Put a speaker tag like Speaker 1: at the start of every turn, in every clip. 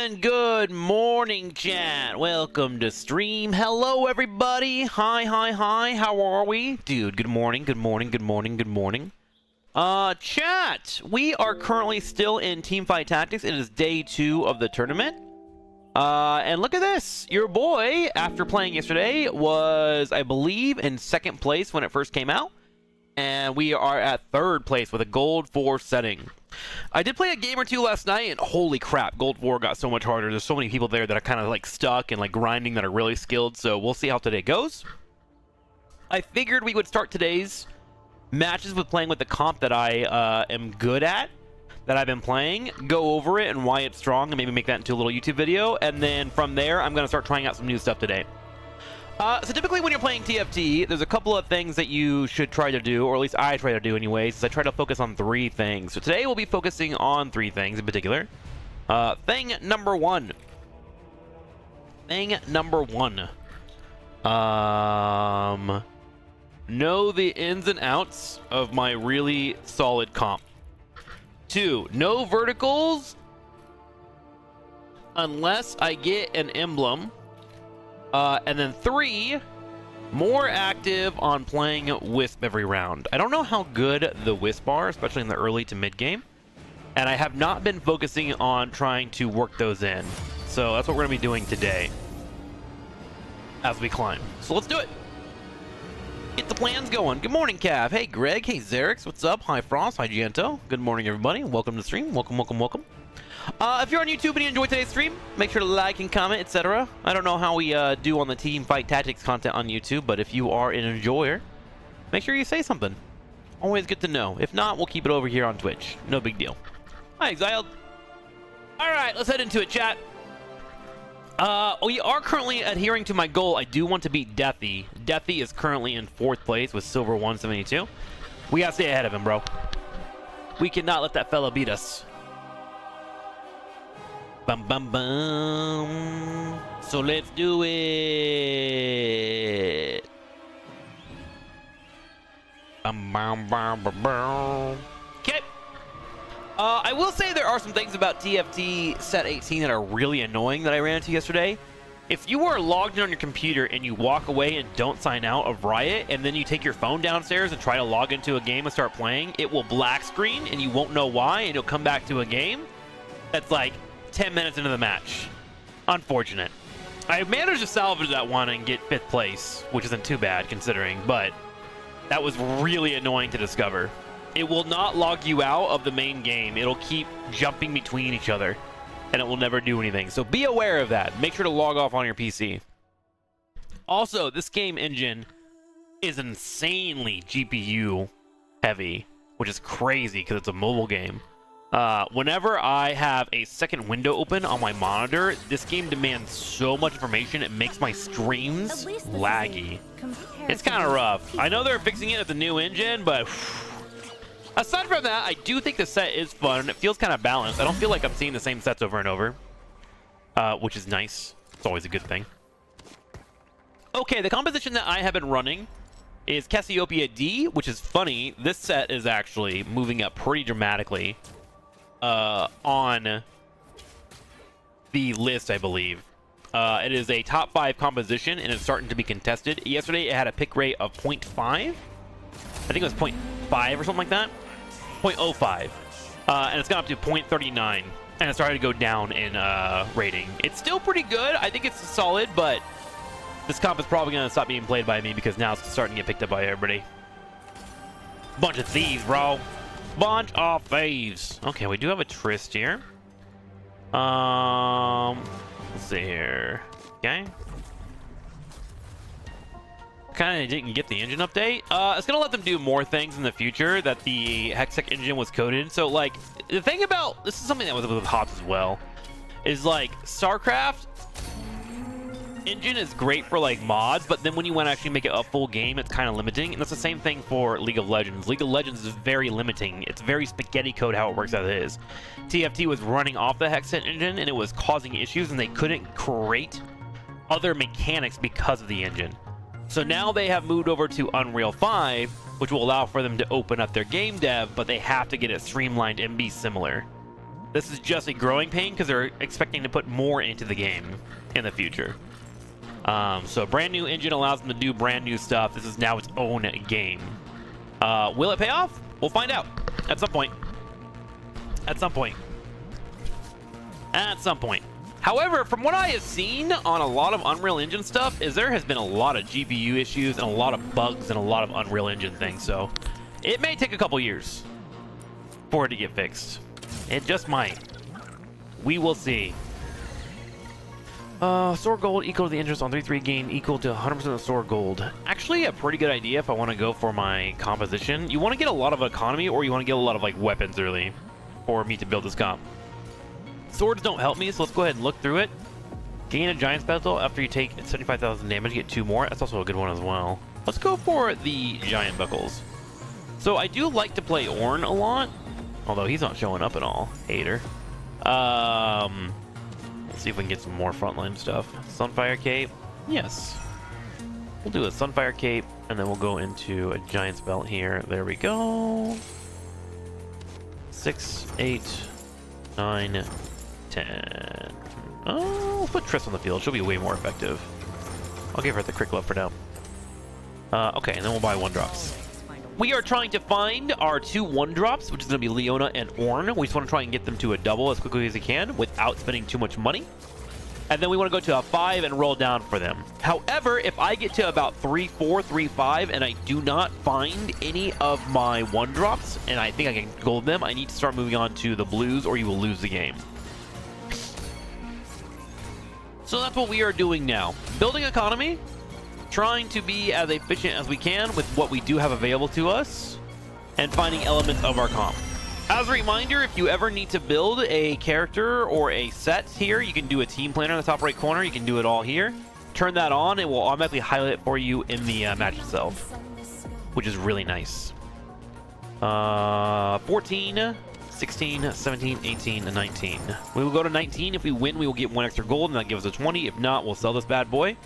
Speaker 1: And good morning, chat. Welcome to stream. Hello, everybody. Hi. How are we? Dude, good morning. Chat, we are currently still in Teamfight Tactics. It is day 2 of the tournament. And look at this. Your boy, after playing yesterday, was, I believe, in 2nd place when it first came out. And we are at 3rd place with a gold 4 setting. I did play a game or two last night, and holy crap, gold 4 got so much harder. There's so many people there that are kind of like stuck and like grinding that are really skilled, so we'll see how today goes. I figured we would start today's matches with playing with the comp that I am good at, that I've been playing, go over it and why it's strong, and maybe make that into a little YouTube video, and then from there, I'm going to start trying out some new stuff today. So typically when you're playing TFT, there's a couple of things that you should try to do, or at least I try to do anyways, is I try to focus on 3 things. So today we'll be focusing on 3 things in particular. Thing number one. Know the ins and outs of my really solid comp. 2, no verticals unless I get an emblem. And then 3, more active on playing Wisp every round. I don't know how good the Wisp are, especially in the early to mid game, and I have not been focusing on trying to work those in. So that's what we're going to be doing today as we climb. So let's do it. Get the plans going. Good morning, Cav. Hey, Greg. Hey, Xerix. What's up? Hi, Frost. Hi, Gianto. Good morning, everybody. Welcome to the stream. Welcome. If you're on YouTube and you enjoyed today's stream, make sure to like and comment, etc. I don't know how we do on the Teamfight Tactics content on YouTube, but if you are an enjoyer, make sure you say something. Always good to know. If not, we'll keep it over here on Twitch. No big deal. Hi, Exiled. Alright, let's head into it, chat. We are currently adhering to my goal. I do want to beat Deathy. Deathy is currently in 4th place with silver 172. We gotta stay ahead of him, bro. We cannot let that fella beat us. Bum bum bum. So let's do it. Bum bum bum bum bum. Okay. I will say there are some things about TFT set 18 that are really annoying that I ran into yesterday. If you are logged in on your computer and you walk away and don't sign out of Riot, and then you take your phone downstairs and try to log into a game and start playing, it will black screen and you won't know why, and you'll come back to a game that's like 10 minutes into the match. Unfortunate. I managed to salvage that one and get 5th place, which isn't too bad considering, but that was really annoying to discover. It will not log you out of the main game. It'll keep jumping between each other, and it will never do anything. So be aware of that. Make sure to log off on your PC. Also, this game engine is insanely GPU heavy, which is crazy because it's a mobile game. Whenever I have a second window open on my monitor, this game demands so much information, it makes my streams laggy. It's kind of rough. I know they're fixing it with the new engine, but aside from that, I do think the set is fun. It feels kind of balanced. I don't feel like I'm seeing the same sets over and over, which is nice. It's always a good thing. Okay, the composition that I have been running is Cassiopeia D, which is funny. This set is actually moving up pretty dramatically on the list, I believe. It is a top 5 composition, and it's starting to be contested. Yesterday, it had a pick rate of 0.5. I think it was 0.5 or something like that. 0.05. And it's gone up to 0.39. And it started to go down in rating. It's still pretty good. I think it's solid, but this comp is probably going to stop being played by me because now it's starting to get picked up by everybody. Bunch of thieves, bro. Bunch of thieves. Okay, we do have a tryst here. Let's see here. Okay. Kind of didn't get the engine update. It's gonna let them do more things in the future that the Hextech engine was coded. So, like, the thing about this is something that was with Hops as well, is like StarCraft engine is great for like mods, but then when you want to actually make it a full game, it's kind of limiting. And that's the same thing for League of Legends. League of Legends is very limiting. It's very spaghetti code how it works as it is. TFT was running off the Hextech engine and it was causing issues, and they couldn't create other mechanics because of the engine. So now they have moved over to Unreal 5, which will allow for them to open up their game dev, but they have to get it streamlined and be similar. This is just a growing pain because they're expecting to put more into the game in the future. So a brand new engine allows them to do brand new stuff. This is now its own game. Will it pay off? We'll find out at some point. At some point. At some point. However, from what I have seen on a lot of Unreal Engine stuff, is there has been a lot of GPU issues and a lot of bugs and a lot of Unreal Engine things. So it may take a couple years for it to get fixed. It just might. We will see. Sword gold equal to the interest on 3-3 gain equal to 100% of sword gold. Actually, a pretty good idea if I want to go for my composition. You want to get a lot of economy, or you want to get a lot of like weapons early for me to build this comp. Swords don't help me, so let's go ahead and look through it. Gain a giant special after you take 75,000 damage, you get 2 more. That's also a good one as well. Let's go for the giant buckles. So I do like to play Ornn a lot, although he's not showing up at all. Hater. Let's see if we can get some more frontline stuff. Sunfire Cape. Yes. We'll do a Sunfire Cape, and then we'll go into a Giant's Belt here. There we go. 6, 8, 9, 10. Oh, let's put Triss on the field. She'll be way more effective. I'll give her the Crit Glove for now. Okay, and then we'll buy 1-drops. We are trying to find our 2 1-drops, which is going to be Leona and Ornn. We just want to try and get them to a double as quickly as we can without spending too much money. And then we want to go to a 5 and roll down for them. However, if I get to about 3-4, 3-5, and I do not find any of my 1-drops, and I think I can gold them, I need to start moving on to the blues, or you will lose the game. So that's what we are doing now. Building economy. Trying to be as efficient as we can with what we do have available to us, and finding elements of our comp. As a reminder, if you ever need to build a character or a set here, you can do a team planner in the top right corner. You can do it all here. Turn that on, it will automatically highlight it for you in the match itself, which is really nice. 14, 16, 17, 18, and 19. We will go to 19. If we win, we will get 1 extra gold, and that gives us 20. If not, we'll sell this bad boy.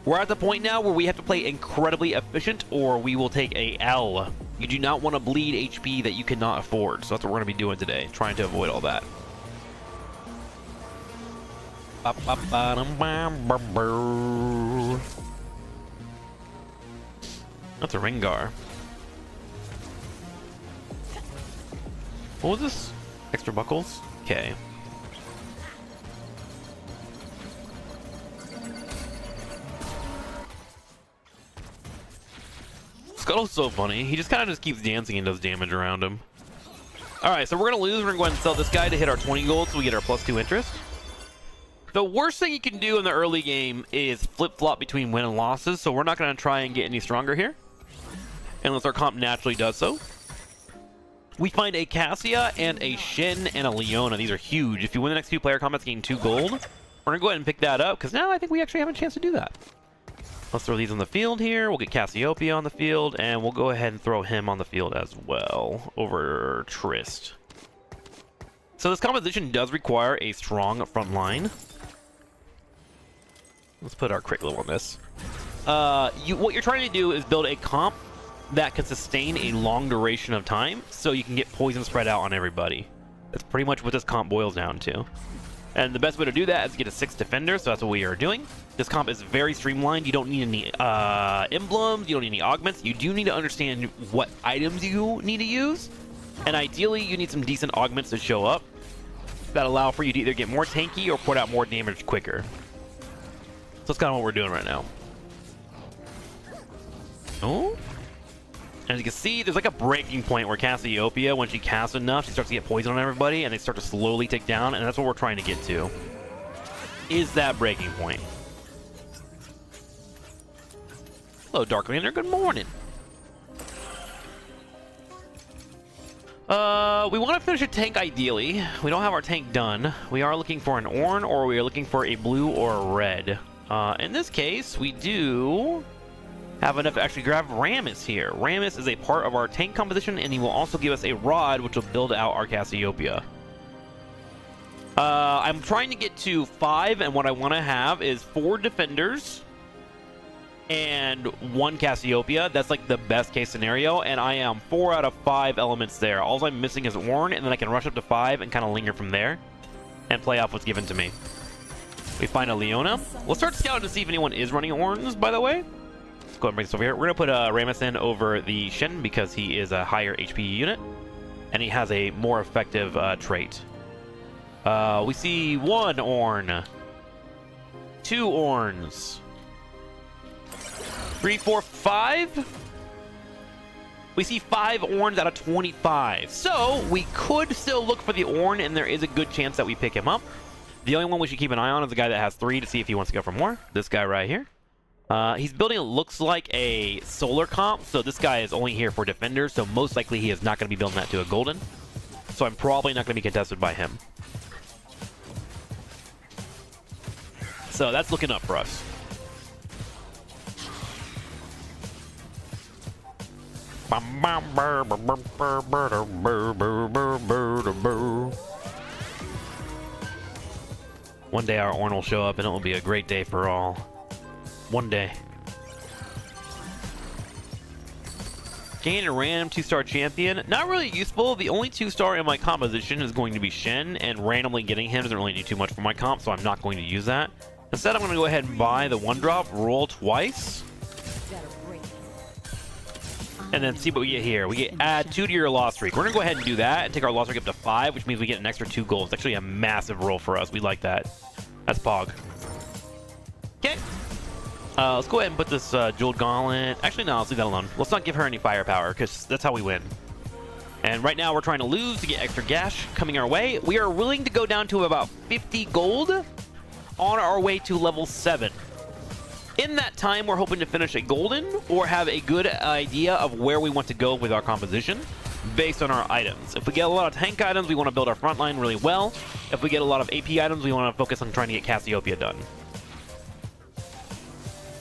Speaker 1: We're at the point now where we have to play incredibly efficient, or we will take a L. You do not want to bleed HP that you cannot afford, so that's what we're going to be doing today, trying to avoid all that. That's a Rengar. What was this? Extra buckles? Okay. Scuttle's so funny. He just kind of just keeps dancing and does damage around him. Alright, so we're going to lose. We're going to go ahead and sell this guy to hit our 20 gold so we get our +2 interest. The worst thing you can do in the early game is flip-flop between win and losses, so we're not going to try and get any stronger here. Unless our comp naturally does so. We find a Cassia and a Shin and a Leona. These are huge. If you win the next 2 player combats, gain 2 gold. We're going to go ahead and pick that up, because now I think we actually have a chance to do that. Let's throw these on the field here. We'll get Cassiopeia on the field, and we'll go ahead and throw him on the field as well over Trist. So this composition does require a strong front line. Let's put our crit glove on this. What you're trying to do is build a comp that can sustain a long duration of time, so you can get poison spread out on everybody. That's pretty much what this comp boils down to. And the best way to do that is get a 6 defender, so that's what we are doing. This comp is very streamlined. You don't need any emblems, you don't need any augments. You do need to understand what items you need to use. And ideally, you need some decent augments to show up that allow for you to either get more tanky or put out more damage quicker. So that's kind of what we're doing right now. Oh? As you can see, there's like a breaking point where Cassiopeia, when she casts enough, she starts to get poison on everybody, and they start to slowly tick down, and that's what we're trying to get to. Is that breaking point. Hello, Darklander. Good morning. We want to finish a tank ideally. We don't have our tank done. We are looking for an Ornn, or we are looking for a blue or a red. In this case, we do have enough to actually grab Rammus here. Rammus is a part of our tank composition, and he will also give us a rod, which will build out our Cassiopeia. I'm trying to get to 5, and what I want to have is 4 defenders and 1 Cassiopeia. That's like the best case scenario, and I am 4 out of 5 elements there. All I'm missing is Ornn, and then I can rush up to 5 and kind of linger from there and play off what's given to me. We find a Leona. We'll start scouting to see if anyone is running Ornns, by the way. Let's go ahead and bring this over here. We're going to put Ramison over the Shen because he is a higher HP unit, and he has a more effective trait. We see 1 Ornn. 2 Ornns. 3, 4, 5. We see 5 Ornns out of 25. So we could still look for the Ornn, and there is a good chance that we pick him up. The only one we should keep an eye on is the guy that has 3 to see if he wants to go for more. This guy right here. He's building what looks like a solar comp, so this guy is only here for defenders, so most likely he is not going to be building that to a golden. So I'm probably not going to be contested by him. So that's looking up for us. One day our Ornn will show up and it will be a great day for all. One day. Gain a random 2-star champion. Not really useful. The only 2-star in my composition is going to be Shen, and randomly getting him doesn't really do too much for my comp, so I'm not going to use that. Instead, I'm going to go ahead and buy the 1-drop, roll twice, and then see what we get here. We get add 2 to your loss streak. We're going to go ahead and do that and take our loss streak up to 5, which means we get an extra 2 gold. It's actually a massive roll for us. We like that. That's Pog. Okay. Let's go ahead and put this Jeweled Gauntlet. Actually, no, let's leave that alone. Let's not give her any firepower, because that's how we win. And right now, we're trying to lose to get extra gash coming our way. We are willing to go down to about 50 gold on our way to level 7. In that time, we're hoping to finish a golden or have a good idea of where we want to go with our composition based on our items. If we get a lot of tank items, we want to build our front line really well. If we get a lot of AP items, we want to focus on trying to get Cassiopeia done.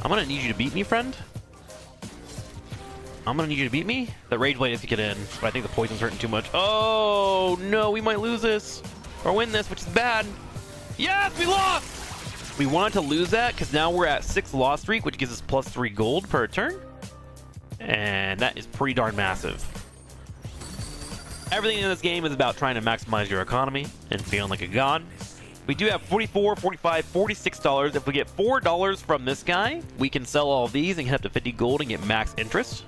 Speaker 1: I'm going to need you to beat me, friend. I'm going to need you to beat me. The Rage Blade is to get in, but I think the poison's hurting too much. Oh, no, we might lose this. Or win this, which is bad. Yes, we lost! We wanted to lose that, because now we're at 6 loss streak, which gives us plus 3 gold per turn. And that is pretty darn massive. Everything in this game is about trying to maximize your economy and feeling like a god. We do have $44, $45, $46. If we get $4 from this guy, we can sell all of these and get up to 50 gold and get max interest.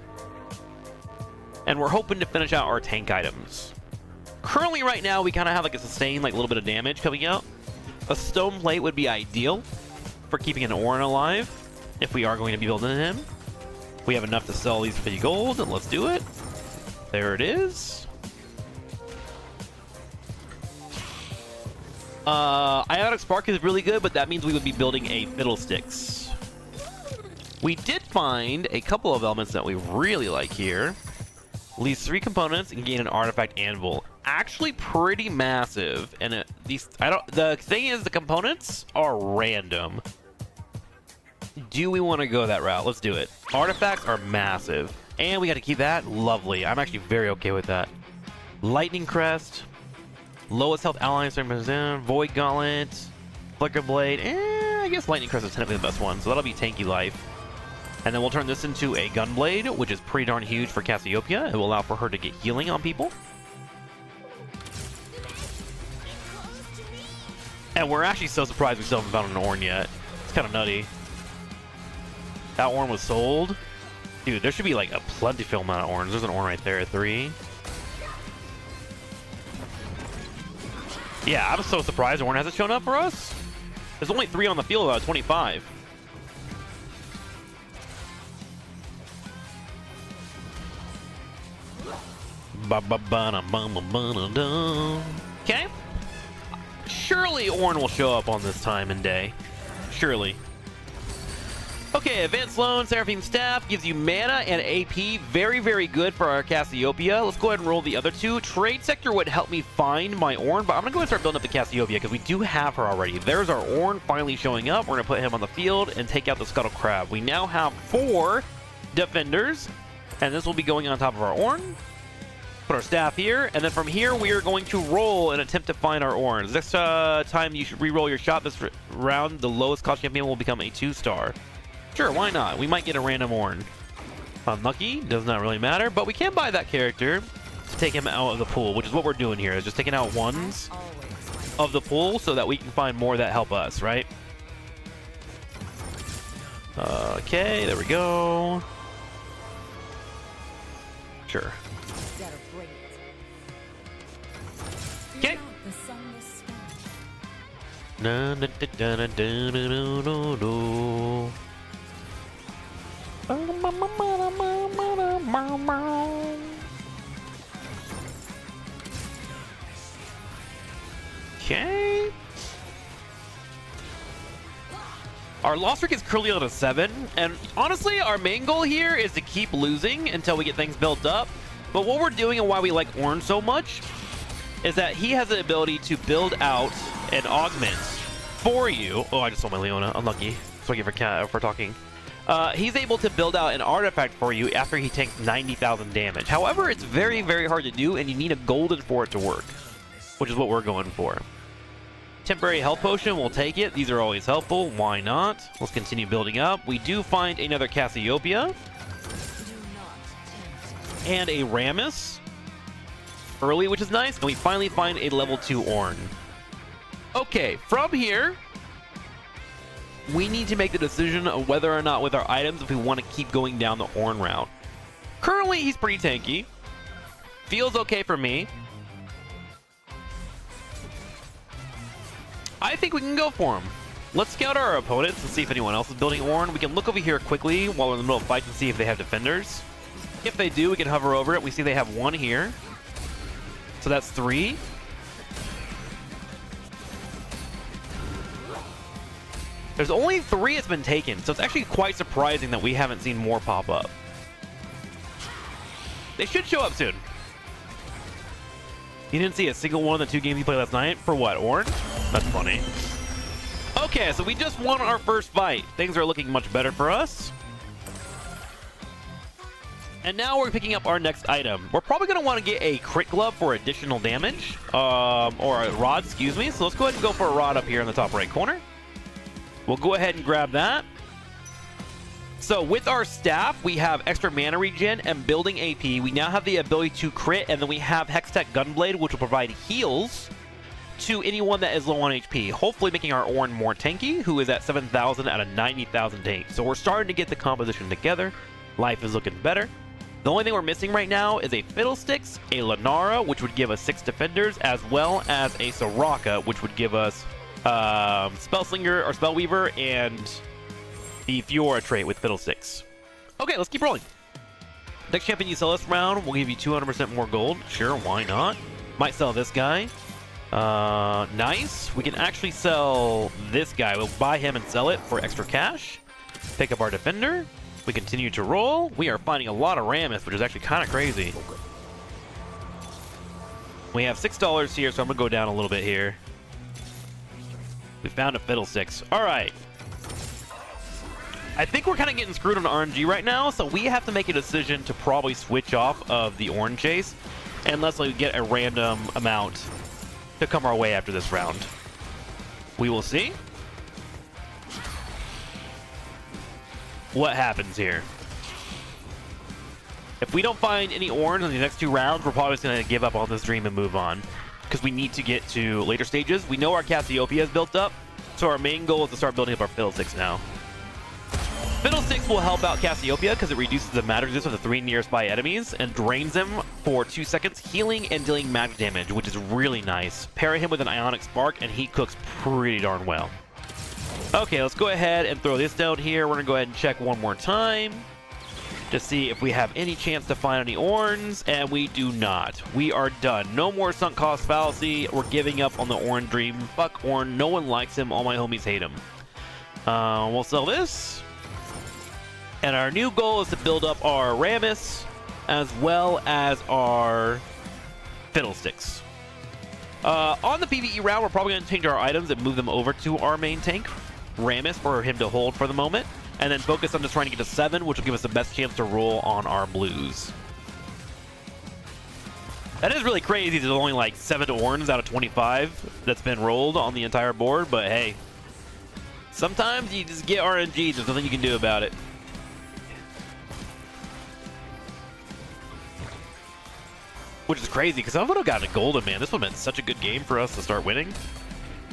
Speaker 1: And we're hoping to finish out our tank items. Currently, right now, we kind of have like a sustained, like a little bit of damage coming out. A stone plate would be ideal for keeping an Ornn alive if we are going to be building him. We have enough to sell these for 50 gold, and let's do it. There it is. Ionic Spark is really good, but that means we would be building a Fiddlesticks. We did find a couple of elements that we really like here. Leaves 3 components and gain an artifact anvil. Actually pretty massive. And the thing is, the components are random. Do we want to go that route? Let's do it. Artifacts are massive. And we got to keep that. Lovely. I'm actually very okay with that. Lightning Crest. Lowest health allies, Void Gauntlet, Flicker Blade, I guess Lightning Crest is technically the best one, so that'll be tanky life. And then we'll turn this into a Gunblade, which is pretty darn huge for Cassiopeia. It will allow for her to get healing on people. And we're actually so surprised we still haven't found an Ornn yet. It's kind of nutty. That Ornn was sold. Dude, there should be like a plentiful amount of Ornns. There's an Ornn right there, 3. Yeah, I'm so surprised Ornn hasn't shown up for us. There's only 3 on the field out of 25. Okay. Surely Ornn will show up on this time and day. Surely. Okay, Advanced Loan, Seraphine Staff gives you mana and AP. Very, very good for our Cassiopeia. Let's go ahead and roll the other 2. Trade Sector would help me find my Ornn, but I'm going to go and start building up the Cassiopeia because we do have her already. There's our Ornn finally showing up. We're going to put him on the field and take out the Scuttle Crab. We now have 4 defenders, and this will be going on top of our Ornn. Put our staff here, and then from here we are going to roll and attempt to find our Ornns. Next time you should re-roll your shot this round, the lowest cost champion will become a 2-star. Sure, why not? We might get a random Ornn. Unlucky, does not really matter, but we can buy that character to take him out of the pool, which is what we're doing here, is just taking out ones of the pool so that we can find more that help us, right? Okay, there we go. Sure. Okay. Okay. Our loss streak is currently on a 7, and honestly, our main goal here is to keep losing until we get things built up. But what we're doing and why we like Ornn so much is that he has the ability to build out and augment for you. Oh, I just saw my Leona. Unlucky. Sorry for talking. He's able to build out an artifact for you after he takes 90,000 damage. However, it's very, very hard to do, and you need a golden for it to work, which is what we're going for. Temporary health potion, we'll take it. These are always helpful. Why not? Let's continue building up. We do find another Cassiopeia and a Rammus early, which is nice. And we finally find a level 2 Ornn. Okay, from here, we need to make the decision of whether or not with our items if we want to keep going down the Ornn route. Currently, he's pretty tanky. Feels okay for me. I think we can go for him. Let's scout our opponents and see if anyone else is building Ornn. We can look over here quickly while we're in the middle of fights and see if they have defenders. If they do, we can hover over it. We see they have 1 here. So that's 3. There's only 3 that's been taken, so it's actually quite surprising that we haven't seen more pop up. They should show up soon. You didn't see a single one of the 2 games you played last night? For what, Ornn? That's funny. Okay, so we just won our first fight. Things are looking much better for us. And now we're picking up our next item. We're probably going to want to get a crit glove for additional damage. Or a rod, excuse me. So let's go ahead and go for a rod up here in the top right corner. We'll go ahead and grab that. So with our staff, we have extra mana regen and building AP. We now have the ability to crit, and then we have Hextech Gunblade, which will provide heals to anyone that is low on HP, hopefully making our Ornn more tanky, who is at 7,000 out of 90,000 tank. So we're starting to get the composition together. Life is looking better. The only thing we're missing right now is a Fiddlesticks, a Lunara, which would give us 6 defenders, as well as a Soraka, which would give us Spellslinger or Spellweaver and the Fiora trait with Fiddlesticks. Okay, let's keep rolling. Next champion you sell this round will give you 200% more gold. Sure, why not? Might sell this guy. Nice. We can actually sell this guy. We'll buy him and sell it for extra cash. Pick up our defender. We continue to roll. We are finding a lot of Rammus, which is actually kind of crazy. We have $6 here, so I'm going to go down a little bit here. We found a Fiddlesticks. All right. I think we're kind of getting screwed on RNG right now, so we have to make a decision to probably switch off of the Ornn chase unless we get a random amount to come our way after this round. We will see what happens here. If we don't find any Ornn in the next 2 rounds, we're probably just going to give up on this dream and move on, because we need to get to later stages. We know our Cassiopeia is built up, so our main goal is to start building up our Fiddlesticks now. Fiddlesticks will help out Cassiopeia because it reduces the magic resist of the 3 nearest by enemies and drains them for 2 seconds, healing and dealing magic damage, which is really nice. Pair him with an Ionic Spark and he cooks pretty darn well. Okay, let's go ahead and throw this down here. We're going to go ahead and check one more time to see if we have any chance to find any Ornns, and we do not. We are done. No more sunk cost fallacy. We're giving up on the Ornn dream. Fuck Ornn. No one likes him. All my homies hate him. We'll sell this. And our new goal is to build up our Rammus as well as our Fiddlesticks. On the PvE round, we're probably going to change our items and move them over to our main tank, Rammus, for him to hold for the moment, and then focus on just trying to get to 7, which will give us the best chance to roll on our blues. That is really crazy. There's only like 7 Ornns out of 25 that's been rolled on the entire board, but hey, Sometimes you just get RNG. There's nothing you can do about it. Which is crazy, because I would have gotten a golden, man. This would have been such a good game for us to start winning.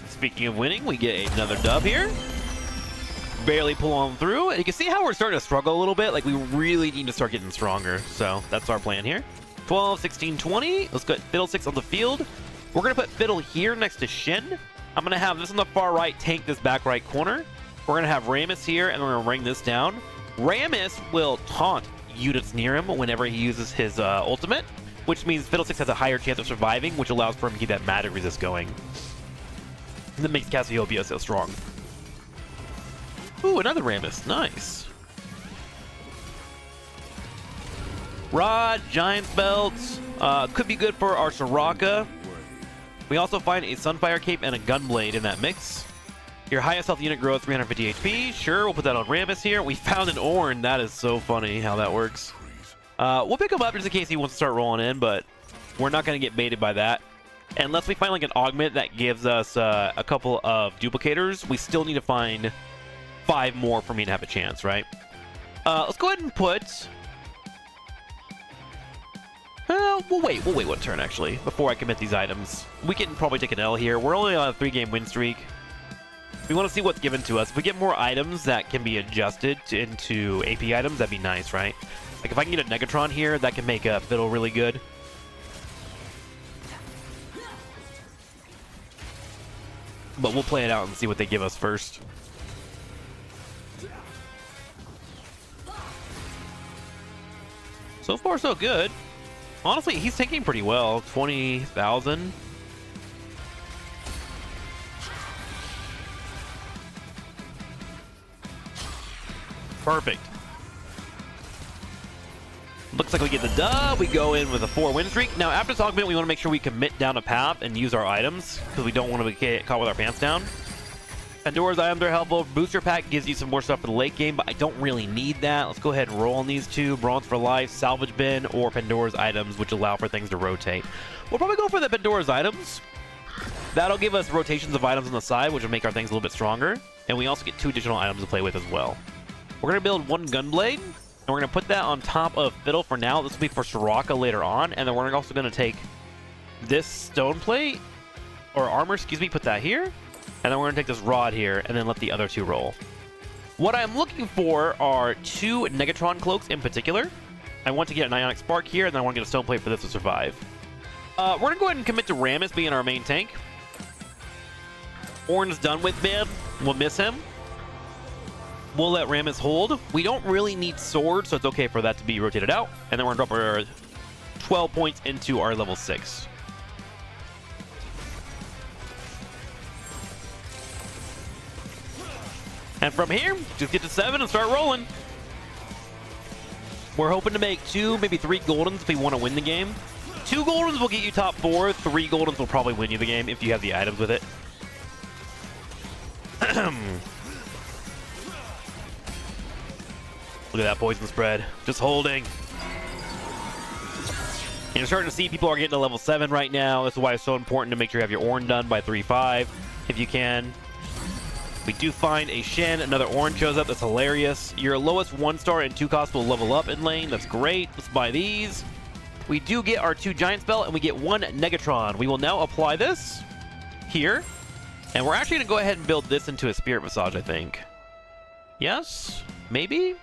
Speaker 1: Speaking of winning, we get another dub here. Barely pull on through. And you can see how we're starting to struggle a little bit. Like, we really need to start getting stronger. So, that's our plan here. 12, 16, 20. Let's get Fiddlesticks on the field. We're going to put Fiddle here next to Shin. I'm going to have this on the far right, tank this back right corner. We're going to have Rammus here, and we're going to ring this down. Rammus will taunt units near him whenever he uses his ultimate, which means Fiddlesticks has a higher chance of surviving, which allows for him to keep that magic resist going. And that makes Cassiopeia so strong. Ooh, another Rammus. Nice. Rod, Giant's Belt. Could be good for our Soraka. We also find a Sunfire Cape and a Gunblade in that mix. Your highest health unit grows 350 HP. Sure, we'll put that on Rammus here. We found an Ornn. That is so funny how that works. We'll pick him up just in case he wants to start rolling in, but we're not going to get baited by that. Unless we find like an augment that gives us a couple of duplicators, we still need to find 5 more for me to have a chance, right? Let's go ahead and put... we'll wait 1 turn, actually, before I commit these items. We can probably take an L here. We're only on a 3-game win streak. We want to see what's given to us. If we get more items that can be adjusted into AP items, that'd be nice, right? Like, if I can get a Negatron here, that can make a Fiddle really good. But we'll play it out and see what they give us first. So far, so good. Honestly, he's taking pretty well. 20,000. Perfect. Looks like we get the dub. We go in with a 4-win streak. Now, after this augment, we want to make sure we commit down a path and use our items, because we don't want to get caught with our pants down. Pandora's items are helpful. Booster pack gives you some more stuff for the late game, but I don't really need that. Let's go ahead and roll on these 2. Bronze for life, salvage bin, or Pandora's items, which allow for things to rotate. We'll probably go for the Pandora's items. That'll give us rotations of items on the side, which will make our things a little bit stronger. And we also get 2 additional items to play with as well. We're going to build 1 Gunblade, and we're going to put that on top of Fiddle for now. This will be for Soraka later on, and then we're also going to take this stone plate, or armor, excuse me, put that here. And then we're going to take this rod here and then let the other 2 roll. What I'm looking for are 2 Negatron cloaks in particular. I want to get an Ionic Spark here, and then I want to get a stone plate for this to survive. We're going to go ahead and commit to Rammus being our main tank. Ornn's done with, man. We'll miss him. We'll let Rammus hold. We don't really need Sword, so it's okay for that to be rotated out. And then we're going to drop our 12 points into our level 6. And from here, just get to 7 and start rolling. We're hoping to make 2, maybe 3 Goldens if we want to win the game. 2 Goldens will get you top 4. 3 Goldens will probably win you the game if you have the items with it. Look at that poison spread. Just holding. And you're starting to see people are getting to level 7 right now. This is why it's so important to make sure you have your Ornn done by 3-5 if you can. We do find a Shen. Another Ornn shows up. That's hilarious. Your lowest 1-star and 2 cost will level up in lane. That's great. Let's buy these. We do get our 2 Giant Spell, and we get 1 Negatron. We will now apply this here. And we're actually going to go ahead and build this into a Spirit Massage, I think. Yes? Maybe?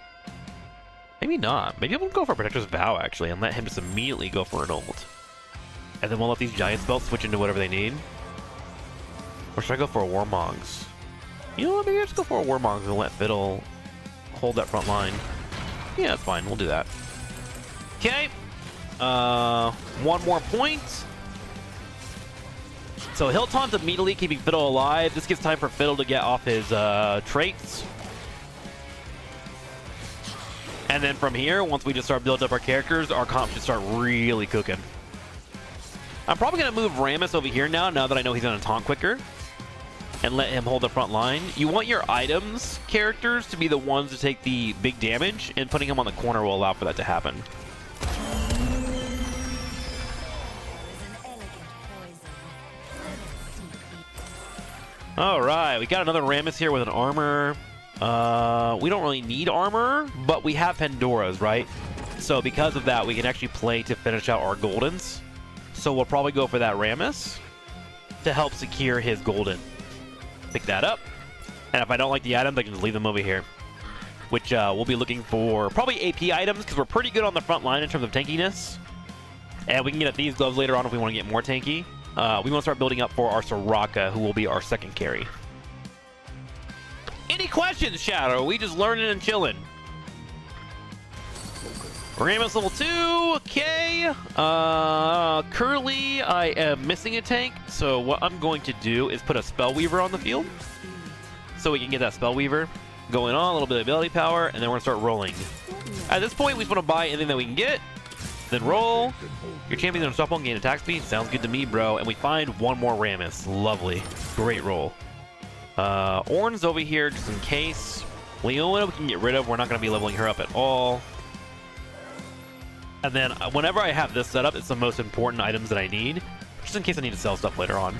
Speaker 1: Maybe not. Maybe we'll go for Protector's Vow, actually, and let him just immediately go for an ult. And then we'll let these Giant Spells switch into whatever they need. Or should I go for a Warmogs? You know what, maybe I'll just go for a Warmogs and let Fiddle hold that front line. Yeah, that's fine. We'll do that. Okay. 1 more point. So he'll taunt immediately, keeping Fiddle alive. This gives time for Fiddle to get off his traits. And then from here, once we just start building up our characters, our comp should start really cooking. I'm probably going to move Rammus over here now that I know he's going to taunt quicker. And let him hold the front line. You want your items characters to be the ones to take the big damage, and putting him on the corner will allow for that to happen. All right, we got another Rammus here with an armor. We don't really need armor, but we have Pandoras, right? So because of that, we can actually play to finish out our Goldens. So we'll probably go for that Rammus to help secure his Golden. Pick that up. And if I don't like the items, I can just leave them over here. Which we'll be looking for probably AP items, because we're pretty good on the front line in terms of tankiness. And we can get at these gloves later on if we want to get more tanky. We want to start building up for our Soraka, who will be our second carry. Any questions, Shadow? Are we just learning and chilling? Rammus level 2, okay. Currently, I am missing a tank, so what I'm going to do is put a Spellweaver on the field. So we can get that Spellweaver going on, a little bit of ability power, and then we're going to start rolling. At this point, we just want to buy anything that we can get, then roll. Your champion's unstoppable and gain attack speed. Sounds good to me, bro. And we find one more Rammus. Lovely. Great roll. Ornn's over here just in case. Leona we can get rid of. We're not going to be leveling her up at all. And then whenever I have this set up, it's the most important items that I need, just in case I need to sell stuff later on.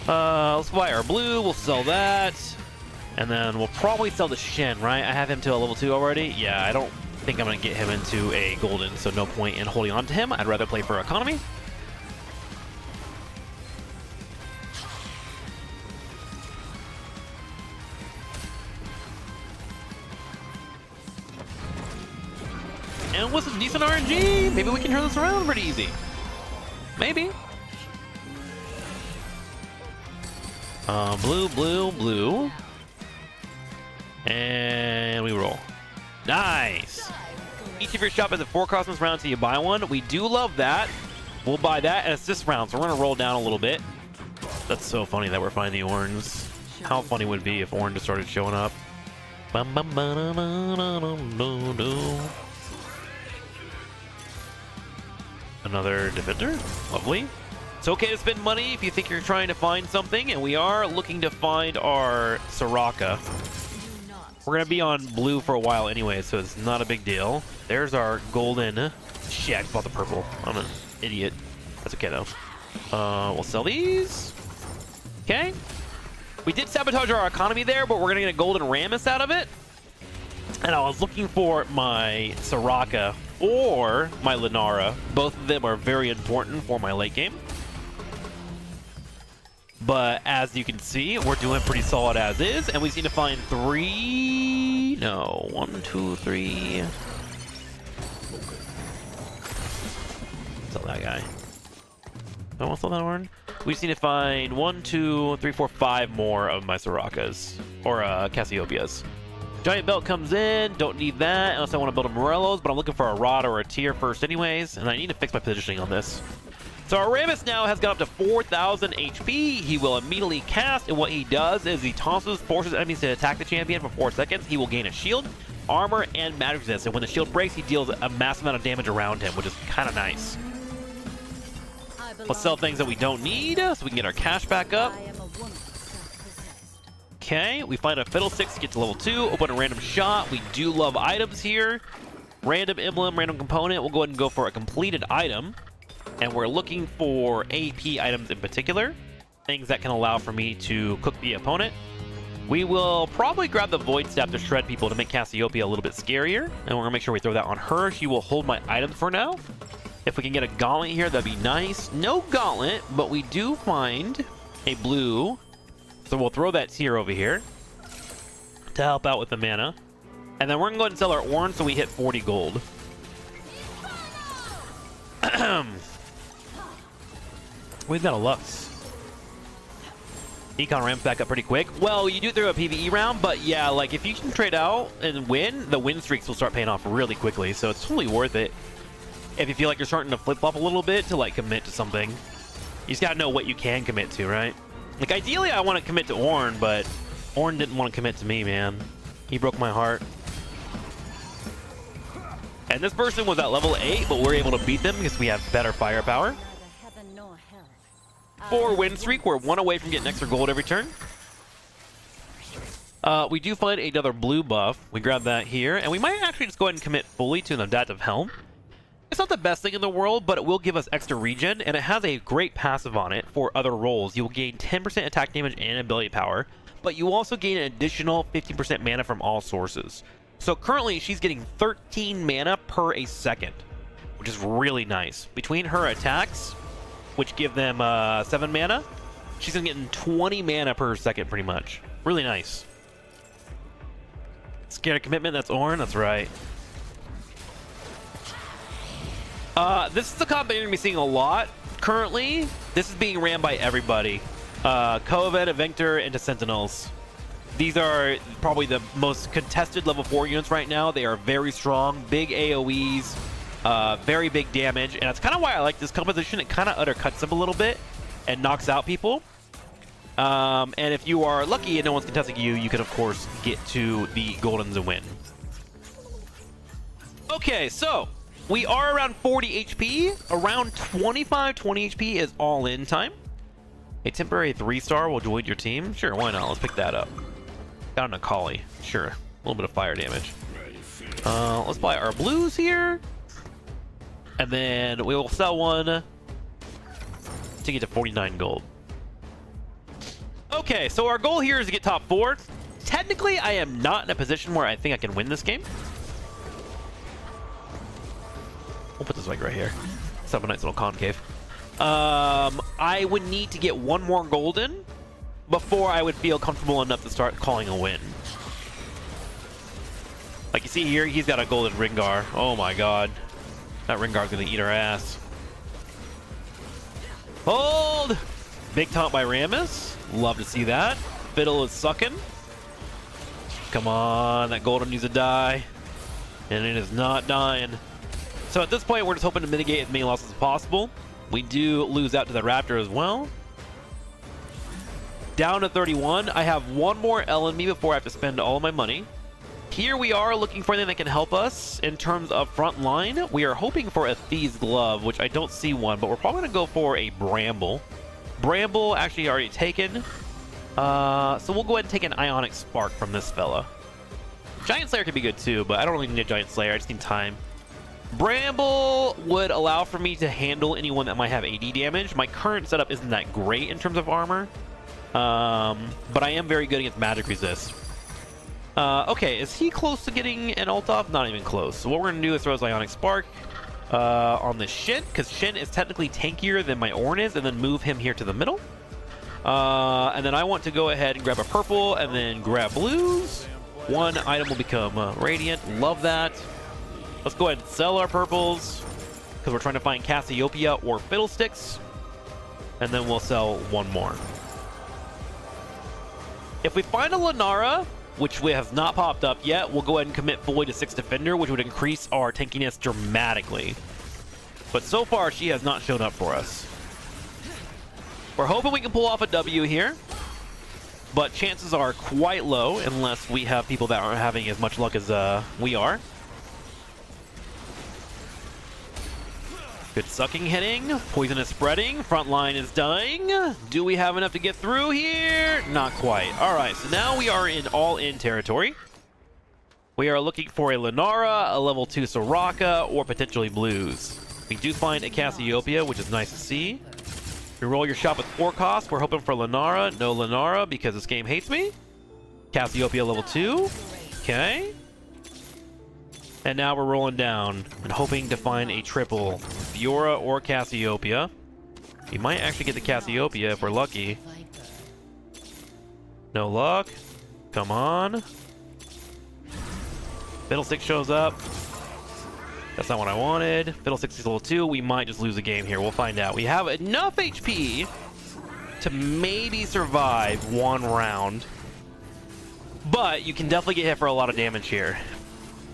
Speaker 1: Let's buy our blue. We'll sell that. And then we'll probably sell the Shen, right? I have him to a level 2 already. Yeah, I don't think I'm going to get him into a golden, so no point in holding on to him. I'd rather play for economy. And with some decent RNG, maybe we can turn this around pretty easy. Maybe. Blue, blue, blue. And we roll. Nice. Each of your shop has a 4 Cosmos round until you buy one. We do love that. We'll buy that, and it's this round, so we're going to roll down a little bit. That's so funny that we're finding the Ornns. How funny would it be if Ornn just started showing up? Another Defender. Lovely. It's okay to spend money if you think you're trying to find something, and we are looking to find our Soraka. We're going to be on blue for a while anyway, so it's not a big deal. There's our golden. Shit, I just bought the purple. I'm an idiot. That's okay, though. We'll sell these. Okay. We did sabotage our economy there, but we're going to get a golden Rammus out of it. And I was looking for my Soraka or my Linara. Both of them are very important for my late game. But as you can see, we're doing pretty solid as is, and we just need to find 3... No, 1, 2, 3... Sell that guy. I want to sell that one. We just need to find 1, 2, 3, 4, 5 more of my Sorakas. Or Cassiopeias. Giant Belt comes in. Don't need that unless I want to build a Morello's, but I'm looking for a Rod or a Tier first anyways, and I need to fix my positioning on this. So our Rammus now has got up to 4,000 HP. He will immediately cast, and what he does is he forces enemies to attack the champion for 4 seconds. He will gain a shield, armor, and magic resist. And when the shield breaks, he deals a massive amount of damage around him, which is kind of nice. Let's sell things that we don't need, so we can get our cash back up. Okay, we find a Fiddlesticks to get to level 2. Open a random shot. We do love items here. Random emblem, random component. We'll go ahead and go for a completed item. And we're looking for AP items in particular, things that can allow for me to cook the opponent. We will probably grab the Void Staff to shred people to make Cassiopeia a little bit scarier, and we're gonna make sure we throw that on her. She will hold my items for now. If we can get a Gauntlet here, that'd be nice. No Gauntlet, but we do find a blue, so we'll throw that Tier over here to help out with the mana. And then we're gonna go ahead and sell our Ornn so we hit 40 gold. We've got a Lux. Econ ramps back up pretty quick. Well, you do through a PvE round, but yeah, like if you can trade out and win, the win streaks will start paying off really quickly, so it's totally worth it. If you feel like you're starting to flip-flop a little bit to like commit to something. You just gotta know what you can commit to, right? Like ideally I want to commit to Ornn, but Ornn didn't want to commit to me, man. He broke my heart. And this person was at level 8, but we're able to beat them because we have better firepower. 4 win streak. We're 1 away from getting extra gold every turn. We do find another blue buff. We grab that here, and we might actually just go ahead and commit fully to an Adaptive Helm. It's not the best thing in the world, but it will give us extra regen, and it has a great passive on it for other roles. You will gain 10% attack damage and ability power, but you also gain an additional 50% mana from all sources. So currently, she's getting 13 mana per a second, which is really nice. Between her attacks, which give them 7 mana, she's getting 20 mana per second, pretty much. Really nice. Scared of commitment, that's Ornn, that's right. This is the comp that you're going to be seeing a lot. Currently, this is being ran by everybody. Coven, Evictor, into Sentinels. These are probably the most contested level 4 units right now. They are very strong, big AoEs, very big damage, and that's kind of why I like this composition. It kind of undercuts them a little bit and knocks out people. And if you are lucky and no one's contesting you, you can, of course, get to the Goldens and win. Okay, so we are around 40 HP. Around 25, 20 HP is all-in time. A temporary 3-star will join your team. Sure, why not? Let's pick that up. Got an Akali. Sure, a little bit of fire damage. Let's buy our blues here. And then we will sell one to get to 49 gold. Okay, so our goal here is to get top 4. Technically, I am not in a position where I think I can win this game. We'll put this like right here. Set up a nice little concave. I would need to get one more golden before I would feel comfortable enough to start calling a win. Like you see here, he's got a golden Rengar. Oh my god. That Rengar's gonna eat our ass. Hold! Big taunt by Rammus. Love to see that. Fiddle is sucking. Come on, that golden needs to die. And it is not dying. So at this point, we're just hoping to mitigate as many losses as possible. We do lose out to the Raptor as well. Down to 31. I have one more L in me before I have to spend all of my money. Here we are looking for anything that can help us in terms of front line. We are hoping for a Thieves Glove, which I don't see one, but we're probably going to go for a Bramble. Bramble actually already taken. So we'll go ahead and take an Ionic Spark from this fella. Giant Slayer could be good too, but I don't really need a Giant Slayer. I just need time. Bramble would allow for me to handle anyone that might have AD damage. My current setup isn't that great in terms of armor, but I am very good against magic resist. Okay, is he close to getting an ult off? Not even close. So what we're going to do is throw his Ionic Spark on the Shin, because Shin is technically tankier than my Ornn is, and then move him here to the middle. And then I want to go ahead and grab a purple and then grab blues. One item will become Radiant. Love that. Let's go ahead and sell our purples, because we're trying to find Cassiopeia or Fiddlesticks. And then we'll sell one more. If we find a Lunara, which has not popped up yet, we'll go ahead and commit fully to 6 Defender, which would increase our tankiness dramatically. But so far, she has not shown up for us. We're hoping we can pull off a W here, but chances are quite low unless we have people that aren't having as much luck as we are. Good sucking hitting, poison is spreading, front line is dying. Do we have enough to get through here? Not quite. All right, so now we are in all-in territory. We are looking for a Lunara, a level 2 Soraka, or potentially blues. We do find a Cassiopeia, which is nice to see. You roll your shot with 4 costs. We're hoping for Lunara. No Lunara because this game hates me. Cassiopeia level 2. Okay. And now we're rolling down and hoping to find a triple. Fiora or Cassiopeia. We might actually get the Cassiopeia if we're lucky. No luck. Come on. Fiddlesticks shows up. That's not what I wanted. Fiddlesticks is level 2. We might just lose the game here. We'll find out. We have enough HP to maybe survive one round. But you can definitely get hit for a lot of damage here.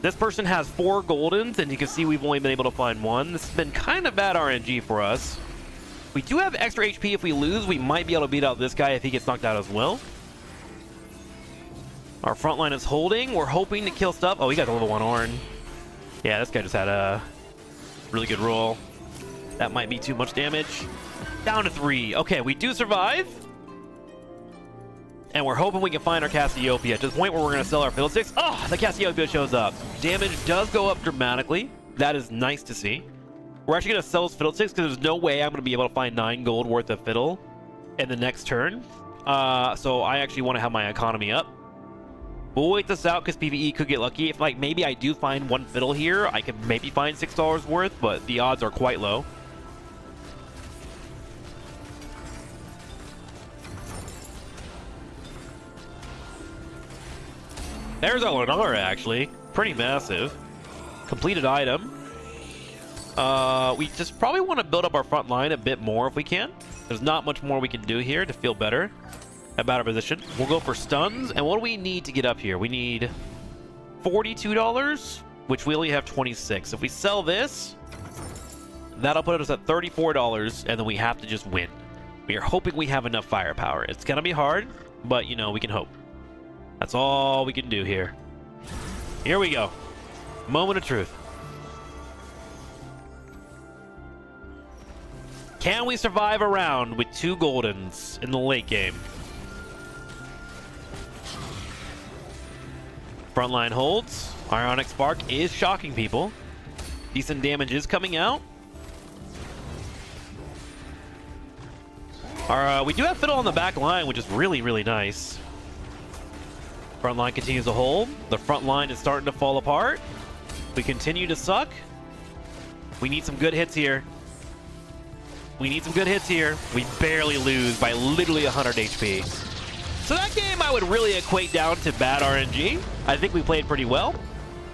Speaker 1: This person has 4 Goldens, and you can see we've only been able to find 1. This has been kind of bad RNG for us. We do have extra HP if we lose. We might be able to beat out this guy if he gets knocked out as well. Our front line is holding. We're hoping to kill stuff. Oh, he got the level 1 Ornn. Yeah, this guy just had a really good roll. That might be too much damage. Down to 3. Okay, we do survive. And we're hoping we can find our Cassiopeia to the point where we're going to sell our Fiddlesticks. Oh, the Cassiopeia shows up. Damage does go up dramatically. That is nice to see. We're actually going to sell this Fiddlesticks because there's no way I'm going to be able to find 9 gold worth of Fiddle in the next turn. So I actually want to have my economy up. We'll wait this out because PvE could get lucky. If, like, maybe I do find 1 Fiddle here, I could maybe find $6 worth, but the odds are quite low. There's a Lenara, actually. Pretty massive. Completed item. We just probably want to build up our front line a bit more if we can. There's not much more we can do here to feel better about our position. We'll go for stuns. And what do we need to get up here? We need $42, which we only have 26. If we sell this, that'll put us at $34, and then we have to just win. We are hoping we have enough firepower. It's going to be hard, but, you know, we can hope. That's all we can do here. Here we go. Moment of truth. Can we survive a round with 2 Goldens in the late game? Frontline holds. Ionic Spark is shocking people. Decent damage is coming out. We do have Fiddle on the back line, which is really, really nice. Front line continues to hold. The front line is starting to fall apart. We continue to suck. We need some good hits here. We need some good hits here. We barely lose by literally 100 HP. So that game I would really equate down to bad RNG. I think we played pretty well.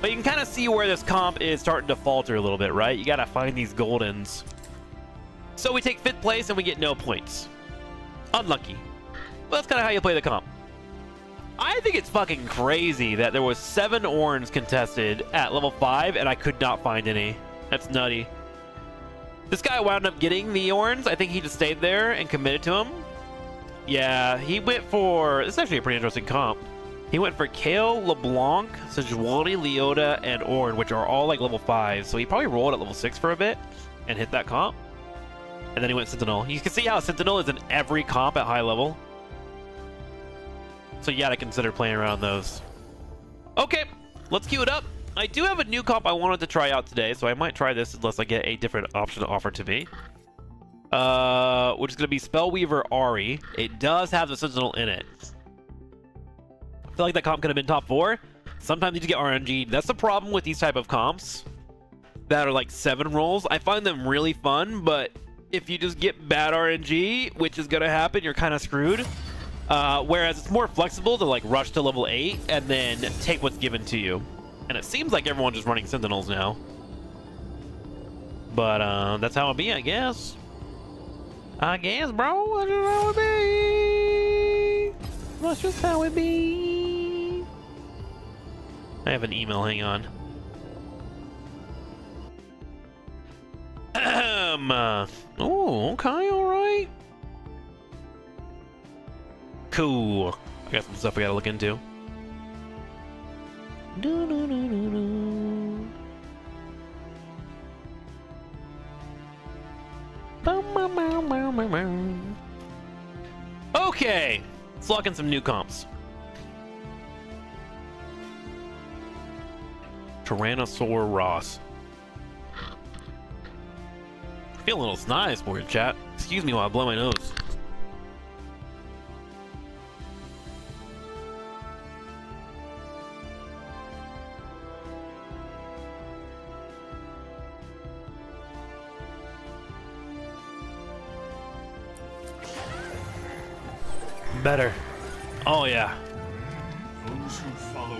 Speaker 1: But you can kind of see where this comp is starting to falter a little bit, right? You got to find these Goldens. So we take 5th place and we get no points. Unlucky. But that's kind of how you play the comp. I think it's fucking crazy that there was 7 orange contested at level 5 and I could not find any. That's nutty. This guy wound up getting the orange. I think he just stayed there and committed to him. Yeah, he went for... This is actually a pretty interesting comp. He went for Kale, LeBlanc, Sejuani, Leota, and Ornn, which are all like level 5. So he probably rolled at level 6 for a bit and hit that comp. And then he went Sentinel. You can see how Sentinel is in every comp at high level. So you gotta consider playing around those. Okay, let's queue it up. I do have a new comp I wanted to try out today, so I might try this unless I get a different option offered to me. Which is gonna be Spellweaver Ari. It does have the Sentinel in it. I feel like that comp could have been top 4. Sometimes you get RNG. That's the problem with these type of comps that are like 7 rolls. I find them really fun, but if you just get bad RNG, which is gonna happen, you're kind of screwed. Whereas it's more flexible to like rush to level 8 and then take what's given to you. And it seems like everyone's just running Sentinels now. But that's how it be, I guess. I guess, bro. That's just how it be. That's just how it be. I have an email, hang on. Oh, okay, alright. Cool. I got some stuff we gotta look into. Okay, let's lock in some new comps. Tyrannosaur Ross. Feeling a little snide for you, chat. Excuse me while I blow my nose. Better. Oh yeah.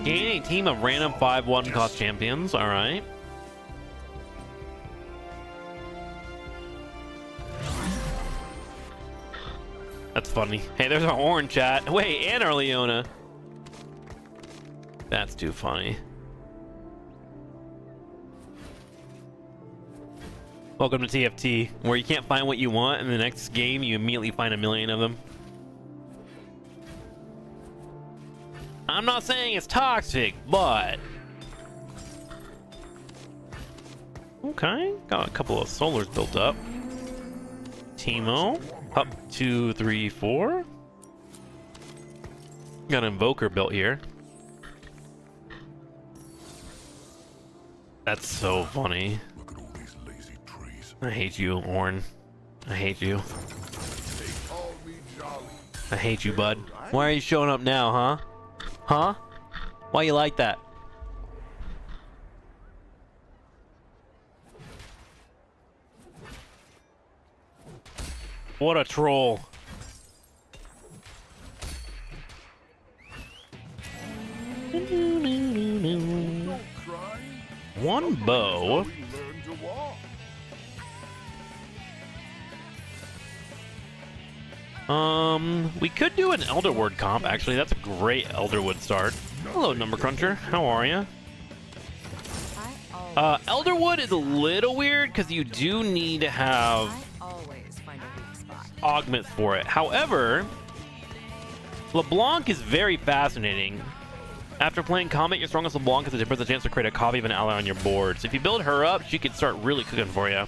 Speaker 1: Gain a team of random 5-1 cost champions. All right. That's funny. Hey, there's our orange chat. Wait, and our Leona. That's too funny. Welcome to TFT, where you can't find what you want, and the next game you immediately find a million of them. I'm not saying it's toxic, but... Okay, got a couple of solars built up. Teemo, up 2, 3, 4. Got an Invoker built here. That's so funny.
Speaker 2: Look at all these lazy trees.
Speaker 1: I hate you, Orn. I hate you. I hate you, bud. Why are you showing up now, huh? Huh? Why you like that? What a troll. One bow. We could do an Elderwood comp, actually. That's a great Elderwood start. Hello, Number Cruncher. How are you? Elderwood is a little weird because you do need to have augments for it. However, LeBlanc is very fascinating. After playing Comet, your strongest LeBlanc has a chance to create a copy of an ally on your board. So if you build her up, she could start really cooking for you.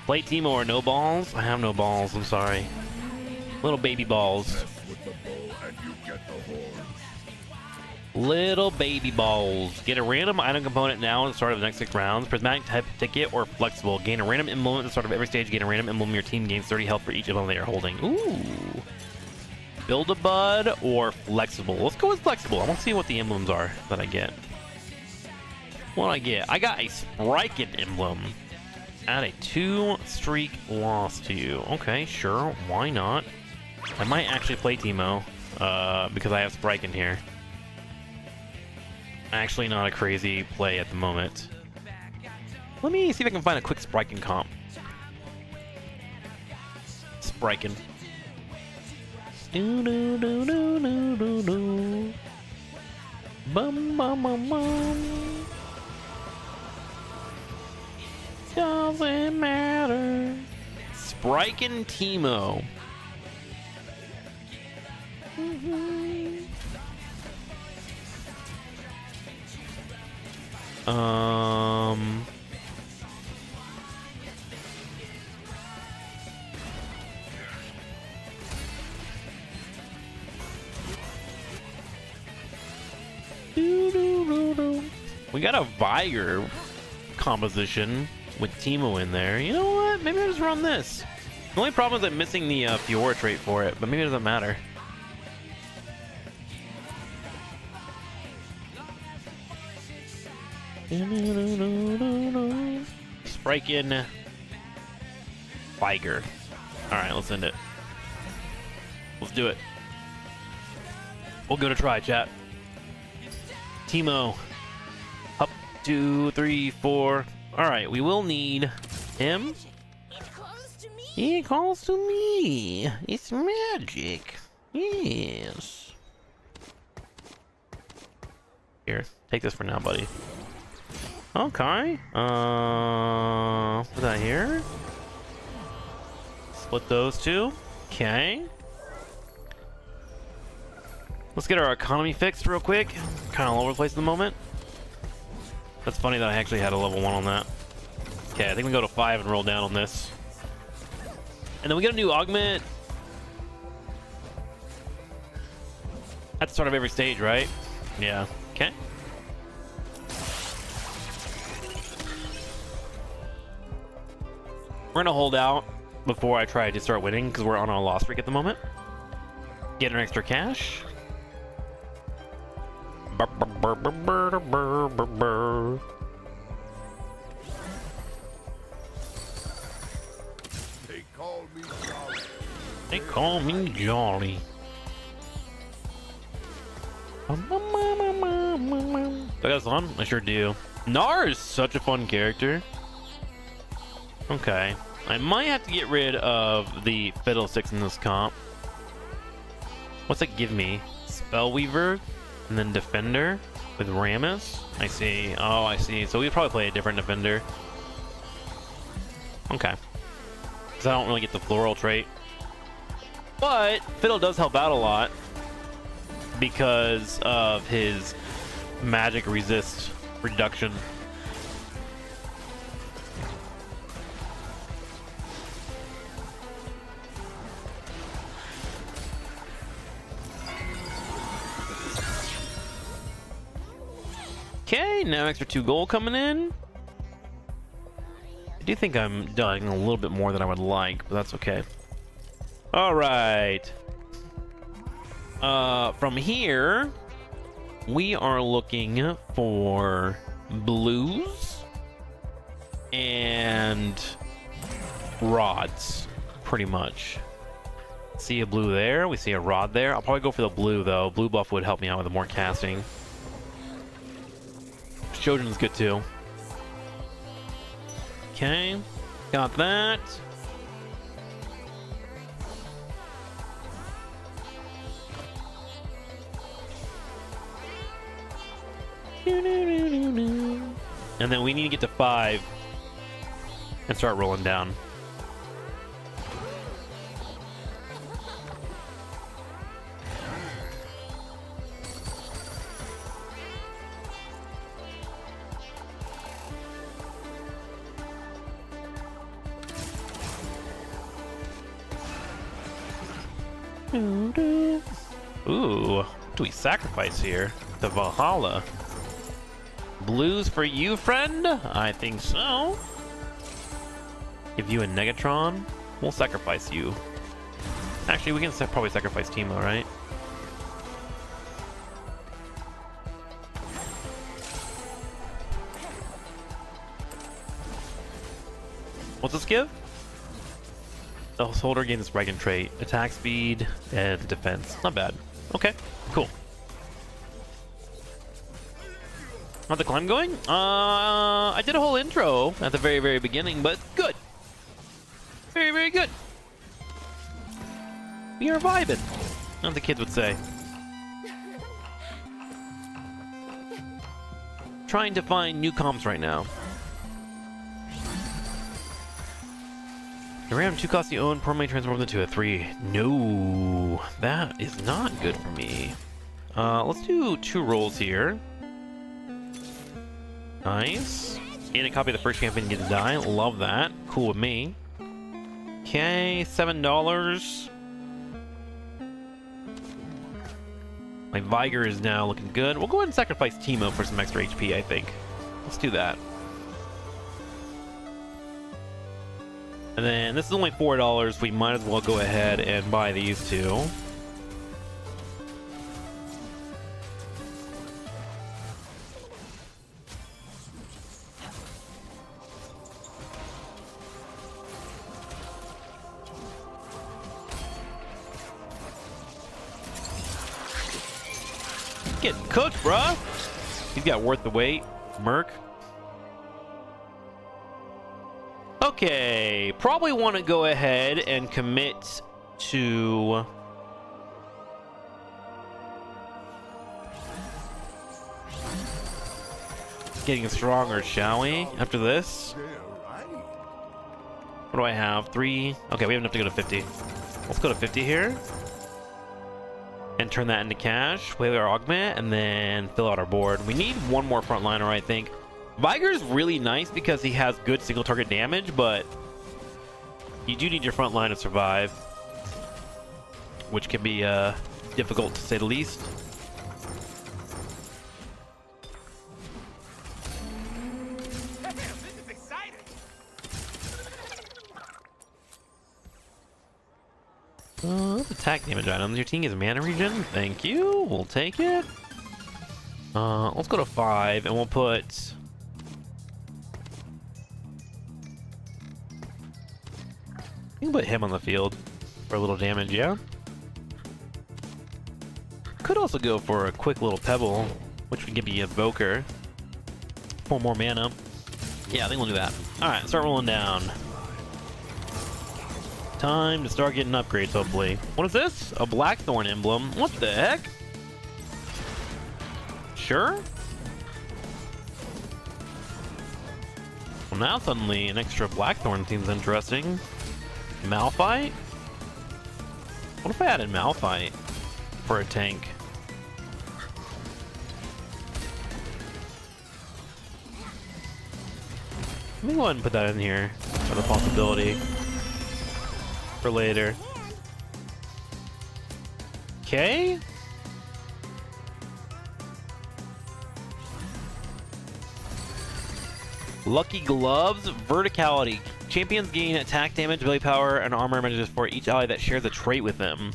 Speaker 1: Play Teemo or no balls? I have no balls, I'm sorry. Little baby balls. Little baby balls. Get a random item component now at the start of the next 6 rounds. Prismatic type ticket or flexible. Gain a random emblem at the start of every stage. Gain a random emblem. Your team gains 30 health for each emblem they are holding. Ooh. Build-A-Bud or flexible. Let's go with flexible. I want to see what the emblems are that I get. What I get? I got a Spriken emblem. Add a 2-streak loss to you. Okay, sure. Why not? I might actually play Teemo because I have Spriken here. Actually not a crazy play at the moment. Let me see if I can find a quick Spriken comp. Spriken. Do do do do do do do. Bum bum bum bum. Doesn't matter. Spriken Teemo. We got a Viger composition with Teemo in there. You know what? Maybe I'll just run this. The only problem is I'm missing the Fiora trait for it, but maybe it doesn't matter. Spriken Viger. Alright, let's end it. Let's do it. We'll go to try, chat. Teemo. Up, 2, 3, 4. Alright, we will need him. It calls to me. It's magic. Yes. Here, take this for now, buddy. Okay. What's that here? Split those two. Okay. Let's get our economy fixed real quick. Kind of all over the place at the moment. That's funny that I actually had a level 1 on that. Okay, I think we go to 5 and roll down on this. And then we get a new augment at the start of every stage, right? Yeah. Okay. We're gonna hold out before I try to start winning because we're on a loss streak at the moment. Get an extra cash. They call me Jolly. They call me Jolly. Do I got this on? I sure do. Gnar is such a fun character. Okay. I might have to get rid of the Fiddlesticks in this comp. What's it give me? Spellweaver and then Defender with Rammus. I see. Oh, I see. So we'd probably play a different Defender. Okay. Because I don't really get the Floral trait. But Fiddle does help out a lot because of his magic resist reduction. Okay, now extra 2 gold coming in. do think I'm dying a little bit more than I would like, but that's okay. All right. From here, we are looking for blues and rods, pretty much. See a blue there. We see a rod there. I'll probably go for the blue, though. Blue buff would help me out with more casting. Shoujin's good, too. Okay. Got that. And then we need to get to 5 and start rolling down. Ooh, what do we sacrifice here? The Valhalla. Blues for you, friend? I think so. Give you a Negatron. We'll sacrifice you. Actually, we can probably sacrifice Teemo, right? What's this give? The soldier gains this Dragon trait, attack speed, and defense. Not bad. Okay, cool. How's the climb going? I did a whole intro at the very, very beginning, but good. Very, very good. We are vibing, as the kids would say. Trying to find new comps right now. The RAM 2 costs you own, permanently transform into a 3. No, that is not good for me. Let's do 2 rolls here. Nice. And a copy of the first champion get to die. Love that. Cool with me. Okay, $7. My Viger is now looking good. We'll go ahead and sacrifice Teemo for some extra HP, I think. Let's do that. And then this is only $4. We might as well go ahead and buy these 2. Getting cooked, bruh. He's got worth the wait. Merc. Okay, probably want to go ahead and commit to getting stronger, shall we? After this, what do I have? 3. Okay, we have enough to go to 50. Let's go to 50 here and turn that into cash. Whale our augment and then fill out our board. We need one more frontliner, I think. Viger's really nice because he has good single target damage, but you do need your front line to survive, which can be difficult to say the least.
Speaker 2: This is exciting.
Speaker 1: Attack damage items. Your team gets mana regen. Thank you. We'll take it. Let's go to 5 and we'll put you can put him on the field for a little damage, yeah? Could also go for a quick little pebble, which would give me a Evoker. 4 more mana. Yeah, I think we'll do that. Alright, start rolling down. Time to start getting upgrades, hopefully. What is this? A Blackthorn emblem. What the heck? Sure? Well, now suddenly an extra Blackthorn seems interesting. Malphite? What if I added Malphite for a tank? Let me go ahead and put that in here as a possibility for later. Okay. Lucky Gloves, Verticality. Champions gain attack damage, ability power, and armor measures for each ally that shares a trait with them.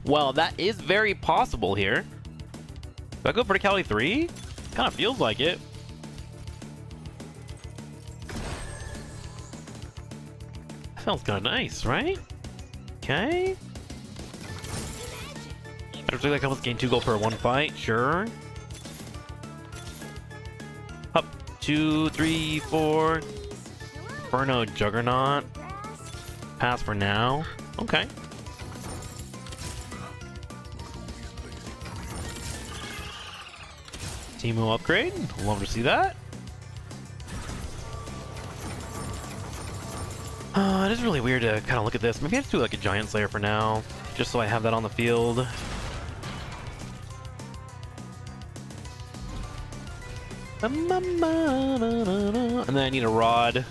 Speaker 1: Well, that is very possible here. Do I go Verticality 3? Kind of feels like it. Sounds kind of nice, right? Okay. I don't like gain 2 gold per 1 fight, sure. Up, 2, 3, 4. Inferno Juggernaut. Pass for now. Okay. Teemo upgrade. Love to see that. It is really weird to kind of look at this. Maybe I just do like a Giant Slayer for now, just so I have that on the field. And then I need a rod.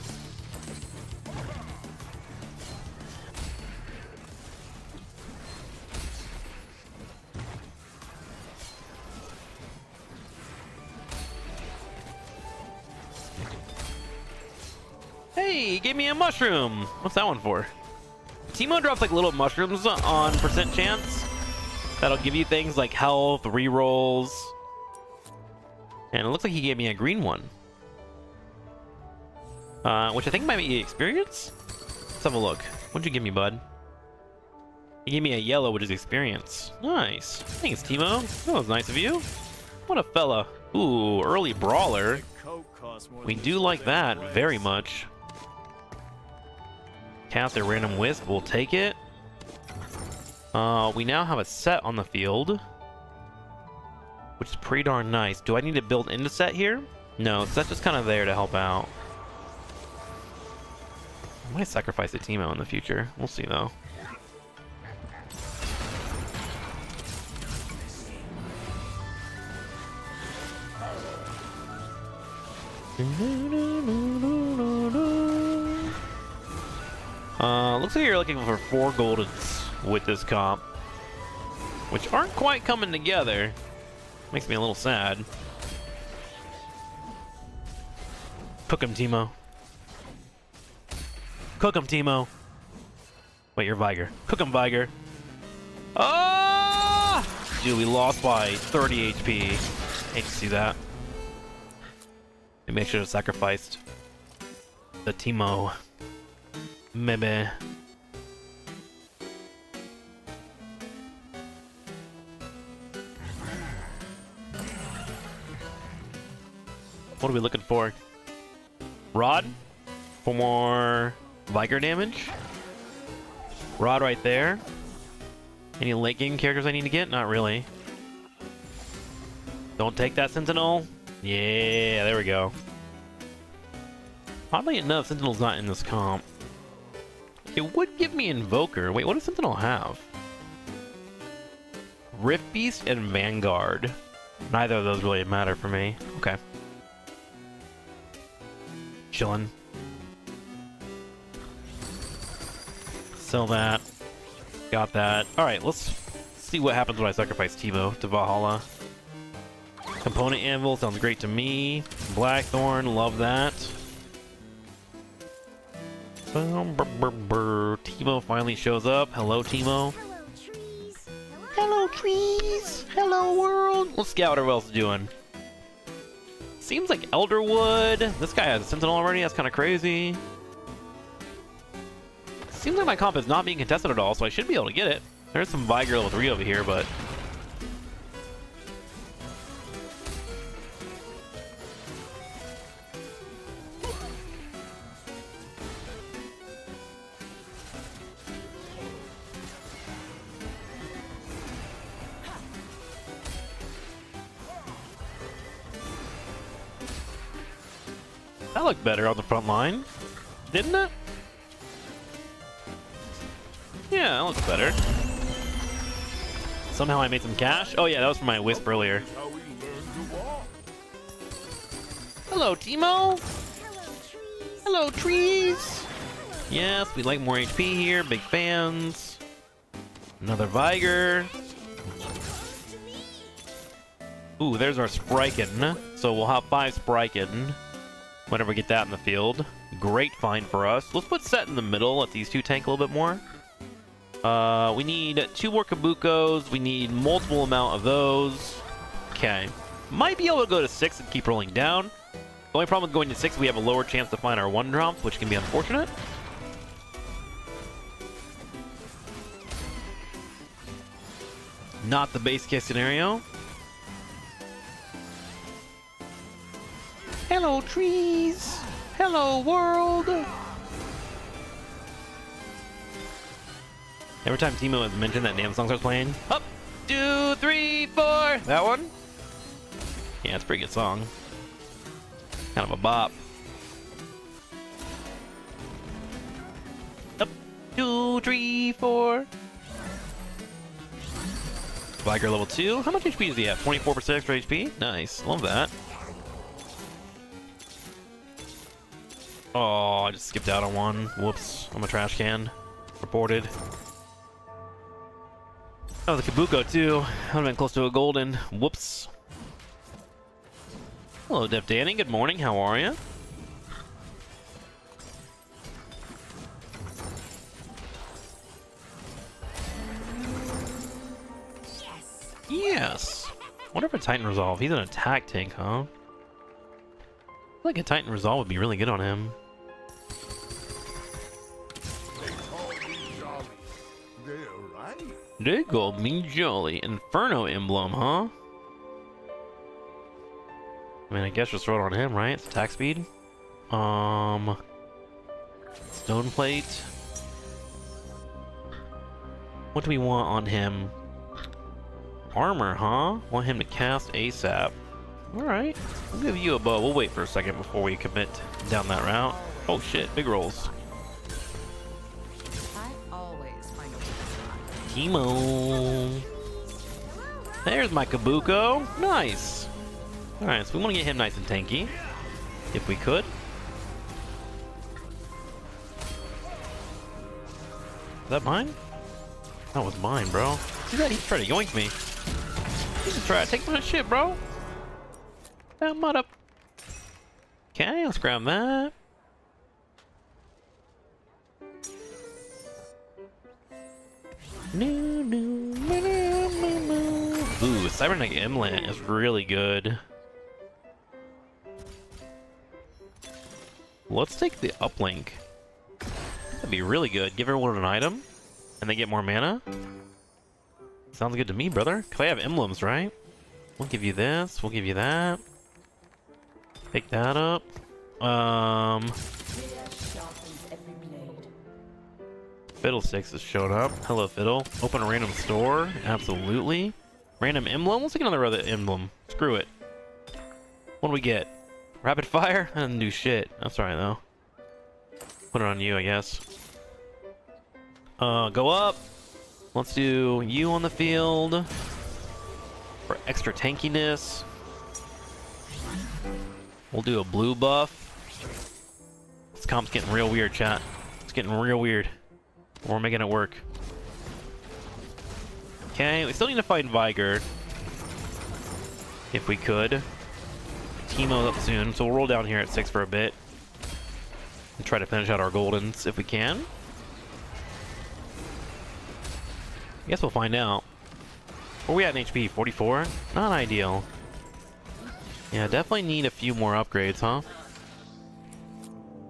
Speaker 1: Hey, he gave me a mushroom. What's that one for? Teemo drops like little mushrooms on percent chance. That'll give you things like health, rerolls. And it looks like he gave me a green one. Which I think might be experience? Let's have a look. What'd you give me, bud? He gave me a yellow, which is experience. Nice. Thanks, Teemo. That was nice of you. What a fella. Ooh, early brawler. We do like that very much. Cast a random wisp. We'll take it. We now have a set on the field, which is pretty darn nice. Do I need to build into set here? No, set's just kind of there to help out. I might sacrifice a Teemo in the future. We'll see, though. Looks like you're looking for 4 goldens with this comp, which aren't quite coming together. Makes me a little sad. Cook him, Teemo. Cook him, Teemo. Wait, you're Viger. Cook him, Viger. Ah! Dude, we lost by 30 HP. Hate to see that. Maybe I should have sacrificed the Teemo. Maybe. What are we looking for? Rod? For more Viger damage? Rod right there. Any late game characters I need to get? Not really. Don't take that Sentinel. Yeah, there we go. Oddly enough, Sentinel's not in this comp. It would give me Invoker. Wait, what does Sentinel have? Rift Beast and Vanguard. Neither of those really matter for me. Okay. Chillin'. Sell that. Got that. Alright, let's see what happens when I sacrifice Teemo to Valhalla. Component Anvil sounds great to me. Blackthorn, love that. Teemo finally shows up. Hello, Teemo. Hello, trees. Hello, world. Let's scout what else is doing. Seems like Elderwood. This guy has a Sentinel already. That's kind of crazy. Seems like my comp is not being contested at all, so I should be able to get it. There's some Viger level 3 over here, but... that looked better on the front line, didn't it? Yeah, that looks better. Somehow I made some cash. Oh yeah, that was from my Wisp earlier. Hello, Teemo. Hello, trees. Yes, we like more HP here. Big fans. Another Viger. Ooh, there's our Spriken. So we'll have 5 Spriken. Whenever we get that in the field. Great find for us. Let's put Set in the middle. Let these two tank a little bit more. We need 2 more Kabukos. We need multiple amount of those. Okay. Might be able to go to 6 and keep rolling down. The only problem with going to 6, we have a lower chance to find our 1-drops, which can be unfortunate. Not the base case scenario. Hello, trees. Hello, world. Every time Timo has mentioned that damn song starts playing. Up, 2, 3, 4. That one? Yeah, it's a pretty good song. Kind of a bop. Up, 2, 3, 4. Viger level 2. How much HP does he have? 24% extra HP? Nice. Love that. Oh, I just skipped out on one. Whoops. I'm a trash can. Reported. Oh, the Kabuko too. I would have been close to a golden. Whoops. Hello, Def Danny. Good morning. How are you? Yes. Wonder if a Titan Resolve. He's an attack tank, huh? I feel like a Titan Resolve would be really good on him. They called me Jolly. Inferno emblem, huh? I mean, I guess just throw it on him, right? It's attack speed. Stone plate. What do we want on him? Armor, huh? Want him to cast ASAP. Alright. We'll give you a bow. We'll wait for a second before we commit down that route. Oh shit, big rolls. Timo. There's my Kabuko. Nice. Alright, so we want to get him nice and tanky. If we could. Is that mine? That was mine, bro. See that? He's trying to yoink me. He's just trying to take my shit, bro. That mud up. Okay, let's grab that. Ooh, Cybernetic Implant is really good. Let's take the uplink. That'd be really good. Give everyone an item, and they get more mana. Sounds good to me, brother. Cause I have emblems, right? We'll give you this. We'll give you that. Pick that up. Fiddlesticks has shown up. Hello, Fiddle. Open a random store. Absolutely. Random emblem. Let's take another other emblem. Screw it. What do we get? Rapid fire? I didn't do shit. That's alright though. Put it on you, I guess. Go up. Let's do you on the field for extra tankiness. We'll do a blue buff. This comp's getting real weird, chat. It's getting real weird. We're making it work. Okay, we still need to find Viger. If we could. Teemo's up soon, so we'll roll down here at 6 for a bit. And try to finish out our goldens if we can. I guess we'll find out. Where are we at in HP? 44? Not ideal. Yeah, definitely need a few more upgrades, huh?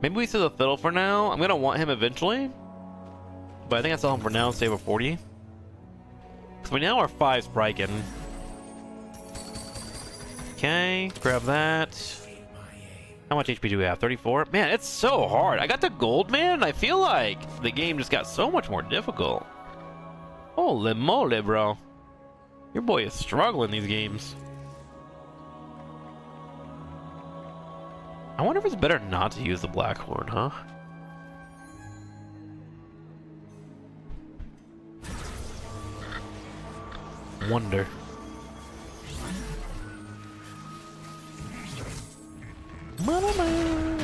Speaker 1: Maybe we sell the Fiddle for now. I'm gonna want him eventually. But I think I sell him for now and save a 40. So we now are 5 Spriken. Okay, grab that. How much HP do we have? 34? Man, it's so hard. I got the gold, man. I feel like the game just got so much more difficult. Holy moly, bro. Your boy is struggling these games. I wonder if it's better not to use the Blackhorn, huh? Wonder. Mama.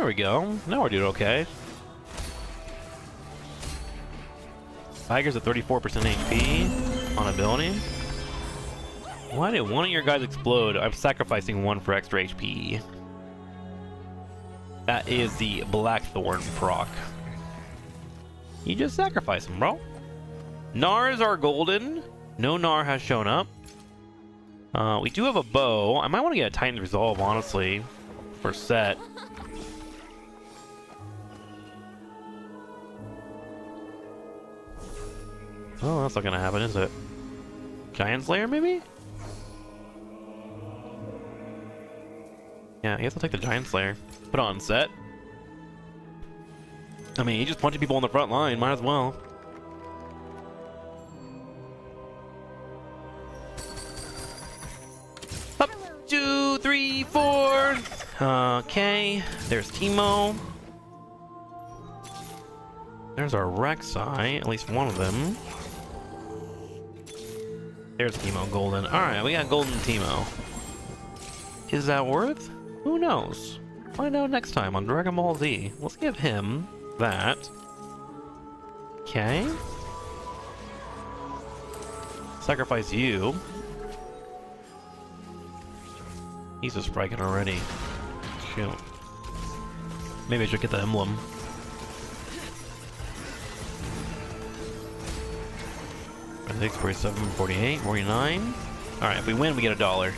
Speaker 1: There we go. Now we're doing okay. Tiger's at 34% HP on ability. Why did one of your guys explode? I'm sacrificing one for extra HP. That is the Blackthorn proc. You just sacrifice him, bro. Nars are golden. No Nar has shown up. We do have a bow. I might want to get a Titan's Resolve, honestly, for set. Oh, that's not gonna happen, is it? TrikSlyr, maybe? Yeah, I guess I'll take the TrikSlyr. Put on set. I mean, he's just punching people on the front line. Might as well. Up, 2, 3, 4. Okay, there's Teemo. There's our Rek'Sai, at least one of them. There's Teemo Golden. Alright, we got Golden Teemo. Is that worth? Who knows? Find out next time on Dragon Ball Z. Let's give him that. Okay. Sacrifice you. He's just striking already. Shoot. Maybe I should get the emblem. I think 47, 48, 49. Alright, if we win, we get $1.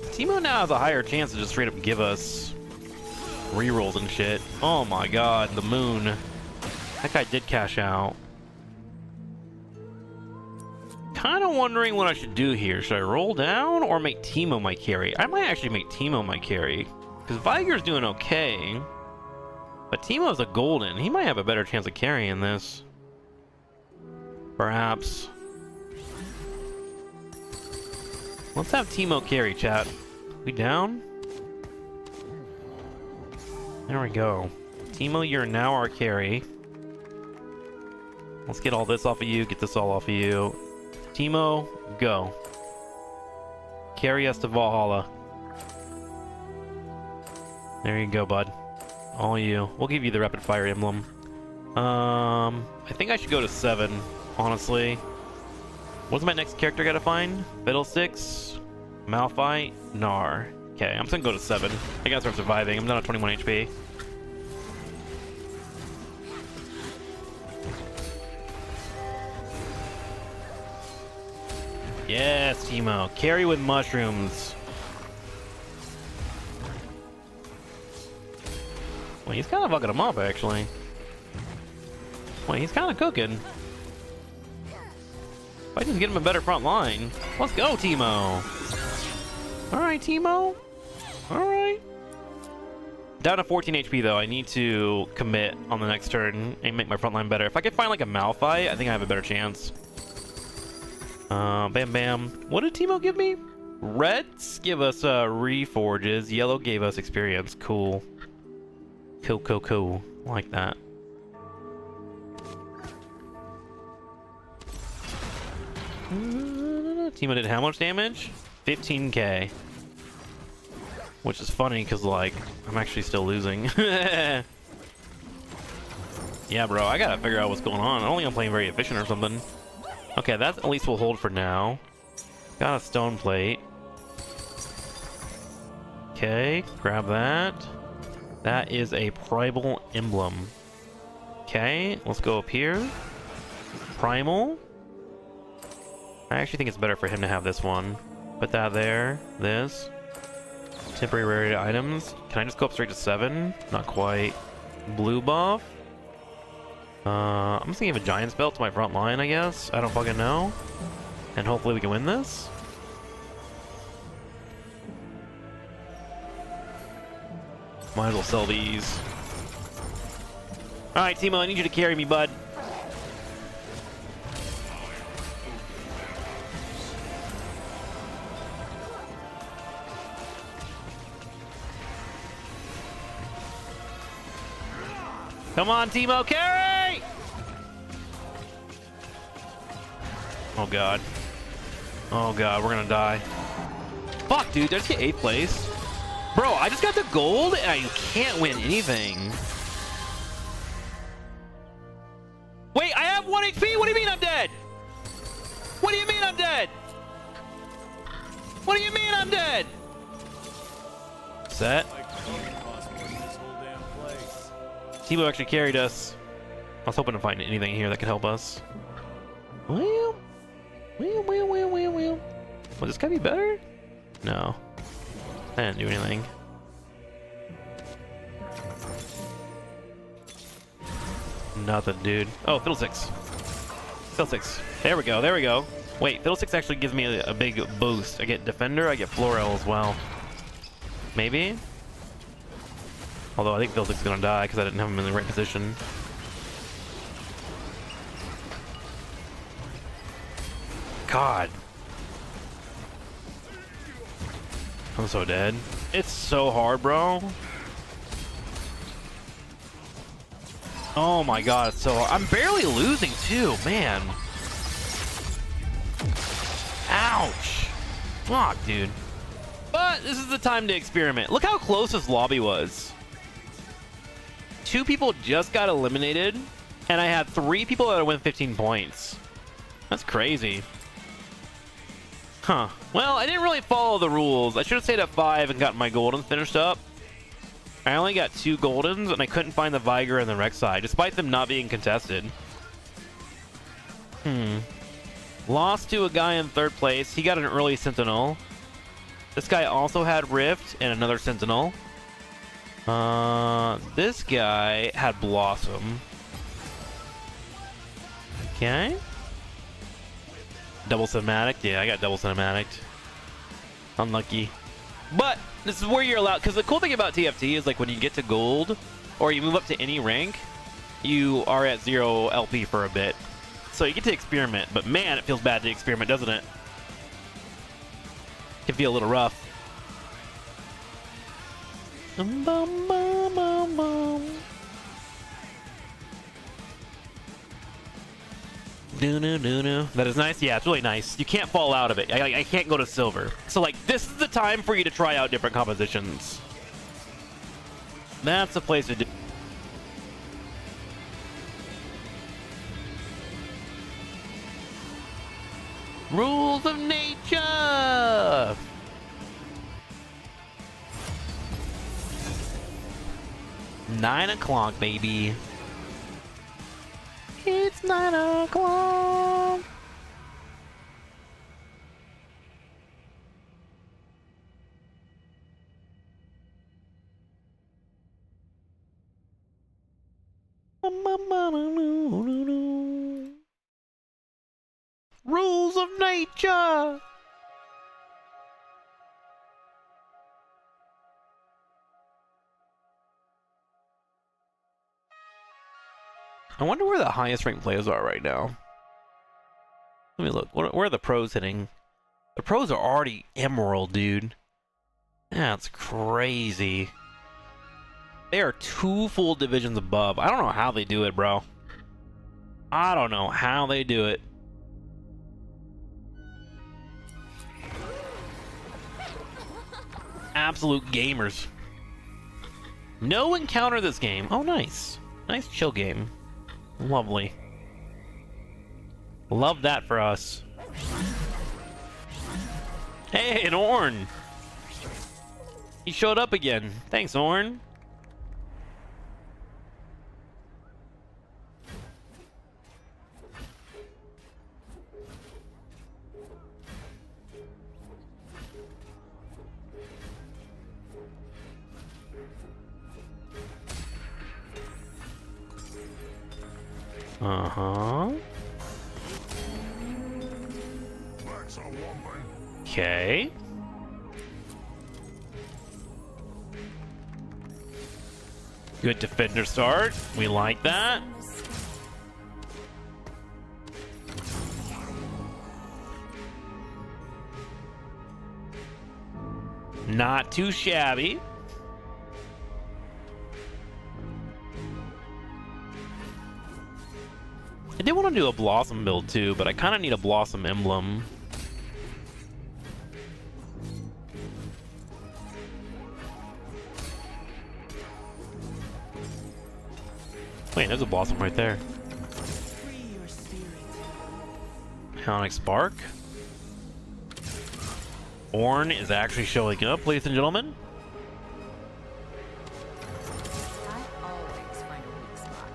Speaker 1: Teemo now has a higher chance to just straight up give us rerolls and shit. Oh my god, the moon. That guy did cash out. Kinda wondering what I should do here. Should I roll down or make Teemo my carry? I might actually make Teemo my carry. Because Viger's doing okay. But Teemo's a golden. He might have a better chance of carrying this. Perhaps. Let's have Teemo carry, chat. We down? There we go. Teemo, you're now our carry. Let's get all this off of you, get this all off of you. Teemo, go. Carry us to Valhalla. There you go, bud. All you. We'll give you the rapid fire emblem. I think I should go to 7, honestly. What's my next character I gotta find? Fiddlesticks, Malphite, Gnar. Okay, I'm just gonna go to 7. I gotta start surviving. I'm down at 21 HP. Yes, Teemo. Carry with mushrooms. Well, he's kind of fucking him up, actually. Well, he's kind of cooking. If I just get him a better front line. Let's go, Teemo. Alright, Teemo. Alright. Down to 14 HP, though. I need to commit on the next turn and make my front line better. If I could find, like, a Malphite, I think I have a better chance. Bam, bam. What did Teemo give me? Reds give us reforges. Yellow gave us experience. Cool. Cool, cool, cool. Like that. Teemo did how much damage? 15k. Which is funny because, like, I'm actually still losing. Yeah, bro, I gotta figure out what's going on. I don't think I'm playing very efficient or something. Okay, that at least will hold for now. Got a stone plate. Okay, grab that. That is a primal emblem. Okay, let's go up here. Primal. I actually think it's better for him to have this one. Put that there. This. Temporary rarity items. Can I just go up straight to 7? Not quite. Blue buff. I'm just gonna give a giant spell to my front line, I guess. I don't fucking know. And hopefully we can win this. Might as well sell these. Alright, Teemo, I need you to carry me, bud. Come on, Teemo, carry! Oh god. Oh god, we're gonna die. Fuck, dude, did I just get 8th place? Bro, I just got the gold and I can't win anything. Wait, I have 1 HP? What do you mean I'm dead? What do you mean I'm dead? What do you mean I'm dead? Set. Tebow actually carried us. I was hoping to find anything here that could help us. Will this guy be better? No. I didn't do anything. Nothing, dude. Oh, Fiddlesticks. Fiddlesticks. There we go, there we go. Wait, Fiddlesticks actually gives me a big boost. I get Defender, I get Florel as well. Maybe? Although I think Fiddlesticks is gonna die because I didn't have him in the right position. God. I'm so dead. It's so hard, bro. Oh my god, it's so hard. I'm barely losing too, man. Ouch. Fuck, dude. But this is the time to experiment. Look how close this lobby was. 2 people just got eliminated, and I had 3 people that win 15 points. That's crazy. Huh. Well, I didn't really follow the rules. I should have stayed at 5 and gotten my goldens finished up. I only got 2 goldens, and I couldn't find the Viger and the Rek'Sai, despite them not being contested. Lost to a guy in 3rd place. He got an early Sentinel. This guy also had Rift and another Sentinel. This guy had Blossom. Okay. Double cinematic? Yeah, I got double cinematic. Unlucky. But this is where you're allowed, because the cool thing about TFT is like when you get to gold or you move up to any rank, you are at 0 LP for a bit. So you get to experiment, but man, it feels bad to experiment, doesn't it? It can feel a little rough. Bum, bum, bum, bum, bum. That is nice. Yeah, it's really nice. You can't fall out of it. I can't go to silver. So like, this is the time for you to try out different compositions. That's the place to do. Rules of nature. Nine o'clock, baby. It's 9 o'clock. Rules of nature. I wonder where the highest ranked players are right now. Let me look. Where are the pros hitting? The pros are already emerald, dude. That's crazy. They are 2 full divisions above. I don't know how they do it, bro. I don't know how they do it. Absolute gamers. No encounter this game. Oh, nice. Nice chill game. Lovely. Love that for us. Hey, an Ornn! He showed up again. Thanks, Ornn. Uh-huh. Okay. Good defender start. We like that. Not too shabby. I did want to do a Blossom build too, but I kind of need a Blossom emblem. Wait, there's a Blossom right there. Ionic Spark. Ornn is actually showing up, ladies and gentlemen.
Speaker 2: I always find a weak spot.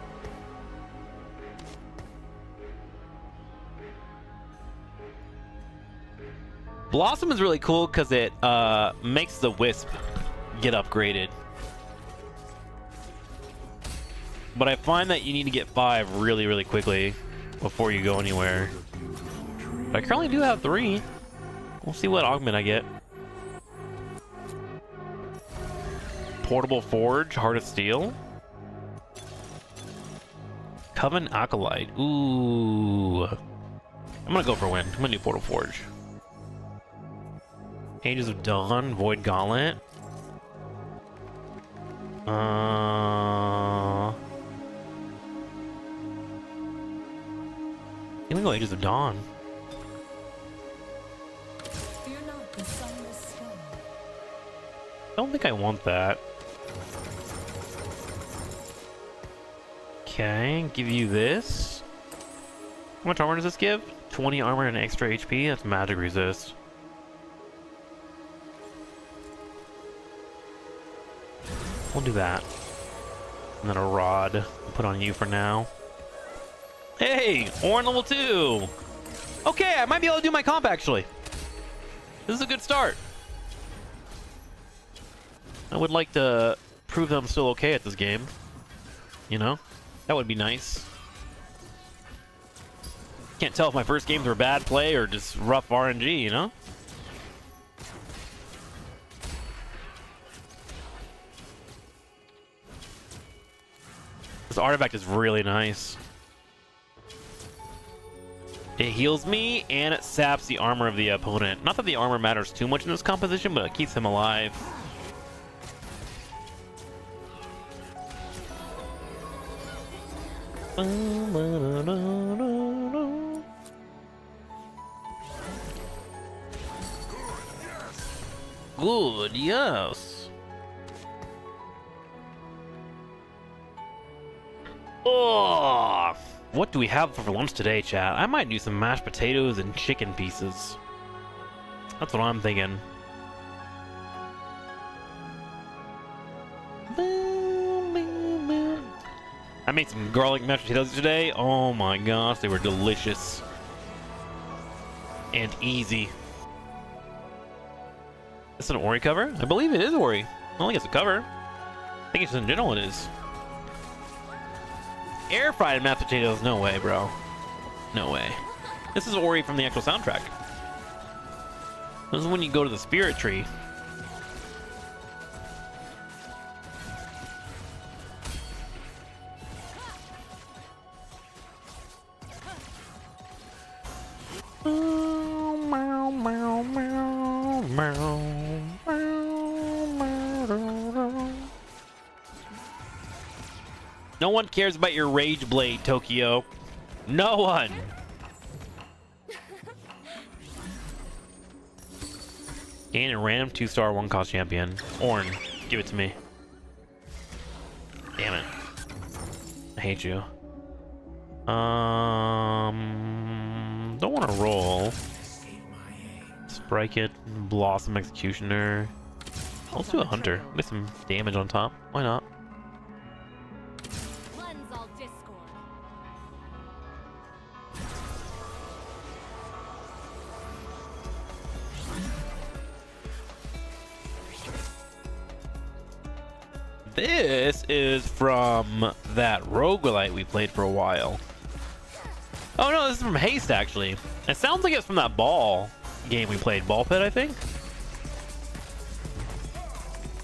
Speaker 1: Blossom is really cool because it makes the Wisp get upgraded. But I find that you need to get 5 really, really quickly before you go anywhere. But I currently do have 3. We'll see what augment I get. Portable Forge, Heart of Steel. Coven Acolyte. Ooh. I'm gonna go for a win. I'm gonna do Portable Forge. Ages of Dawn, Void Gauntlet. I'm gonna go Ages of Dawn.
Speaker 2: Fear not the sunless stone.
Speaker 1: I don't think I want that. Okay, give you this. How much armor does this give? 20 armor and extra HP? That's magic resist. We'll do that. And then a rod. Put on you for now. Hey! Ornn level 2! Okay, I might be able to do my comp actually. This is a good start. I would like to prove that I'm still okay at this game. You know? That would be nice. Can't tell if my first games were bad play or just rough RNG, you know? This artifact is really nice. It heals me and it saps the armor of the opponent. Not that the armor matters too much in this composition, but it keeps him alive. Good, yes. Oh, what do we have for lunch today, chat? I might do some mashed potatoes and chicken pieces. That's what I'm thinking. I made some garlic mashed potatoes today. Oh my gosh, they were delicious. And easy. It's an Ori cover? I believe it is Ori. I don't think it's a cover. I think it's in general it is. Air fried mashed potatoes? No way, bro. No way. This is Ori from the actual soundtrack. This is when you go to the spirit tree. No one cares about your Rage Blade, Tokyo. No one. Gain a random 2-star 1-cost champion. Ornn, give it to me. Damn it. I hate you. Don't want to roll. Strike it. Blossom Executioner. Let's do a Hunter. Get some damage on top. Why not? This is from that roguelite we played for a while. Oh no, this is from Haste actually. It sounds like it's from that ball game we played, Ball Pit, I think.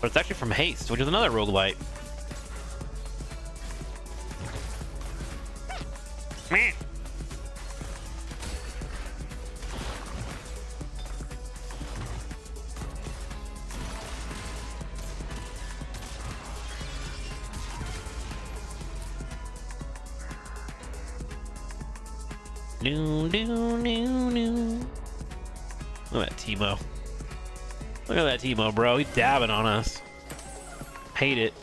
Speaker 1: But it's actually from Haste, which is another roguelite. Meh. No, no, no, no. Look at that Teemo. Look at that Teemo, bro. He's dabbing on us. Hate it.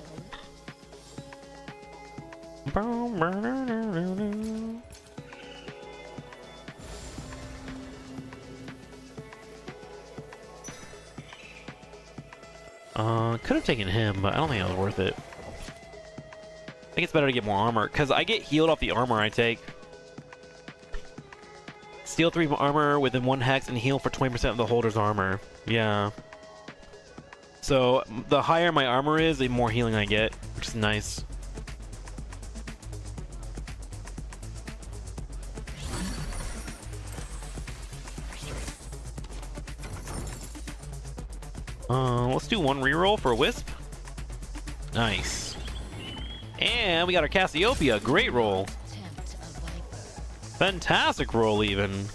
Speaker 1: Could have taken him, but I don't think it was worth it. I think it's better to get more armor, because I get healed off the armor I take. Steal 3 armor within 1 hex and heal for 20% of the holder's armor. Yeah. So, the higher my armor is, the more healing I get, which is nice. Let's do 1 reroll for a Wisp. Nice. And we got our Cassiopeia. Great roll. Fantastic roll, even.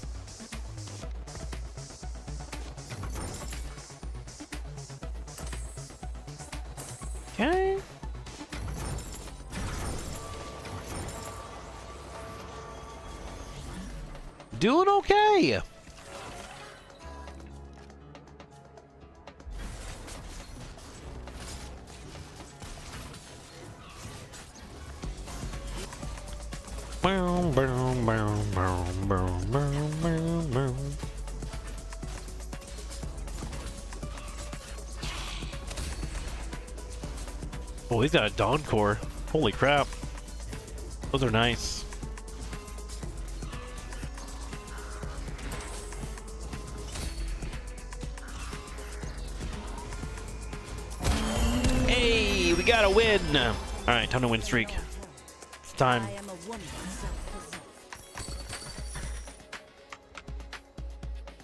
Speaker 1: Okay. Doing okay. Oh, he's got a Dawn Core. Holy crap. Those are nice. Hey, we got a win. All right, time to win streak. It's time.
Speaker 2: I am a woman self-possessed.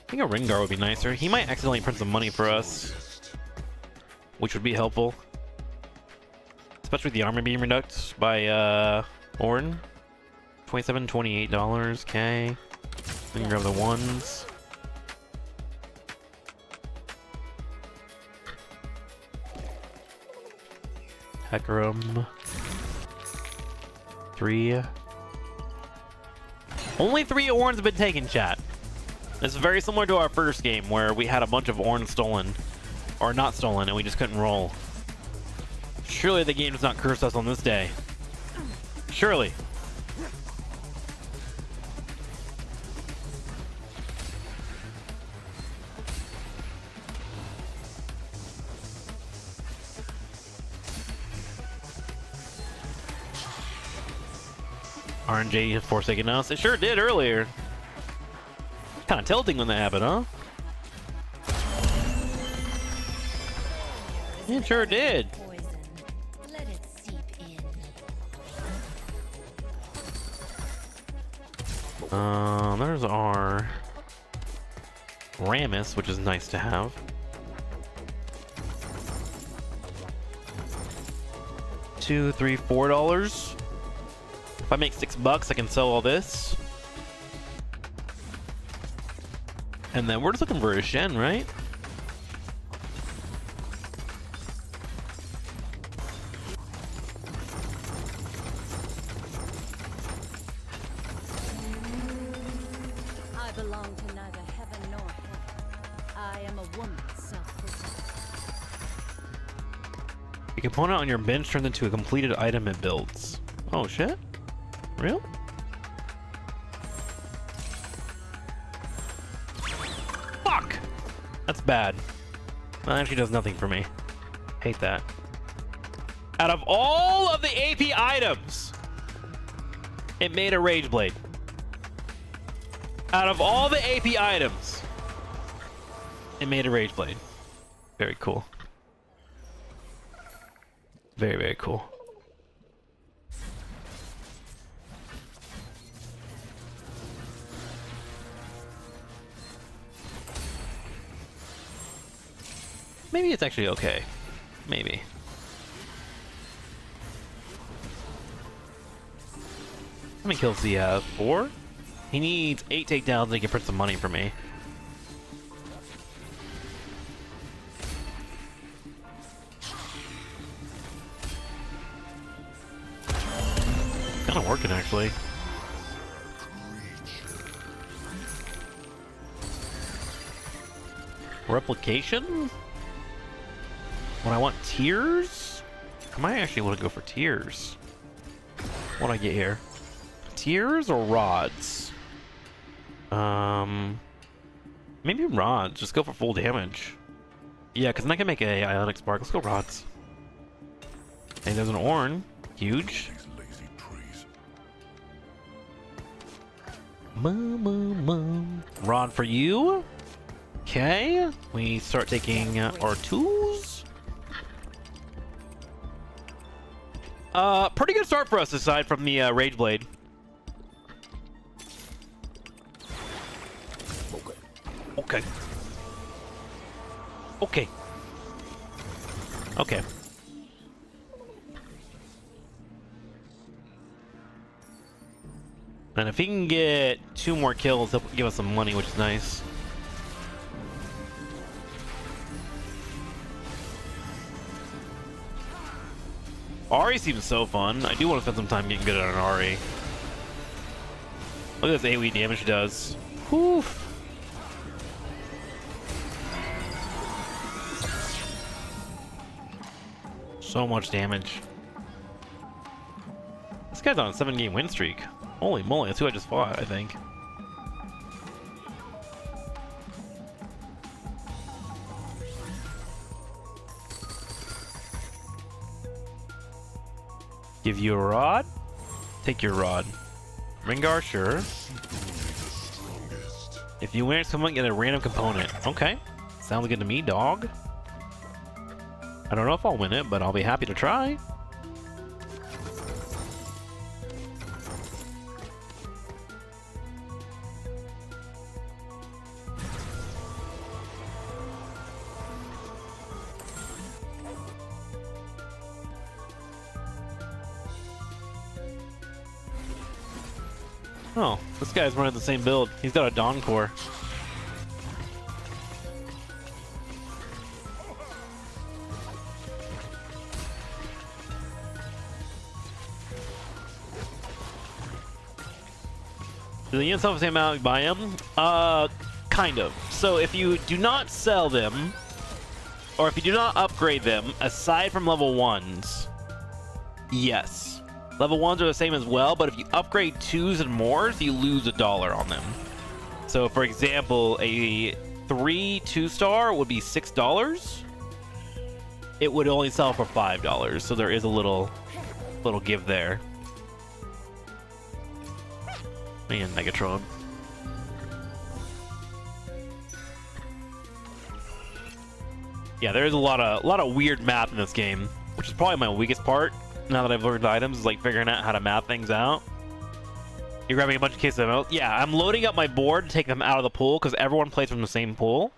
Speaker 1: I think a Rengar would be nicer. He might accidentally print some money for us, which would be helpful. Especially the armor being reduced by Ornn. $27, $28. Okay. We can grab the ones. Hecarim. 3. Only 3 Ornns have been taken, chat. It's very similar to our first game where we had a bunch of Ornn stolen. Or not stolen, and we just couldn't roll. Surely the game does not curse us on this day. Surely. RNG forsaking us. It sure did earlier. Kind of tilting when that happened, huh? It sure did.
Speaker 2: Poison. Let it seep in.
Speaker 1: There's our Rammus, which is nice to have. $2, $3, $4. If I make $6, I can sell all this. And then we're just looking for a Shen, right?
Speaker 2: I belong to neither heaven nor hell. I am a woman self-possessed.
Speaker 1: A component on your bench turns into a completed item it builds. Oh shit? Real? Fuck! That's bad. That actually does nothing for me. Hate that. Out of all of the AP items, it made a Rage Blade. Out of all the AP items, it made a Rage Blade. Very cool. Very, very cool. Maybe it's actually okay. Maybe. How many kills does he have? 4? He needs 8 takedowns and he can print some money for me. Kind of working actually. Replication? When I want tears? I might actually want to go for tears. What do I get here? Tears or rods? Maybe rods. Just go for full damage. Yeah, because then I can make a ionic spark. Let's go rods. Hey, there's an Orn. Huge. Rod for you. Okay. We start taking our tools. Pretty good start for us aside from the Rage Blade. Okay. Okay. Okay. And if he can get 2 more kills, he'll give us some money, which is nice. Ari seems so fun. I do want to spend some time getting good at an Ari. Look at this AoE damage she does. Whew. So much damage. This guy's on a 7-game win streak. Holy moly, that's who I just fought, I think. Give you a rod? Take your rod. Ringar, sure. If you win someone, get a random component. Okay. Sounds good to me, dog. I don't know if I'll win it, but I'll be happy to try. Oh, this guy's running the same build. He's got a Dawn Core. Do the units have the same amount you buy them? Kind of. So if you do not sell them, or if you do not upgrade them, aside from level 1s, yes. Level 1s are the same as well, but if you upgrade 2s and more, you lose $1 on them. So for example, a 3 2-star would be $6. It would only sell for $5, so there is a little give there. Man, Megatron. Yeah, there is a lot of weird math in this game, which is probably my weakest part. Now that I've learned items, is like figuring out how to map things out. You're grabbing a bunch of cases of milk. Yeah, I'm loading up my board to take them out of the pool because everyone plays from the same pool,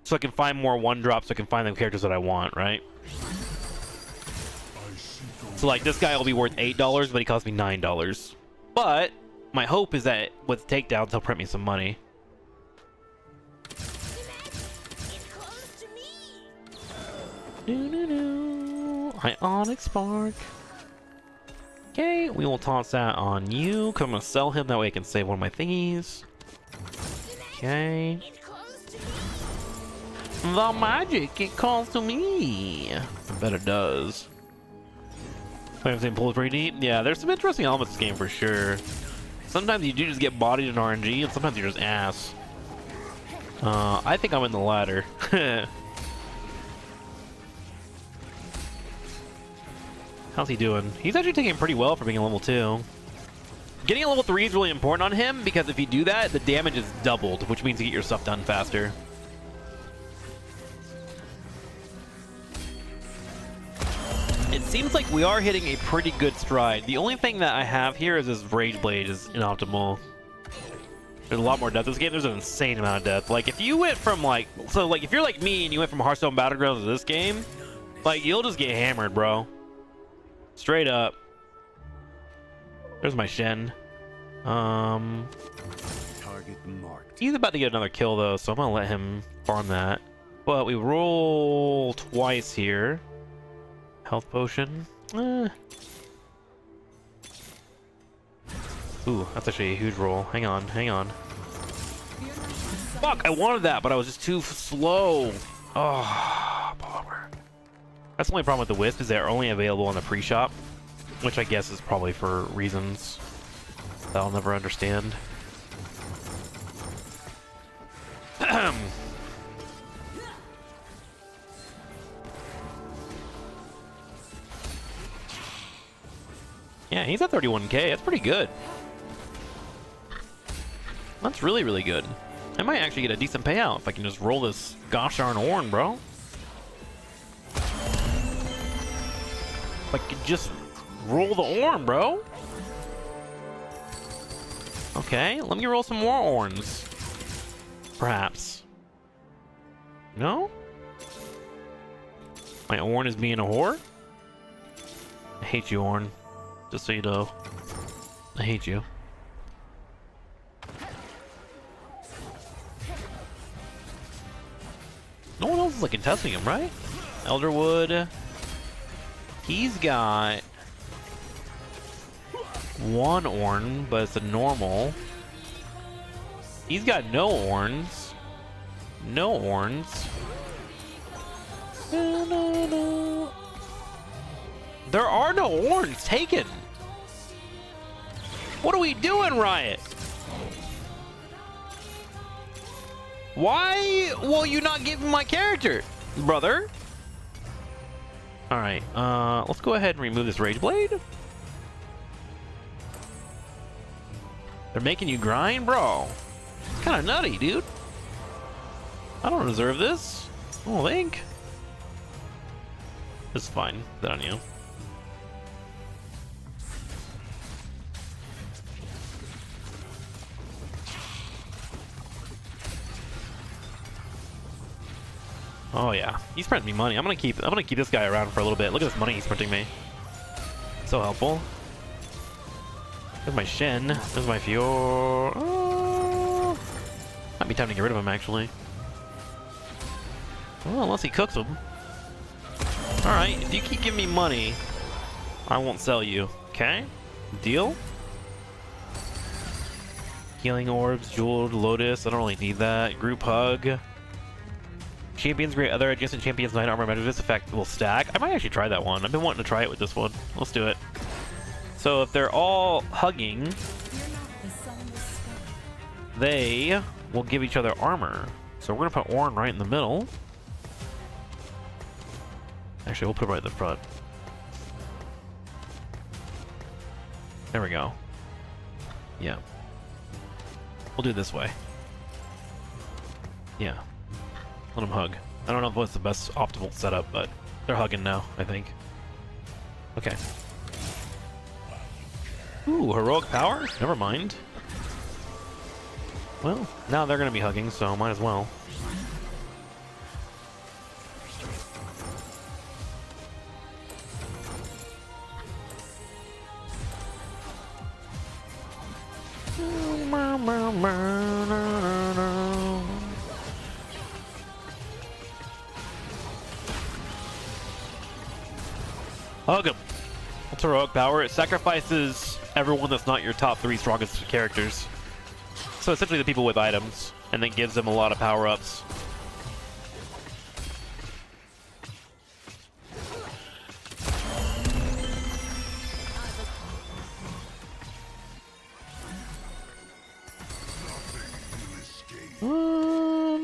Speaker 1: so I can find more 1-drops. So I can find the characters that I want, right? So like this guy will be worth $8, but he cost me $9. But my hope is that with takedowns, he'll print me some money. Ionic Spark. Okay, we will toss that on you, because I'm going to sell him, that way I can save one of my thingies. Okay. The magic, it calls to me. I bet it does. Playing the same pool is pretty deep. Yeah, there's some interesting elements in this game for sure. Sometimes you do just get bodied in RNG, and sometimes you're just ass. I think I'm in the latter. How's he doing? He's actually taking pretty well for being a level 2. Getting a level 3 is really important on him, because if you do that, the damage is doubled, which means you get your stuff done faster. It seems like we are hitting a pretty good stride. The only thing that I have here is this Rage Blade is inoptimal. There's a lot more death. This game, there's an insane amount of death. Like, if you went from, like... So, like, if you're like me and you went from Hearthstone Battlegrounds to this game, like, you'll just get hammered, bro. Straight up. There's my Shen. Target marked. He's about to get another kill though, so I'm gonna let him farm that. But we roll twice here. Health potion. Ooh, that's actually a huge roll. Hang on, hang on. Fuck, I wanted that, but I was just too slow. Oh, bummer. That's the only problem with the Wisp, is they're only available in the pre-shop. Which I guess is probably for reasons that I'll never understand. Yeah, he's at 31k. That's pretty good. That's really, really good. I might actually get a decent payout if I can just roll this gosh darn horn, bro. If I could just roll the horn, bro. Okay, let me roll some more horns. Perhaps. No? My horn is being a whore? I hate you, horn. Just so you know. I hate you. No one else is like contesting him, right? Elderwood. He's got one horn, but it's a normal. He's got no horns. No horns. No. There are no horns taken. What are we doing, Riot? Why will you not give me my character, brother? All right, let's go ahead and remove this Rage Blade. They're making you grind, bro. It's kind of nutty, dude. I don't deserve this. I don't think. It's fine. That on you. Oh yeah, he's printing me money. I'm gonna keep this guy around for a little bit. Look at this money he's printing me. So helpful. There's my Shen. There's my Fior. Oh. Might be time to get rid of him actually. Well, unless he cooks him. All right, if you keep giving me money, I won't sell you. Okay, deal. Healing orbs, jeweled lotus. I don't really need that. Group hug. Champions great other adjacent champions 9 armor measure this effect will stack. I might actually try that one. I've been wanting to try it with this one. Let's do it. So if they're all hugging, they will give each other armor. So we're gonna put Ornn right in the middle. Actually, we'll put it right at the front. There we go. Yeah. We'll do it this way. Yeah. Let them hug. I don't know if it's the best optimal setup, but they're hugging now, I think. Okay. Ooh, heroic power? Never mind. Well, now they're gonna be hugging, so might as well. Hug him. What's heroic power? It sacrifices everyone that's not your top 3 strongest characters. So essentially the people with items, and then gives them a lot of power-ups.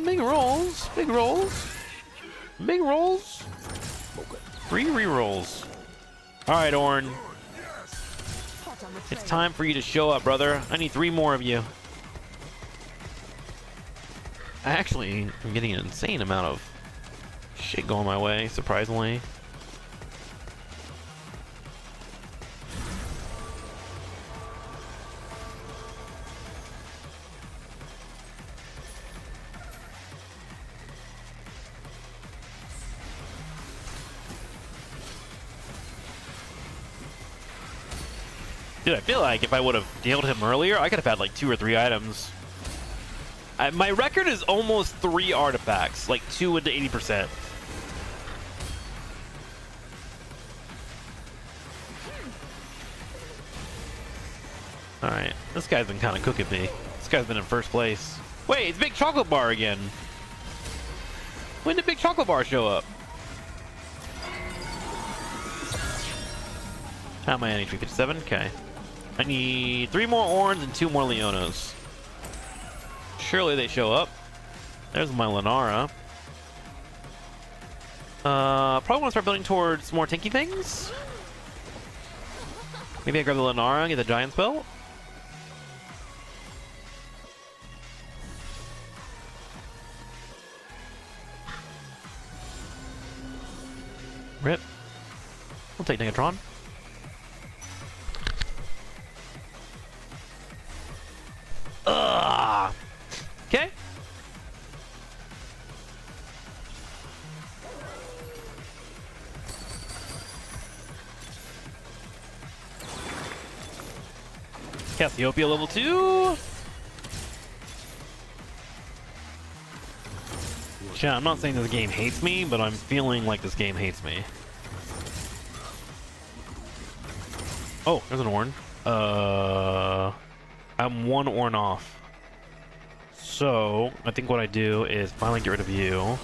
Speaker 1: Big rolls, big rolls, big rolls. 3 rerolls. All right, Ornn. It's time for you to show up, brother. I need 3 more of you. I actually am getting an insane amount of shit going my way, surprisingly. Dude, I feel like if I would have nailed him earlier, I could have had like 2 or 3 items. My record is almost 3 artifacts, like 2 into 80%. Alright, this guy's been kind of cooking me. This guy's been in first place. Wait, it's Big Chocolate Bar again. When did Big Chocolate Bar show up? How am I at HP? 57? Okay. I need 3 more Orns and 2 more Leonos. Surely they show up. There's my Lenara. Probably want to start building towards more tanky things. Maybe I grab the Lenara and get the Giant Spell. Rip. We'll take Negatron. Ugh. Okay. Cassiopeia level 2. Yeah, I'm not saying this game hates me, but I'm feeling like this game hates me. Oh, there's an Orn. I'm 1 Orn off. So, I think what I do is finally get rid of you.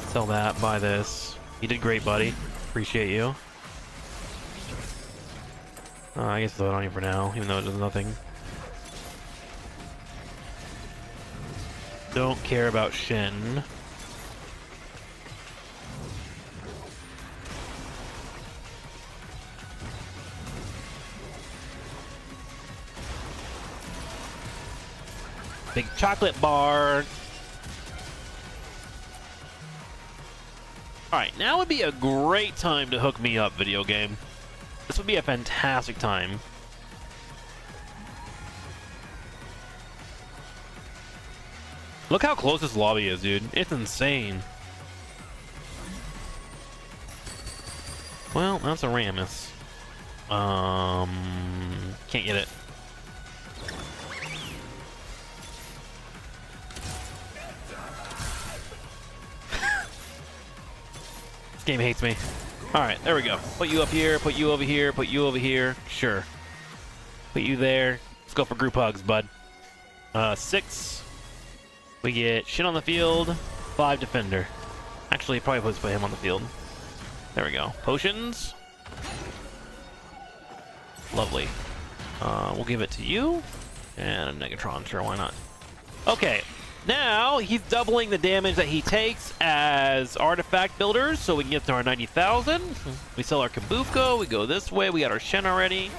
Speaker 1: Sell that, buy this. You did great, buddy. Appreciate you. I guess throw it on you for now, even though it does nothing. Don't care about Shin. Big chocolate bar. Alright, now would be a great time to hook me up, video game. This would be a fantastic time. Look how close this lobby is, dude. It's insane. Well, that's a Rammus. Can't get it. This game hates me. Alright, there we go. Put you up here, put you over here, put you over here. Sure. Put you there. Let's go for group hugs, bud. 6. We get Shin on the field, 5 defender. Actually, probably supposed to put him on the field. There we go. Potions. Lovely. We'll give it to you. And a Negatron, sure, why not? Okay, now he's doubling the damage that he takes as artifact builders, so we can get to our 90,000. We sell our Kabuko, we go this way, we got our Shen already.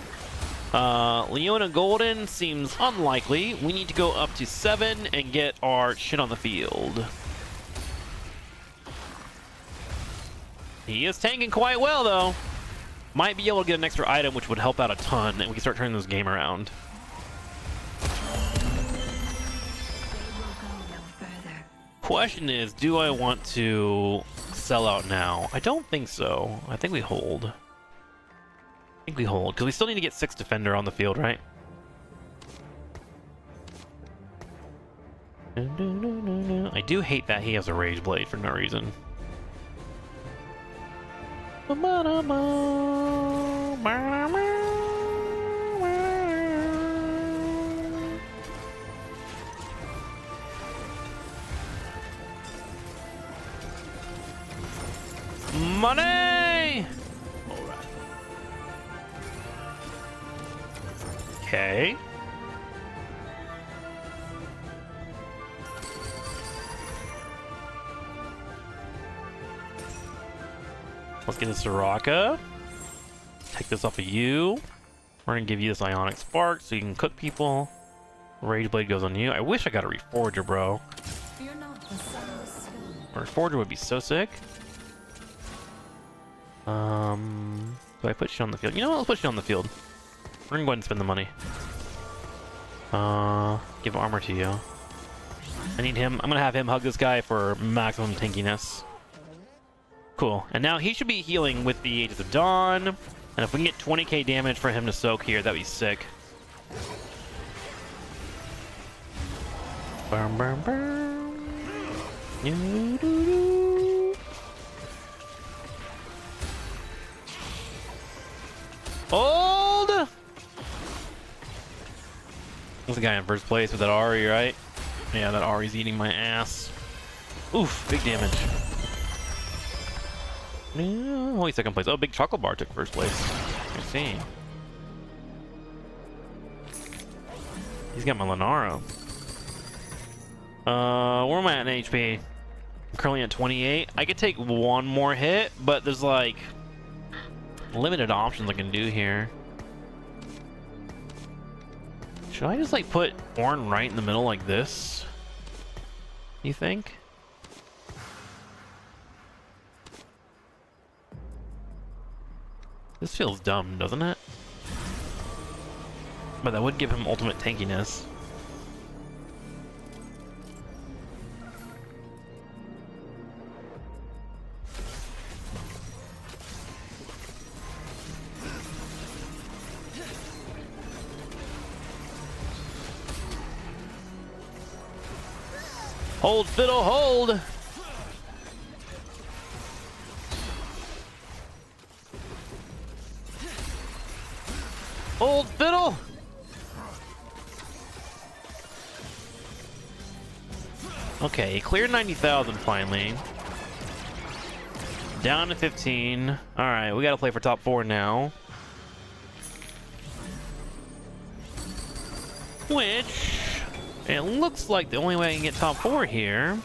Speaker 1: Leona Golden seems unlikely. We need to go up to 7 and get our Shin on the field. He is tanking quite well, though. Might be able to get an extra item, which would help out a ton, and we can start turning this game around. Question is, do I want to sell out now? I don't think so. I think we hold. I think we hold, because we still need to get 6 defender on the field, right? I do hate that he has a Rage Blade for no reason. Money! Okay. Let's get this Soraka. Take this off of you. We're gonna give you this Ionic Spark so you can cook people. Rage Blade goes on you. I wish I got a Reforger, bro. A Reforger would be so sick. Do I put you on the field? You know what? Let's put you on the field. We're gonna go ahead and spend the money. Give armor to you. I need him. I'm gonna have him hug this guy for maximum tankiness. Cool. And now he should be healing with the Aegis of Dawn. And if we can get 20k damage for him to soak here, that'd be sick. Bum, bum, bum. Hold! What's the guy in first place with that Ari, right? Yeah, that Ari's eating my ass. Oof, big damage. Only second place. Oh, big chocolate bar took first place. I see. He's got my Lenaro. Where am I at in HP? I'm currently at 28. I could take one more hit, but there's like limited options I can do here. Should I just like put Ornn right in the middle like this? You think? This feels dumb, doesn't it? But that would give him ultimate tankiness. Hold, fiddle, hold! Hold, fiddle! Okay, cleared 90,000 finally. Down to 15. Alright, we gotta play for top 4 now. Which... it looks like the only way I can get top 4 here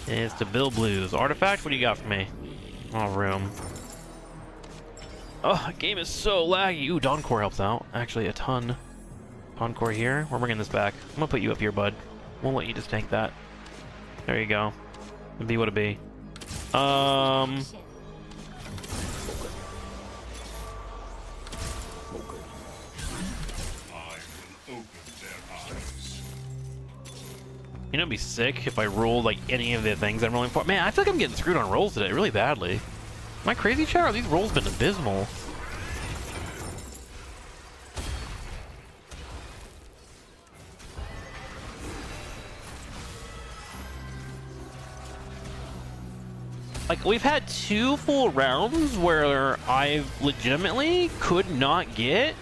Speaker 1: is to build blues. Artifact, what do you got for me? Oh, room. Oh, game is so laggy. Ooh, Dawncore helps out. Actually, a ton. Dawncore here. We're bringing this back. I'm gonna put you up here, bud. Won't let you just tank that. There you go. It'd be what it be. You know, it'd be sick if I rolled like any of the things I'm rolling for. Man, I feel like I'm getting screwed on rolls today really badly. Am I crazy, chat? Or these rolls been abysmal? Like, we've had 2 full rounds where I've legitimately could not get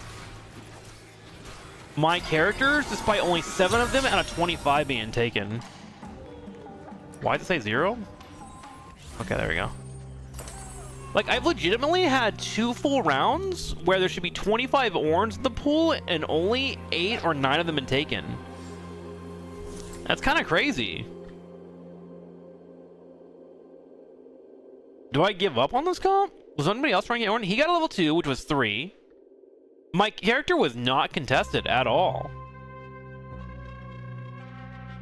Speaker 1: my characters, despite only 7 of them out of 25 being taken. Why does it say 0? Okay, there we go. Like, I've legitimately had 2 full rounds where there should be 25 Ornns in the pool and only 8 or 9 of them been taken. That's kind of crazy. Do I give up on this comp? Was anybody else trying to get Ornn? He got a level 2, which was 3. My character was not contested at all.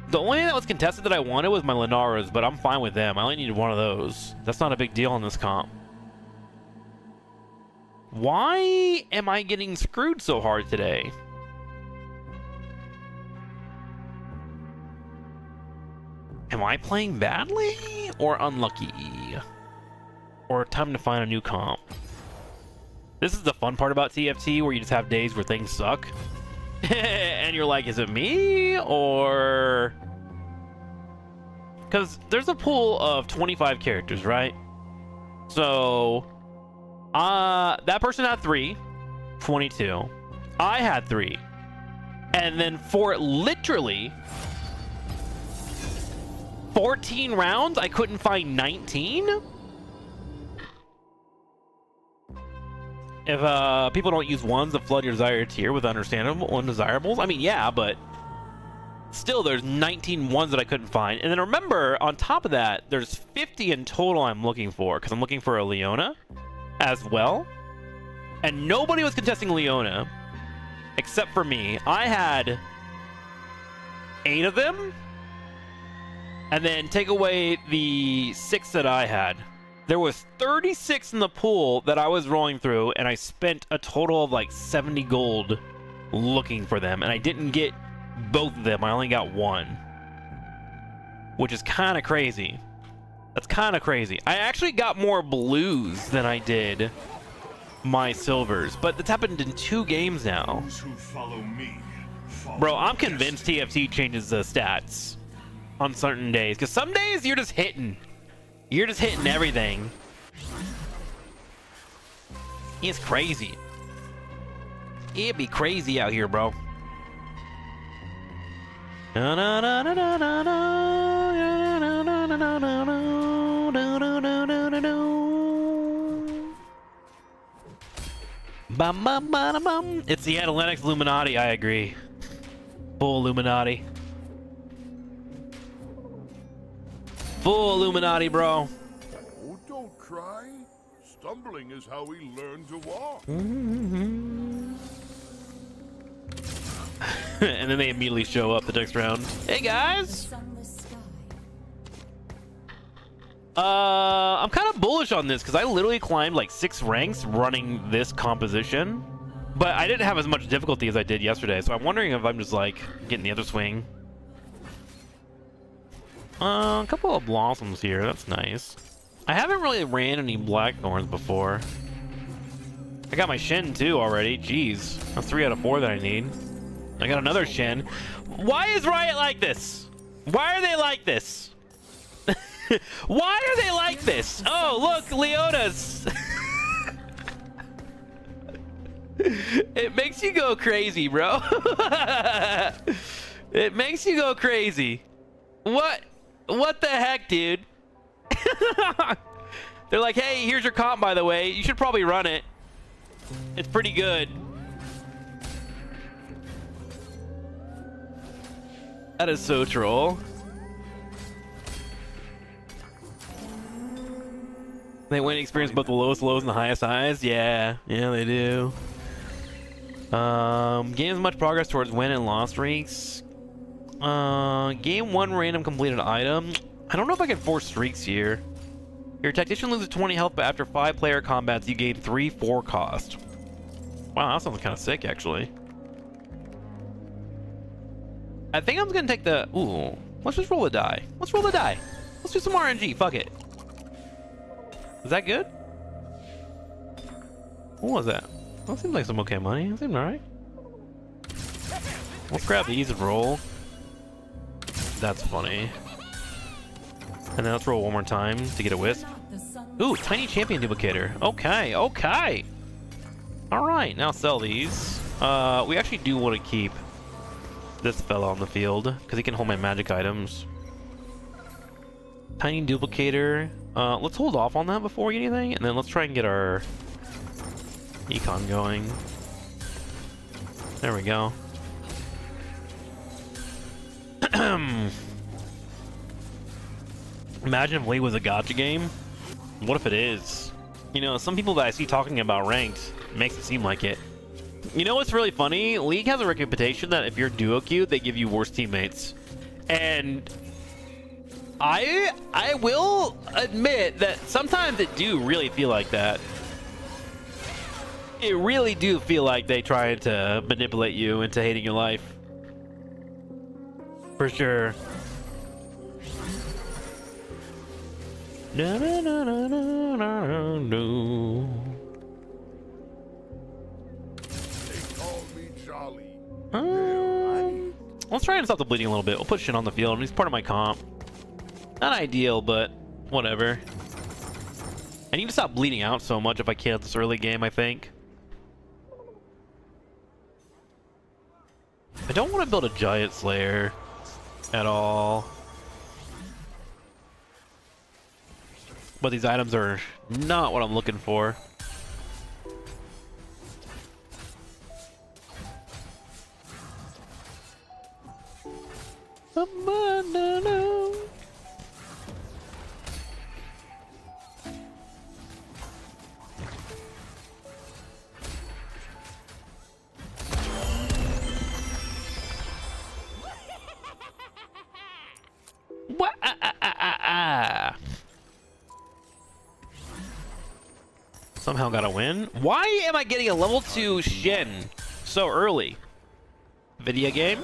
Speaker 1: The only thing that was contested that I wanted was my Lenaros, but I'm fine with them. I only needed one of those. That's not a big deal in this comp. Why am I getting screwed so hard today? Am I playing badly or unlucky? Or time to find a new comp? This is the fun part about TFT, where you just have days where things suck. And you're like, is it me? Or... because there's a pool of 25 characters, right? So... that person had 3. 22. I had 3. And then for literally 14 rounds, I couldn't find 19? If people don't use ones to flood your desired tier with understandable undesirables, I mean, yeah, but still, there's 19 ones that I couldn't find. And then remember, on top of that, there's 50 in total I'm looking for, because I'm looking for a Leona as well. And nobody was contesting Leona except for me. I had 8 of them, and then take away the 6 that I had. There was 36 in the pool that I was rolling through, and I spent a total of like 70 gold looking for them, and I didn't get both of them. I only got 1, which is kind of crazy. That's kind of crazy. I actually got more blues than I did my silvers, but that's happened in 2 games now.
Speaker 3: Those who follow me, follow
Speaker 1: Bro, I'm convinced TFT changes the stats on certain days, because some days you're just hitting. You're just hitting everything. It's crazy. It'd be crazy out here, bro. Bum, bum, bum, bum. It's the Analytics Illuminati, I agree. Full Illuminati. Full Illuminati, bro.
Speaker 3: Oh, don't cry. Stumbling is how we learn to walk.
Speaker 1: And then they immediately show up the next round. Hey guys!
Speaker 2: Sunless sky.
Speaker 1: I'm kind of bullish on this because I literally climbed like 6 ranks running this composition, but I didn't have as much difficulty as I did yesterday, so I'm wondering if I'm just like getting the other swing. A couple of blossoms here, that's nice. I haven't really ran any blackthorns before. I got my Shen too already, jeez. That's 3 out of 4 that I need. I got another Shen. Why is Riot like this? Why are they like this? Why are they like this? Oh, look, Leona's. It makes you go crazy, bro. It makes you go crazy. What the heck, dude? They're like, hey, here's your comp, by the way. You should probably run it. It's pretty good. That is so troll. They win experience both the lowest lows and the highest highs. Yeah, they do. Gain as much progress towards win and loss streaks. Gain 1 random completed item. I don't know if I can force streaks here. Your tactician loses 20 health, but after 5 player combats, you gain 3 4 cost. Wow, that sounds kind of sick, actually. I think I'm gonna take the... Ooh, let's just roll a die. Let's roll a die. Let's do some RNG. Fuck it. Is that good? What was that? That seems like some okay money. That seemed alright. Let's grab these and roll. That's funny. And then let's roll one more time to get a wisp. Ooh, tiny champion duplicator. Okay, okay. Alright, now sell these. We actually do want to keep this fella on the field because he can hold my magic items. Tiny duplicator. Let's hold off on that before we get anything, and then let's try and get our econ going. There we go. Imagine if League was a gacha game. What if it is? You know, some people that I see talking about ranked makes it seem like it. You know what's really funny? League has a reputation that if you're duo queued, they give you worse teammates. And I will admit that sometimes it do really feel like that. It really do feel like they try to manipulate you into hating your life. For sure. No, no, no, no, no, no, no.
Speaker 3: They call me Jolly.
Speaker 1: Let's try and stop the bleeding a little bit. We'll put Shin on the field. He's part of my comp. Not ideal, but whatever. I need to stop bleeding out so much if I can this early game, I think. I don't want to build a giant slayer at all. But these items are not what I'm looking for. What? Somehow got a win. Why am I getting a level 2 Shin so early? Video game?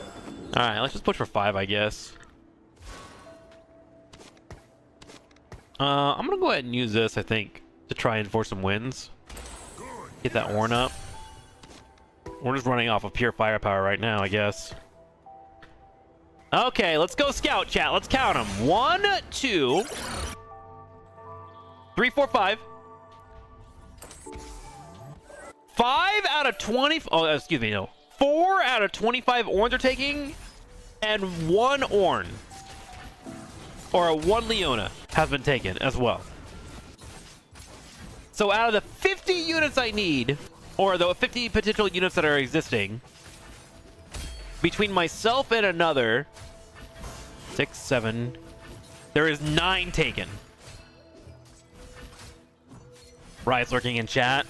Speaker 1: Alright, let's just push for 5, I guess. I'm gonna go ahead and use this, I think, to try and force some wins. Get that Ornn up. We're just running off of pure firepower right now, I guess. Okay, let's go scout, chat. Let's count them. 1, 2, 3, 4, 5. 5 out of 20. Oh, excuse me, no. 4 out of 25 Ornns are taking, and 1 Ornn, or 1 Leona, has been taken as well. So out of the 50 units I need or the 50 potential units that are existing, between myself and another, 6, 7, there is 9 taken. Riot's lurking in chat,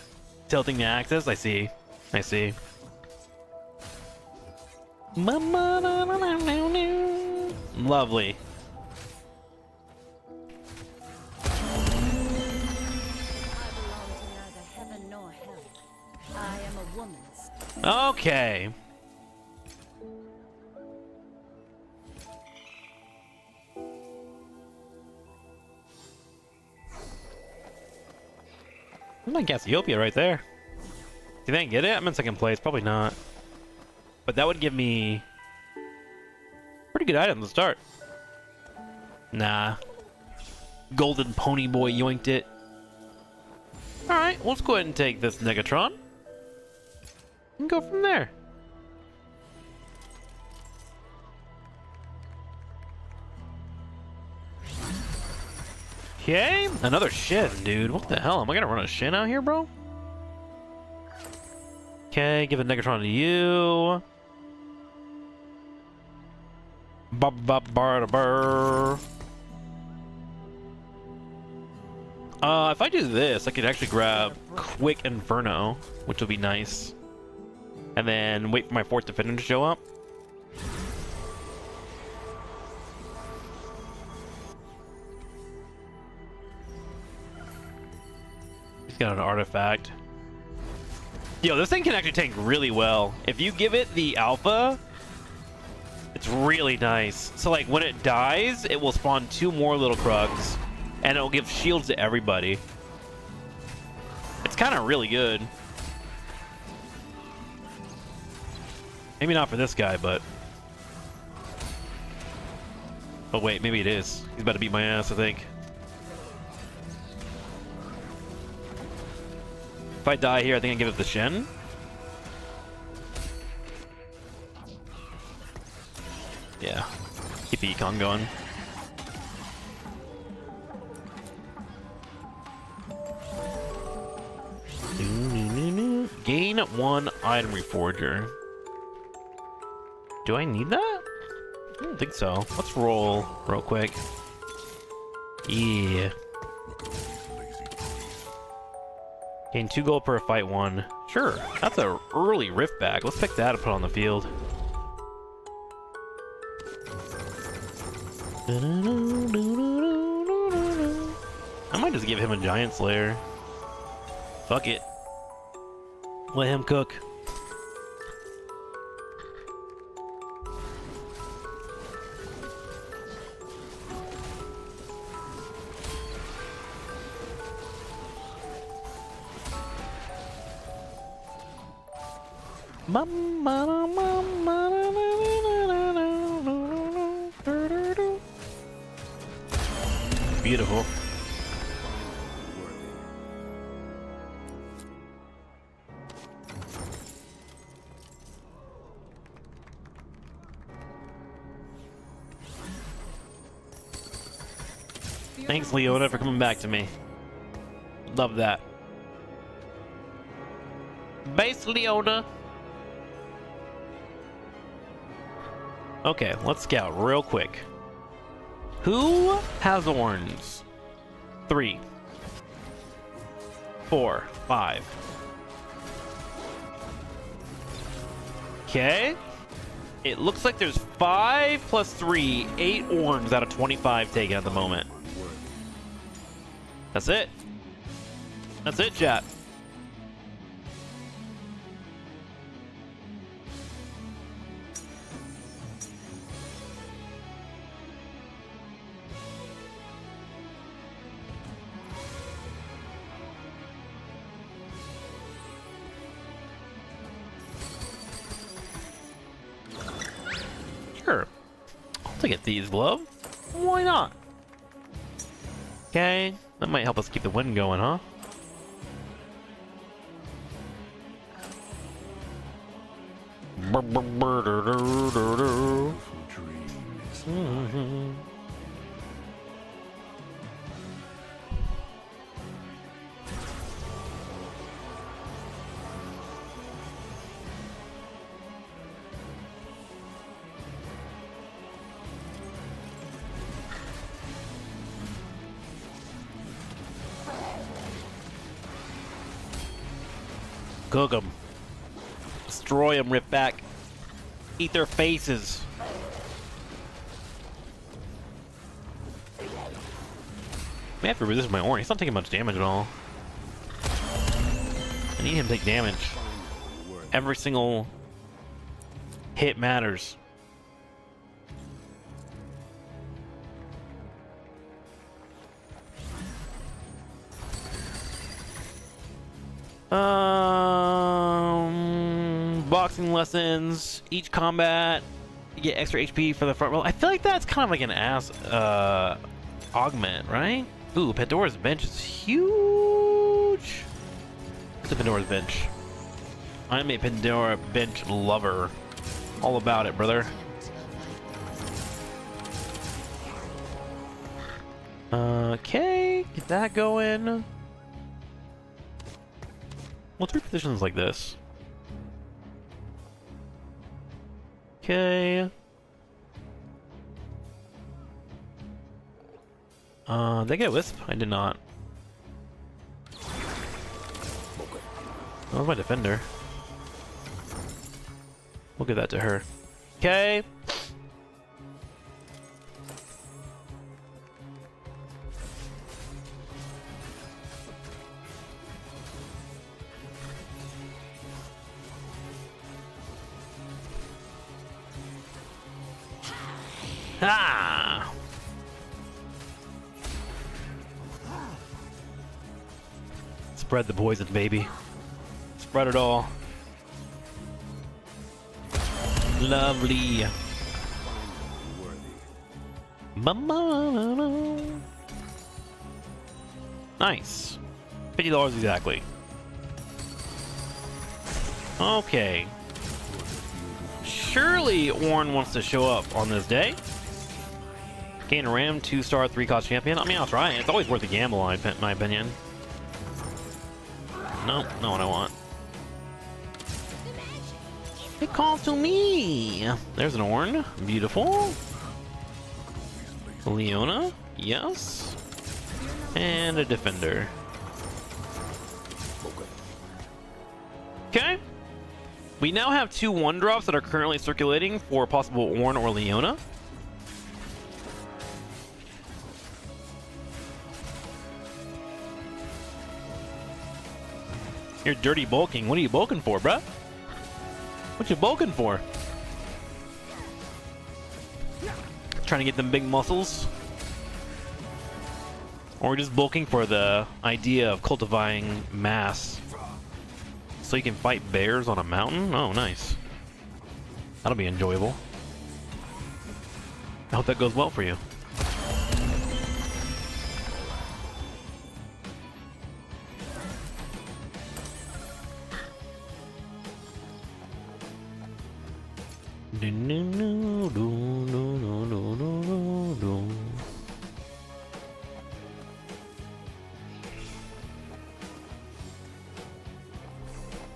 Speaker 1: tilting the axis. I see. I see. Lovely.
Speaker 2: I belong to neither heaven nor hell. I am a woman's.
Speaker 1: Okay. I'm like Cassiopeia right there. Do you think I get it? I'm in second place. Probably not. But that would give me pretty good item to start. Nah. Golden Pony Boy yoinked it. Alright, let's go ahead and take this Negatron. And go from there. Okay, another Shin, dude. What the hell? Am I gonna run a Shin out here, bro? Okay, give a Negatron to you. If I do this, I could actually grab Quick Inferno, which will be nice. And then wait for my 4th Defender to show up. He's got an artifact. Yo, this thing can actually tank really well. If you give it the alpha, it's really nice. So like when it dies, it will spawn 2 more little Krugs, and it'll give shields to everybody. It's kind of really good. Maybe not for this guy, but... Oh wait, maybe it is. He's about to beat my ass, I think. If I die here, I think I give it the Shen. Yeah. Keep the econ going. Gain 1 item reforger. Do I need that? I don't think so. Let's roll real quick. Yeah. Gain 2 gold per fight 1. Sure, that's a early rift bag. Let's pick that and put on the field. I might just give him a giant slayer. Fuck it. Let him cook. Beautiful. Thanks, Leona, for coming back to me. Love that. Base Leona. Okay, let's scout real quick. Who has horns? 3, 4, 5. Okay. It looks like there's 5 plus 3, 8 horns out of 25 taken at the moment. That's it. That's it, chat. Sure. I'll take a Thieves' Glove. Why not? Okay. That might help us keep the wind going, huh? Cook them. Destroy them, rip back. Eat their faces. May have to resist my Orn. He's not taking much damage at all. I need him to take damage. Every single hit matters. Boxing lessons. Each combat, you get extra HP for the front row. I feel like that's kind of like an ass augment, right? Ooh, Pandora's bench is huge. What's the Pandora's bench? I'm a Pandora bench lover. All about it, brother. Okay, get that going. Well, 3 positions like this. Okay. Did I get a Wisp? I did not. That was my defender. We'll give that to her. Okay. Ah! Spread the poison, baby. Spread it all. Lovely. Nice. $50 exactly. Okay. Surely Ornn wants to show up on this day. Gain a Ram, 2-star, 3-cost champion. I mean, I'll try it. It's always worth a gamble, in my opinion. Nope, not what I want. It calls to me. There's an Ornn. Beautiful. Leona. Yes. And a defender. Okay. We now have 2 1-drops that are currently circulating for possible Ornn or Leona. You're dirty bulking. What are you bulking for, bruh? What you bulking for? Trying to get them big muscles? Or just bulking for the idea of cultivating mass? So you can fight bears on a mountain? Oh, nice. That'll be enjoyable. I hope that goes well for you.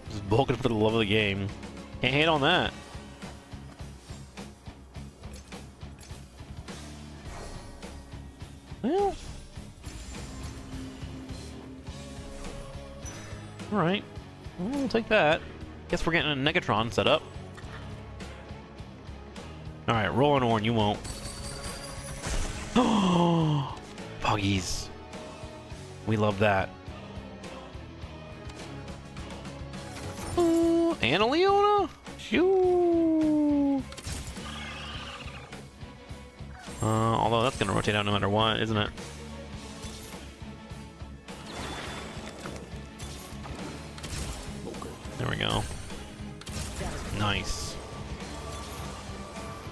Speaker 1: Just bulking for the love of the game. Can't hate on that. Well, alright. We'll take that. Guess we're getting a Negatron set up. Alright, roll an Ornn, you won't. Oh, Puggies. We love that. And a Leona? Shoo! Although that's gonna rotate out no matter what, isn't it? There we go. Nice.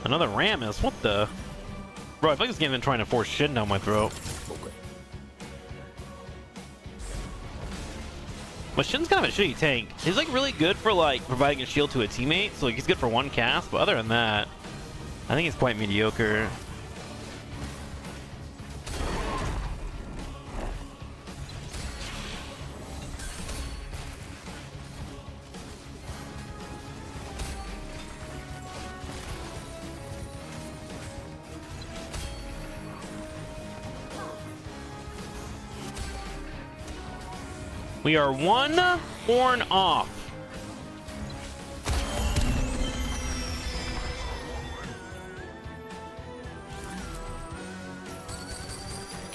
Speaker 1: Another Rammus? What the? Bro, I feel like this game been trying to force shit down my throat. But Shin's kind of a shitty tank. He's like really good for like providing a shield to a teammate, so like, he's good for one cast, but other than that, I think he's quite mediocre. We are 1 Ornn off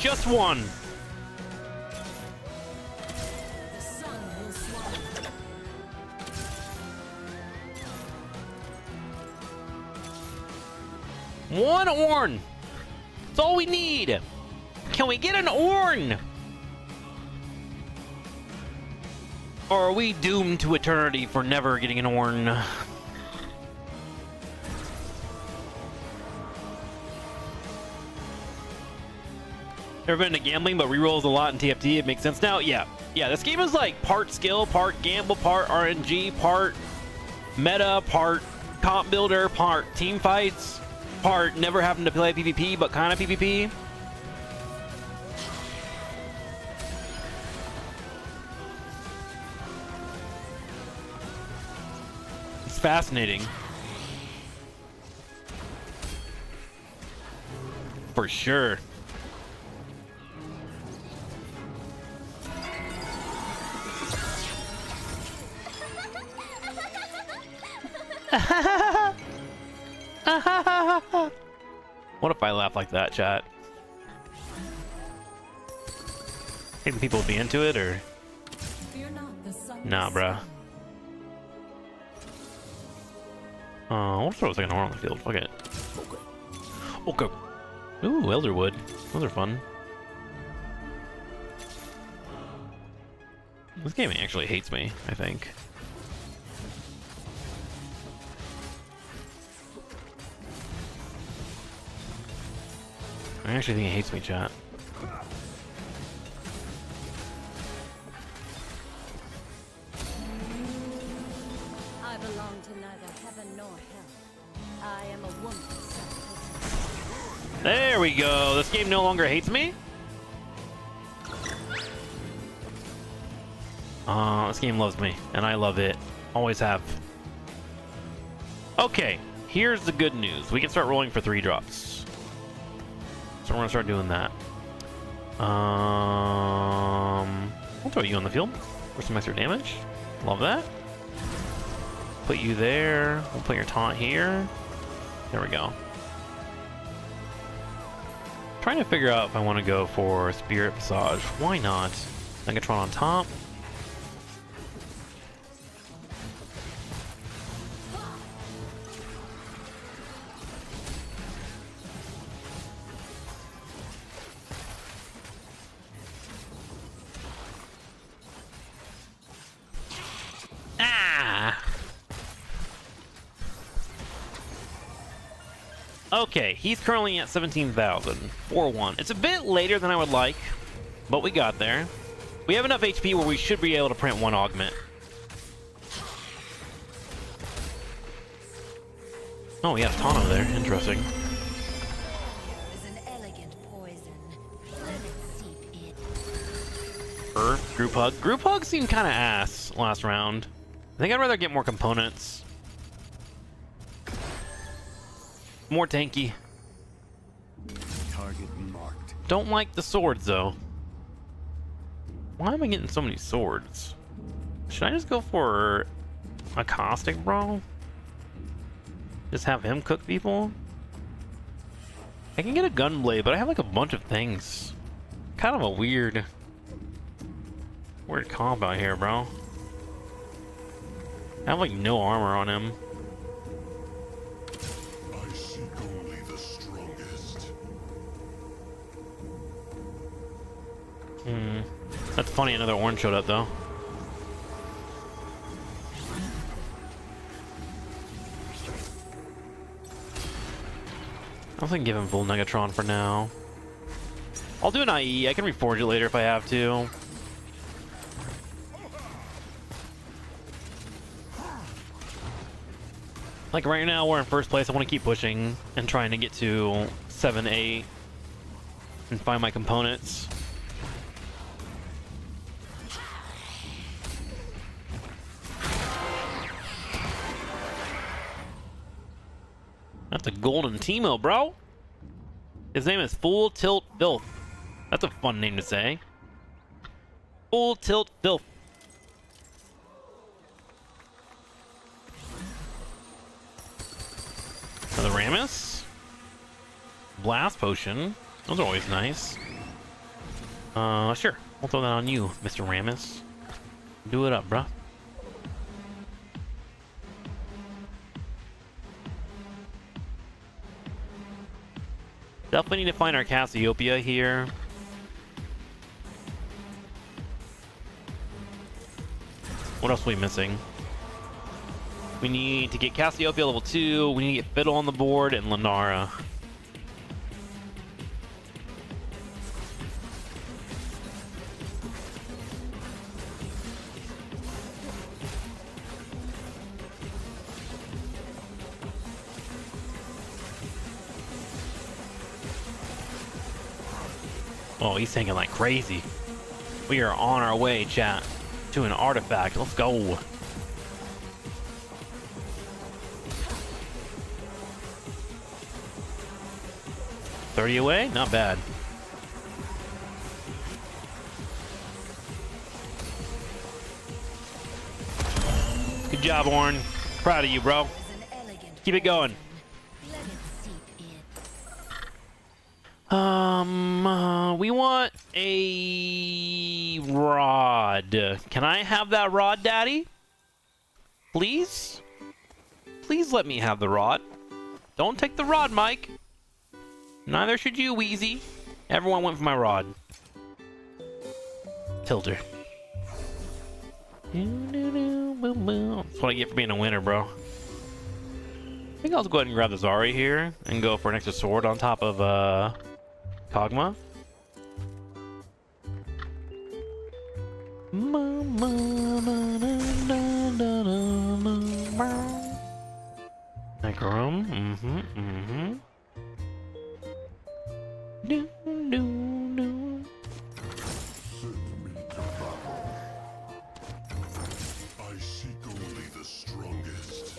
Speaker 1: Just one.
Speaker 2: The sun will swallow.
Speaker 1: One Orn. That's all we need. Can we get an Orn? Or are we doomed to eternity for never getting an Orn? Never been into gambling, but rerolls a lot in TFT. It makes sense now. Yeah, this game is like part skill, part gamble, part RNG, part meta, part comp builder, part team fights, part never having to play PvP, but kind of PvP. It's fascinating. For sure. What if I laugh like that, chat? Think people would be into it, or?
Speaker 2: Fear not, the sun
Speaker 1: Nah, bruh. We'll throw a second horn on the field. Fuck it. Okay. Ooh, Elderwood. Those are fun. This game actually hates me, I think. I actually think it hates me, chat.
Speaker 2: I belong to neither heaven nor hell. I am a woman.
Speaker 1: There we go. This game no longer hates me. This game loves me, and I love it. Always have. Okay, here's the good news. We can start rolling for 3 drops. So we're gonna start doing that. We'll throw you on the field for some extra damage. Love that. Put you there. We'll put your taunt here. There we go. Trying to figure out if I want to go for Spirit Visage. Why not? Megatron on top. Okay, he's currently at 17,000. 4-1. It's a bit later than I would like, but we got there. We have enough HP where we should be able to print 1 augment. Oh, we got a taunt over there. Interesting.
Speaker 2: Is an elegant poison. Let it seep in.
Speaker 1: Group Hug. Group Hug seemed kind of ass last round. I think I'd rather get more components. More tanky.
Speaker 3: Target marked.
Speaker 1: Don't like the swords, though. Why am I getting so many swords? Should I just go for a caustic, bro? Just have him cook people? I can get a gunblade, but I have like a bunch of things. Kind of a weird comp out here, bro. I have like no armor on him.
Speaker 3: I seek only the strongest.
Speaker 1: That's funny, another orange showed up though. I think give him full Negatron for now. I'll do an IE. I can reforge it later if I have to. Like right now, we're in first place. I want to keep pushing and trying to get to 7, 8 and find my components. That's a golden Teemo, bro. His name is Full Tilt Filth. That's a fun name to say. Full Tilt Filth. Another Rammus. Blast Potion. Those are always nice. Sure. We'll throw that on you, Mr. Ramus. Do it up, bruh. Definitely need to find our Cassiopeia here. What else are we missing? We need to get Cassiopeia level 2. We need to get Fiddle on the board and Lenara. Oh, he's singing like crazy. We are on our way, chat, to an artifact. Let's go. $30 away? Not bad. Good job, Orn. Proud of you, bro. Keep it going. We want a rod. Can I have that rod, Daddy? Please? Please let me have the rod. Don't take the rod, Mike. Neither should you, Wheezy. Everyone went for my rod. Tilter. That's what I get for being a winner, bro. I think I'll go ahead and grab the Zari here and go for an extra sword on top of Kog'Maw. Necrom. Do, do, do.
Speaker 3: Send me to battle. I seek only the strongest.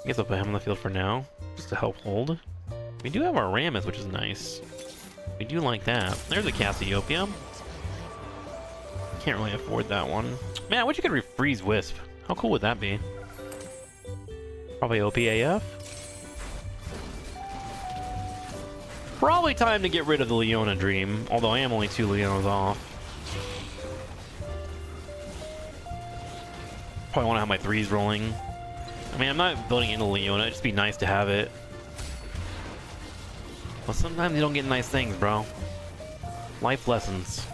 Speaker 1: I guess I'll put him on the field for now, just to help hold. We do have our Rammus, which is nice. We do like that. There's a Cassiopeia. Can't really afford that one. Man, I wish you could refreeze Wisp. How cool would that be? Probably OPAF. Probably time to get rid of the Leona Dream, although I am only 2 Leonas off. Probably want to have my 3s rolling. I mean, I'm not building into Leona, it'd just be nice to have it. But sometimes you don't get nice things, bro. Life lessons.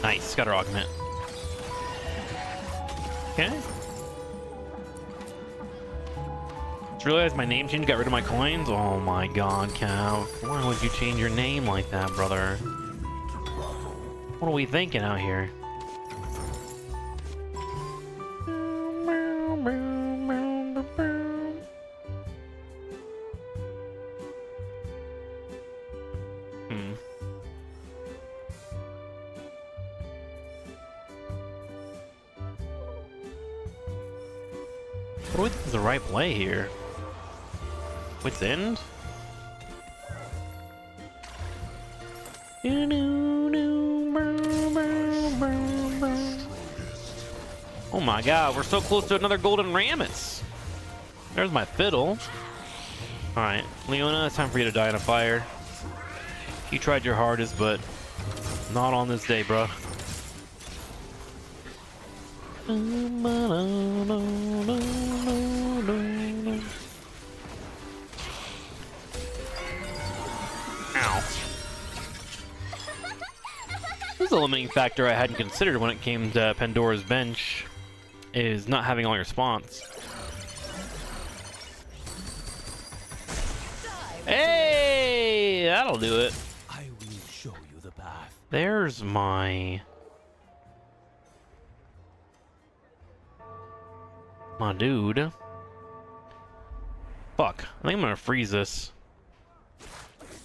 Speaker 1: Nice, got our augment. Okay. Just realized my name change got rid of my coins. Oh my god, Cal. Why would you change your name like that, brother? What are we thinking out here? What do we think is the right play here? Wit's End? Oh my god, we're so close to another golden Rammus. There's my fiddle. Alright, Leona, it's time for you to die in a fire. You tried your hardest, but not on this day, bro. Ow. This is a limiting factor I hadn't considered when it came to Pandora's Bench, is not having all your spawns. Hey, that'll do it.
Speaker 4: I will show you the path.
Speaker 1: There's my dude. Fuck. I think I'm gonna freeze this.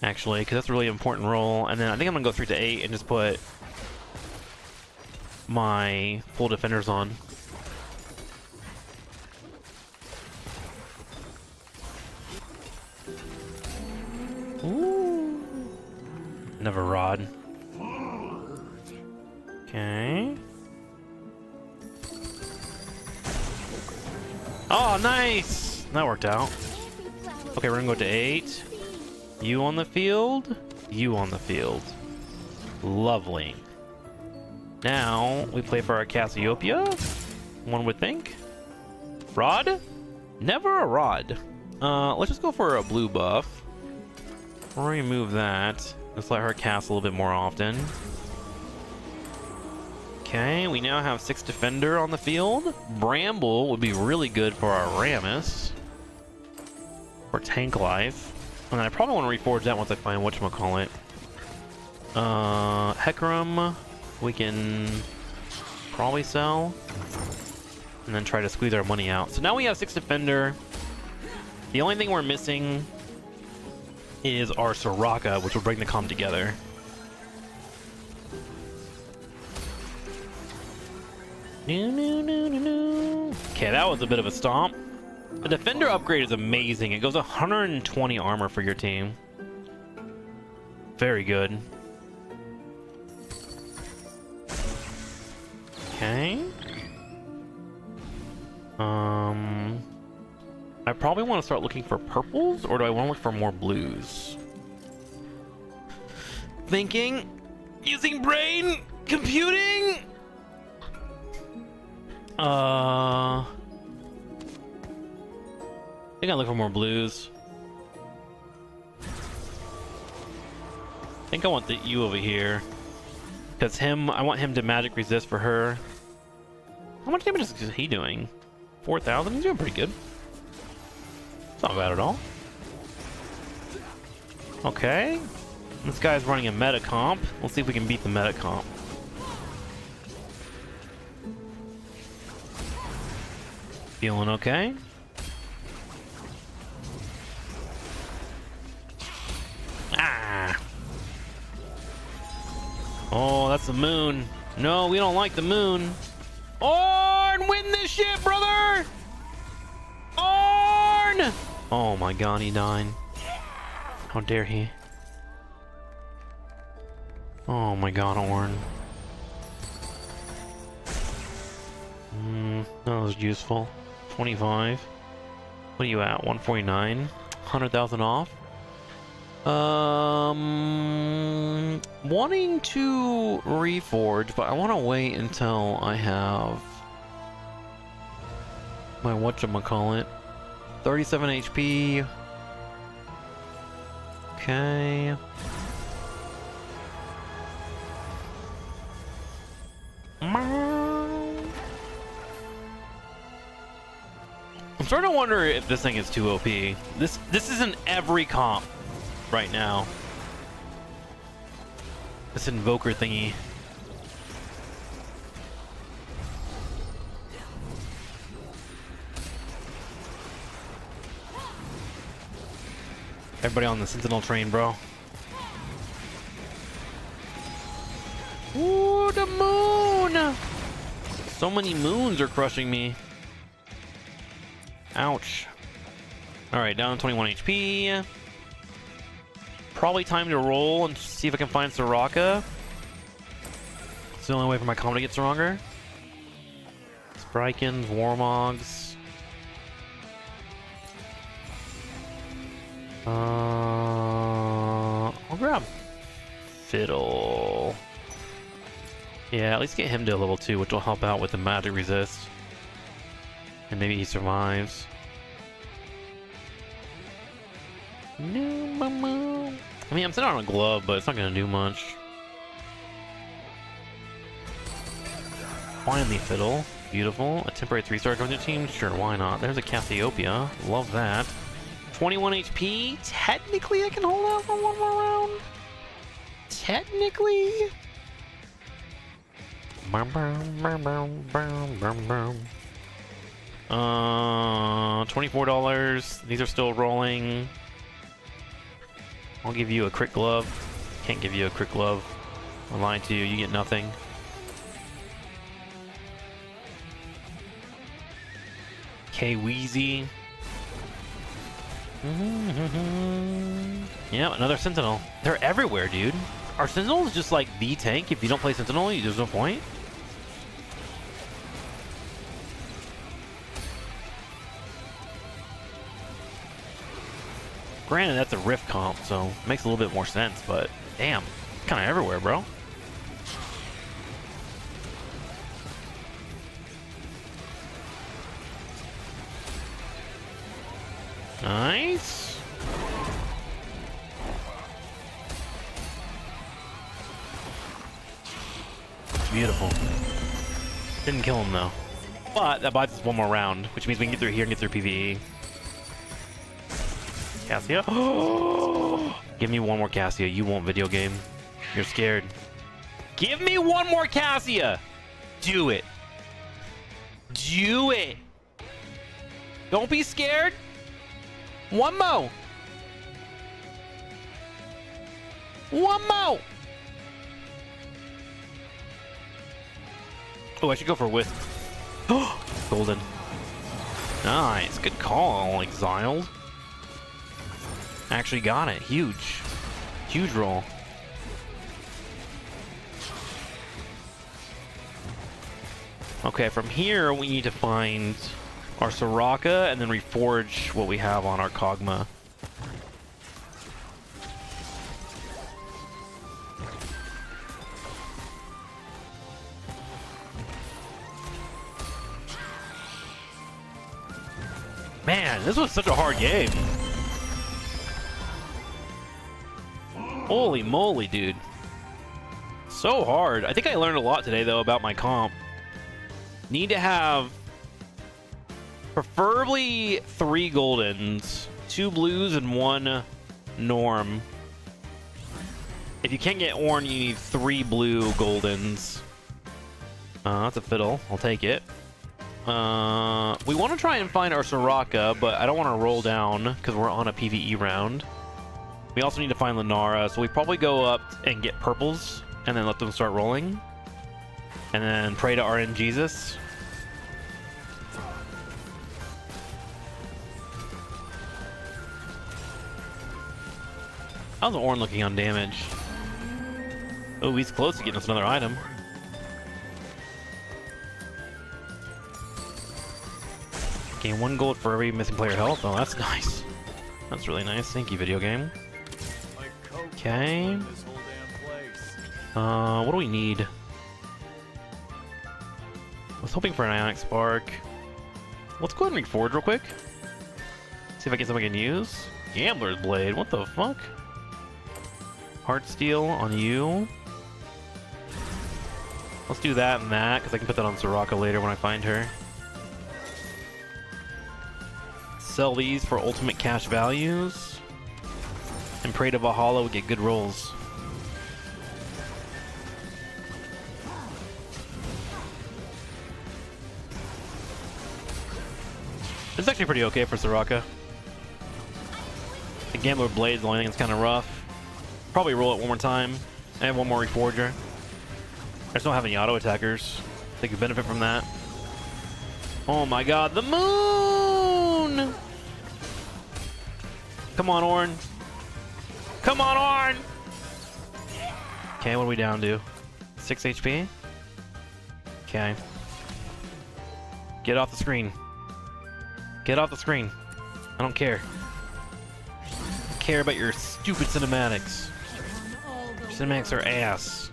Speaker 1: Actually, because that's a really important roll. And then I think I'm gonna go 3 to 8 and just put my full defenders on. Ooh. Never rod. Okay. Oh, nice! That worked out. Okay, we're gonna go to 8. You on the field. You on the field. Lovely. Now, we play for our Cassiopeia. One would think. Rod? Never a rod. Let's just go for a blue buff. We'll remove that. Let's let her cast a little bit more often. Okay, we now have 6 defender on the field. Bramble would be really good for our Rammus. For tank life. And then I probably want to reforge that once I find whatchamacallit. Hecarim, we can probably sell. And then try to squeeze our money out. So now we have 6 defender. The only thing we're missing is our Soraka, which will bring the comp together. Okay, that was a bit of a stomp. The defender upgrade is amazing. It goes 120 armor for your team. Very good. Okay. I probably want to start looking for purples, or do I want to look for more blues? Thinking, using brain, computing. I think I look for more blues. I think I want the U over here. Because I want him to magic resist for her. How much damage is he doing? 4,000? He's doing pretty good. It's not bad at all. Okay. This guy's running a meta comp. Let's see if we can beat the meta comp. Feeling okay? Ah! Oh, that's the moon. No, we don't like the moon. Ornn, win this shit, brother! Ornn! Oh my god, he died. How dare he? Oh my god, Ornn. That was useful. 25. What are you at? 149. 100,000 off. Wanting to reforge, but I want to wait until I have my whatchamacallit. 37 HP. Okay. I'm starting to wonder if this thing is too OP. This is in every comp right now. This invoker thingy. Everybody on the Sentinel train, bro. Ooh, the moon! So many moons are crushing me. Ouch. Alright, down 21 HP. Probably time to roll and see if I can find Soraka. It's the only way for my comp to get stronger. Sprikins, Warmogs. I'll grab Fiddle. Yeah, at least get him to level 2, which will help out with the magic resist. And maybe he survives. I mean, I'm sitting on a glove, but it's not going to do much. Finally, Fiddle. Beautiful. A temporary 3-star comes to the team? Sure, why not? There's a Cassiopeia. Love that. 21 HP. Technically, I can hold out for one more round. Technically. $24. These are still rolling. I'll give you a crit glove. Can't give you a crit glove. I'm lying to you. You get nothing. Okay, Wheezy. Yeah, another Sentinel. They're everywhere, dude. Are Sentinels just like the tank? If you don't play Sentinel, there's no point. Granted, that's a Rift comp, so it makes a little bit more sense, but damn, kind of everywhere, bro. Nice. Beautiful. Didn't kill him though. But that buys us one more round, which means we can get through here and get through PvE. Cassia? Give me one more Cassia. You won't, video game. You're scared. Give me one more Cassia! Do it. Do it. Don't be scared. One more. One more. Oh, I should go for Wisp. Golden. Nice. Good call, Exiled. Actually got it. Huge. Huge roll. Okay, from here we need to find our Soraka and then reforge what we have on our Kog'Maw. Man, this was such a hard game. Holy moly, dude. So hard. I think I learned a lot today, though, about my comp. Need to have preferably 3 goldens, 2 blues, and 1 norm. If you can't get Ornn, you need 3 blue goldens. That's a fiddle. I'll take it. We want to try and find our Soraka, but I don't want to roll down because we're on a PvE round. We also need to find Lunara, so we probably go up and get purples and then let them start rolling. And then pray to RN Jesus. How's Ornn looking on damage? Oh, he's close to getting us another item. Gain 1 gold for every missing player health. Oh, that's nice. That's really nice. Thank you, video game. Okay. What do we need? I was hoping for an Ionic Spark. Let's go ahead and reforge real quick. See if I get something I can use. Gambler's Blade. What the fuck? Heartsteel on you. Let's do that and that, because I can put that on Soraka later when I find her. Sell these for ultimate cash values. And pray to Valhalla we get good rolls. It's actually pretty okay for Soraka. The Gambler Blade is the only thing that's kind of rough. Probably roll it one more time. And one more Reforger. I just don't have any auto attackers. They could benefit from that. Oh my god, the moon! Come on, Ornn. Come on, Ornn! Okay, what are we down to? 6 HP? Okay. Get off the screen. Get off the screen. I don't care. I care about your stupid cinematics. Your cinematics are ass.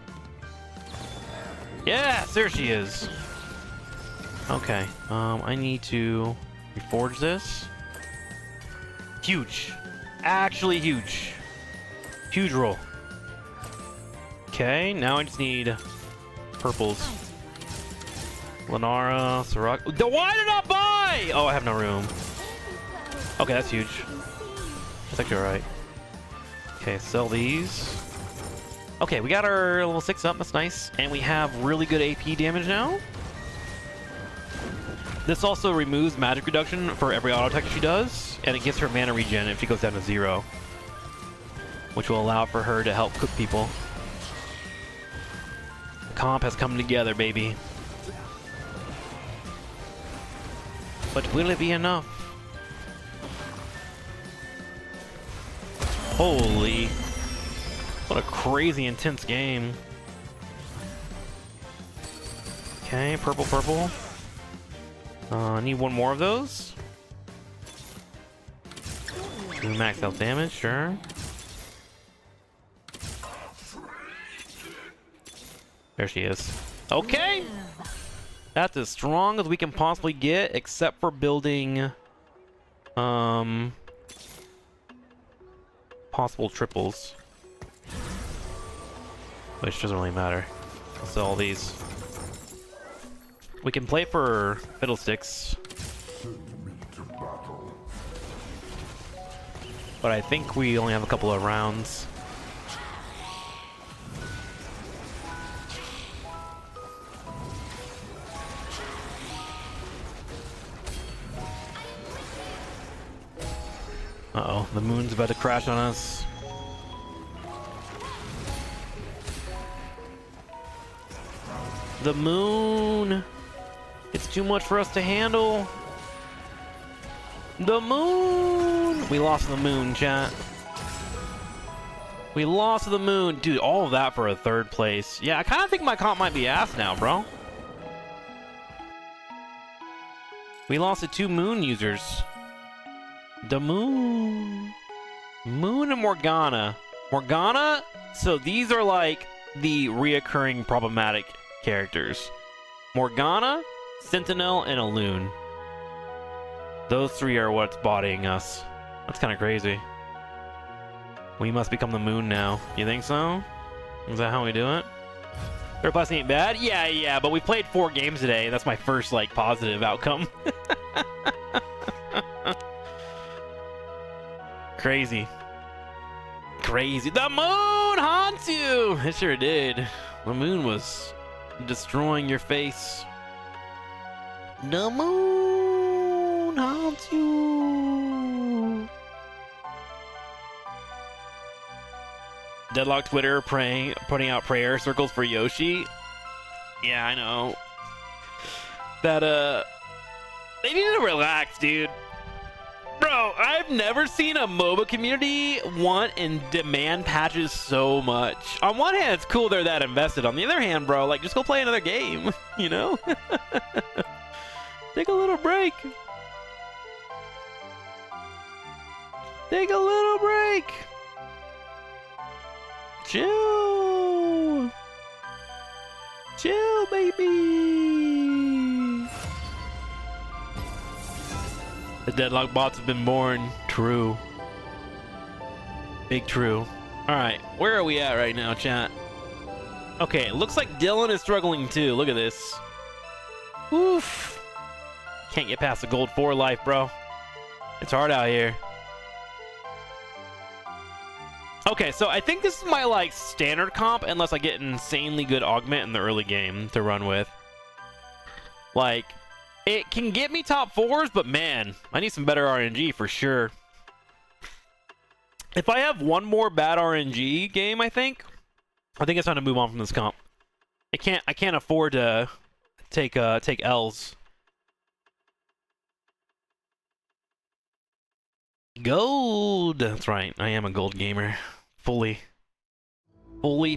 Speaker 1: Yes, there she is. Okay, I need to reforge this. Huge. Actually huge. Huge roll. Okay, now I just need purples. Lunara, Soraka. Why did I buy? Oh, I have no room. Okay, that's huge. That's actually alright. Okay, sell these. Okay, we got our level 6 up. That's nice. And we have really good AP damage now. This also removes magic reduction for every auto attack she does. And it gives her mana regen if she goes down to 0. Which will allow for her to help cook people. The comp has come together, baby. But will it be enough? Holy. What a crazy intense game. Okay, purple, purple. I need one more of those. 2 max health damage, sure. There she is. Okay! That's as strong as we can possibly get, except for building possible triples. Which doesn't really matter. I'll sell all these. We can play for Fiddlesticks. But I think we only have a couple of rounds. Uh-oh, the moon's about to crash on us. The moon! It's too much for us to handle. The moon! We lost the moon, chat. We lost the moon. Dude, all of that for a 3rd place. Yeah, I kind of think my comp might be ass now, bro. We lost to 2 moon users. The moon. Moon and Morgana. Morgana? So these are like the reoccurring problematic characters. Morgana, Sentinel, and a loon. Those 3 are what's bodying us. That's kind of crazy. We must become the moon now. You think so? Is that how we do it? 3rd place ain't bad? Yeah, but we played 4 games today, and that's my first, like, positive outcome. Crazy. Crazy. The moon haunts you! It sure did. The moon was destroying your face. The moon haunts you. Deadlock Twitter putting out prayer circles for Yoshi. Yeah, I know. That, they need to relax, dude. Bro, I've never seen a MOBA community want and demand patches so much. On one hand, it's cool they're that invested. On the other hand, bro, like, just go play another game, you know? Take a little break. Take a little break. Chill. Chill, baby. The deadlock bots have been born. True. Big true. Alright, where are we at right now, chat? Okay, it looks like Dylan is struggling too. Look at this. Oof. Can't get past the gold 4 life, bro. It's hard out here. Okay, so I think this is my, like, standard comp, unless I get an insanely good augment in the early game to run with. Like, it can get me top 4s, but man, I need some better RNG for sure. If I have one more bad RNG game, I think it's time to move on from this comp. I can't afford to take L's. Gold. That's right. I am a gold gamer. Fully,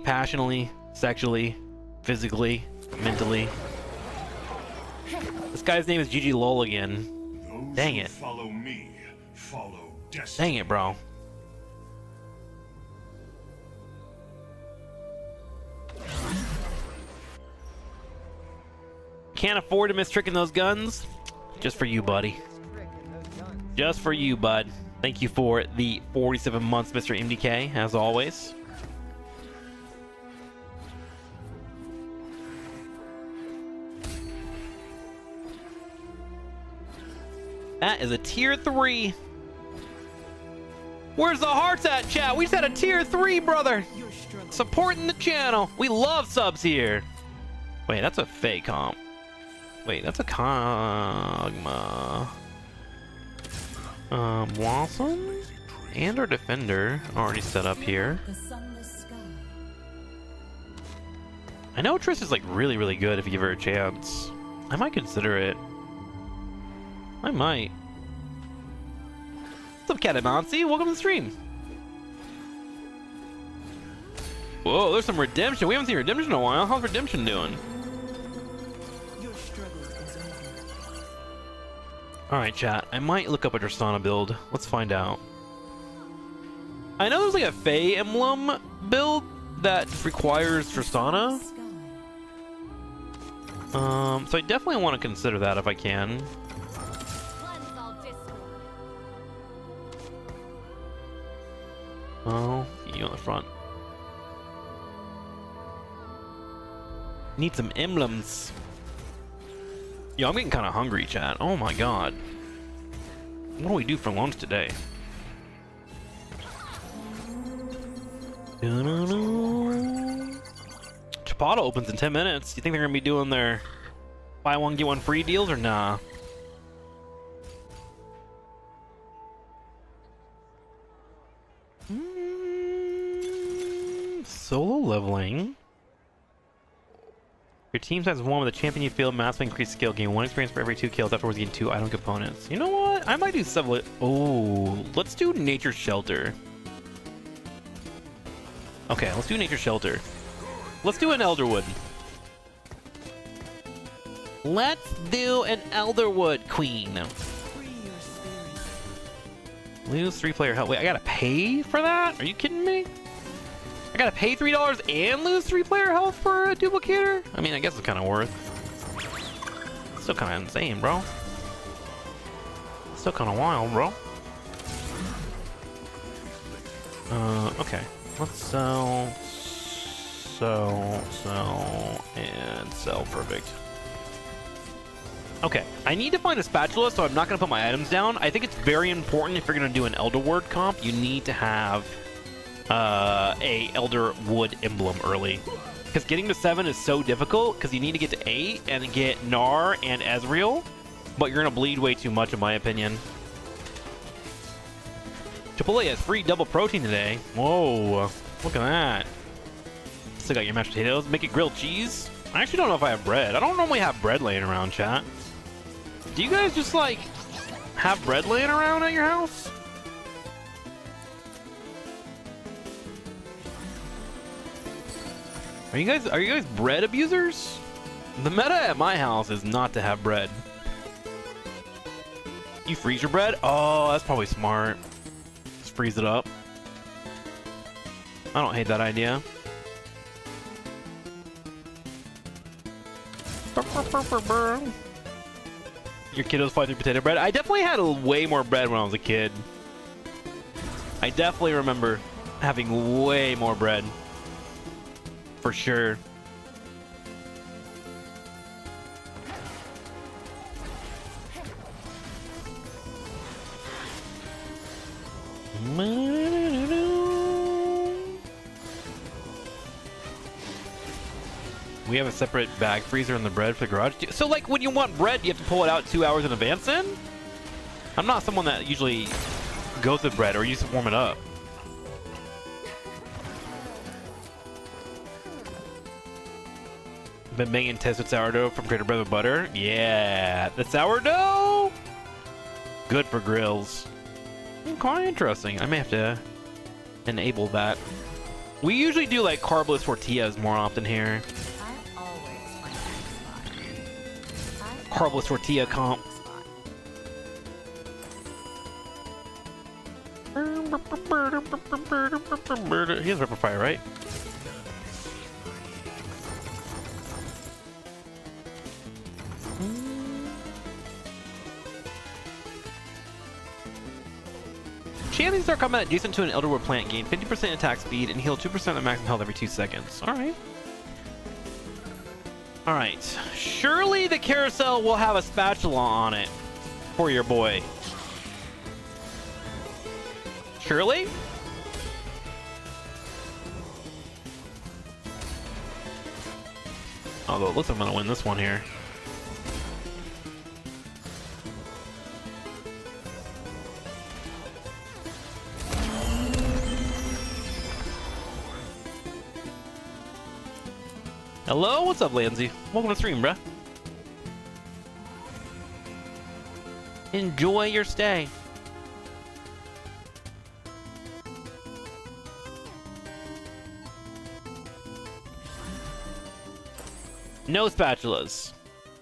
Speaker 1: passionately, sexually, physically, mentally. This guy's name is GG Lol again. Dang it.
Speaker 3: Follow me, follow destiny.
Speaker 1: Dang it, bro. Can't afford to miss tricking those guns. Just for you, buddy. Just for you, bud. Thank you for the 47 months, Mr. MDK, as always. That is a tier 3. Where's the hearts at, chat? We just had a tier 3, brother. Supporting the channel. We love subs here. Wait, that's a fake comp. Wait, that's a Kog'Maw. Blossom and our defender already set up here. I know Triss is like really, really good if you give her a chance. I might consider it. I might. What's up, Catanansi? Welcome to the stream. Whoa, there's some redemption. We haven't seen redemption in a while. How's redemption doing? Alright, chat. I might look up a Tristana build. Let's find out. I know there's like a Fae emblem build that requires Tristana. So I definitely want to consider that if I can. Oh, you on the front. Need some emblems. Yo, I'm getting kind of hungry, chat. Oh my god. What do we do for lunch today? Chipotle opens in 10 minutes. You think they're gonna be doing their buy one get one free deals or nah? Solo leveling. Your team has one with a champion you feel massively increased skill. Gain 1 experience for every 2 kills. Afterwards, gain 2 item components. You know what? I might do several. Oh, let's do Nature Shelter. Okay, let's do Nature Shelter. Let's do an Elderwood. Let's do an Elderwood, Queen. Lose 3-player health. Wait, I gotta pay for that? Are you kidding me? I gotta pay $3 and lose 3-player health for a duplicator? I mean, I guess it's kind of worth. Still kind of insane, bro. Still kind of wild, bro. Okay. Let's sell, and sell. Perfect. Okay, I need to find a spatula, so I'm not gonna put my items down. I think it's very important if you're gonna do an Elderwood comp, you need to have a Elderwood emblem early. Because getting to 7 is so difficult, because you need to get to 8 and get Gnar and Ezreal, but you're gonna bleed way too much in my opinion. Chipotle has free double protein today. Whoa, look at that. Still got your mashed potatoes. Make it grilled cheese. I actually don't know if I have bread. I don't normally have bread laying around, chat. Do you guys just like have bread laying around at your house? Are you guys bread abusers? The meta at my house is not to have bread. You freeze your bread? Oh, that's probably smart. Just freeze it up. I don't hate that idea. Your kiddos fly through potato bread? I definitely had way more bread when I was a kid. I definitely remember having way more bread. For sure. We have a separate bag freezer in the bread for the garage. So like when you want bread, you have to pull it out 2 hours in advance then? I'm not someone that usually goes with bread or used to warm it up. Been making tested sourdough from Trader Bread with butter. Yeah, the sourdough! Good for grills. Quite interesting. I may have to enable that. We usually do like carbless tortillas more often here. Carbless tortilla comp. He has Rapid Fire, right? Chances start combat adjacent to an Elderwood plant, gain 50% attack speed and heal 2% of maximum health every 2 seconds. Alright. Alright. Surely the carousel will have a spatula on it for your boy. Surely? Although it looks like I'm gonna win this one here. Hello, what's up, Lansy? Welcome to the stream, bruh. Enjoy your stay. No spatulas.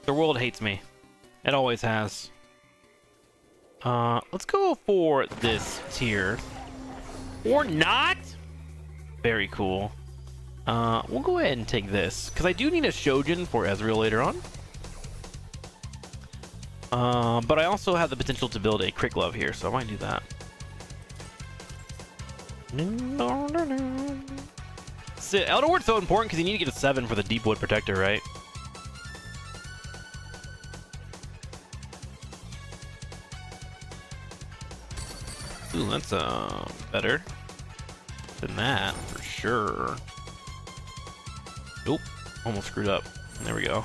Speaker 1: The world hates me. It always has. Let's go for this tier. Or not? Very cool. We'll go ahead and take this, because I do need a Shojin for Ezreal later on. But I also have the potential to build a TrikSlyr here, so I might do that. So, Elder Ward's so important because you need to get a 7 for the Deepwood Protector, right? Ooh, that's better than that for sure. Nope, almost screwed up. There we go.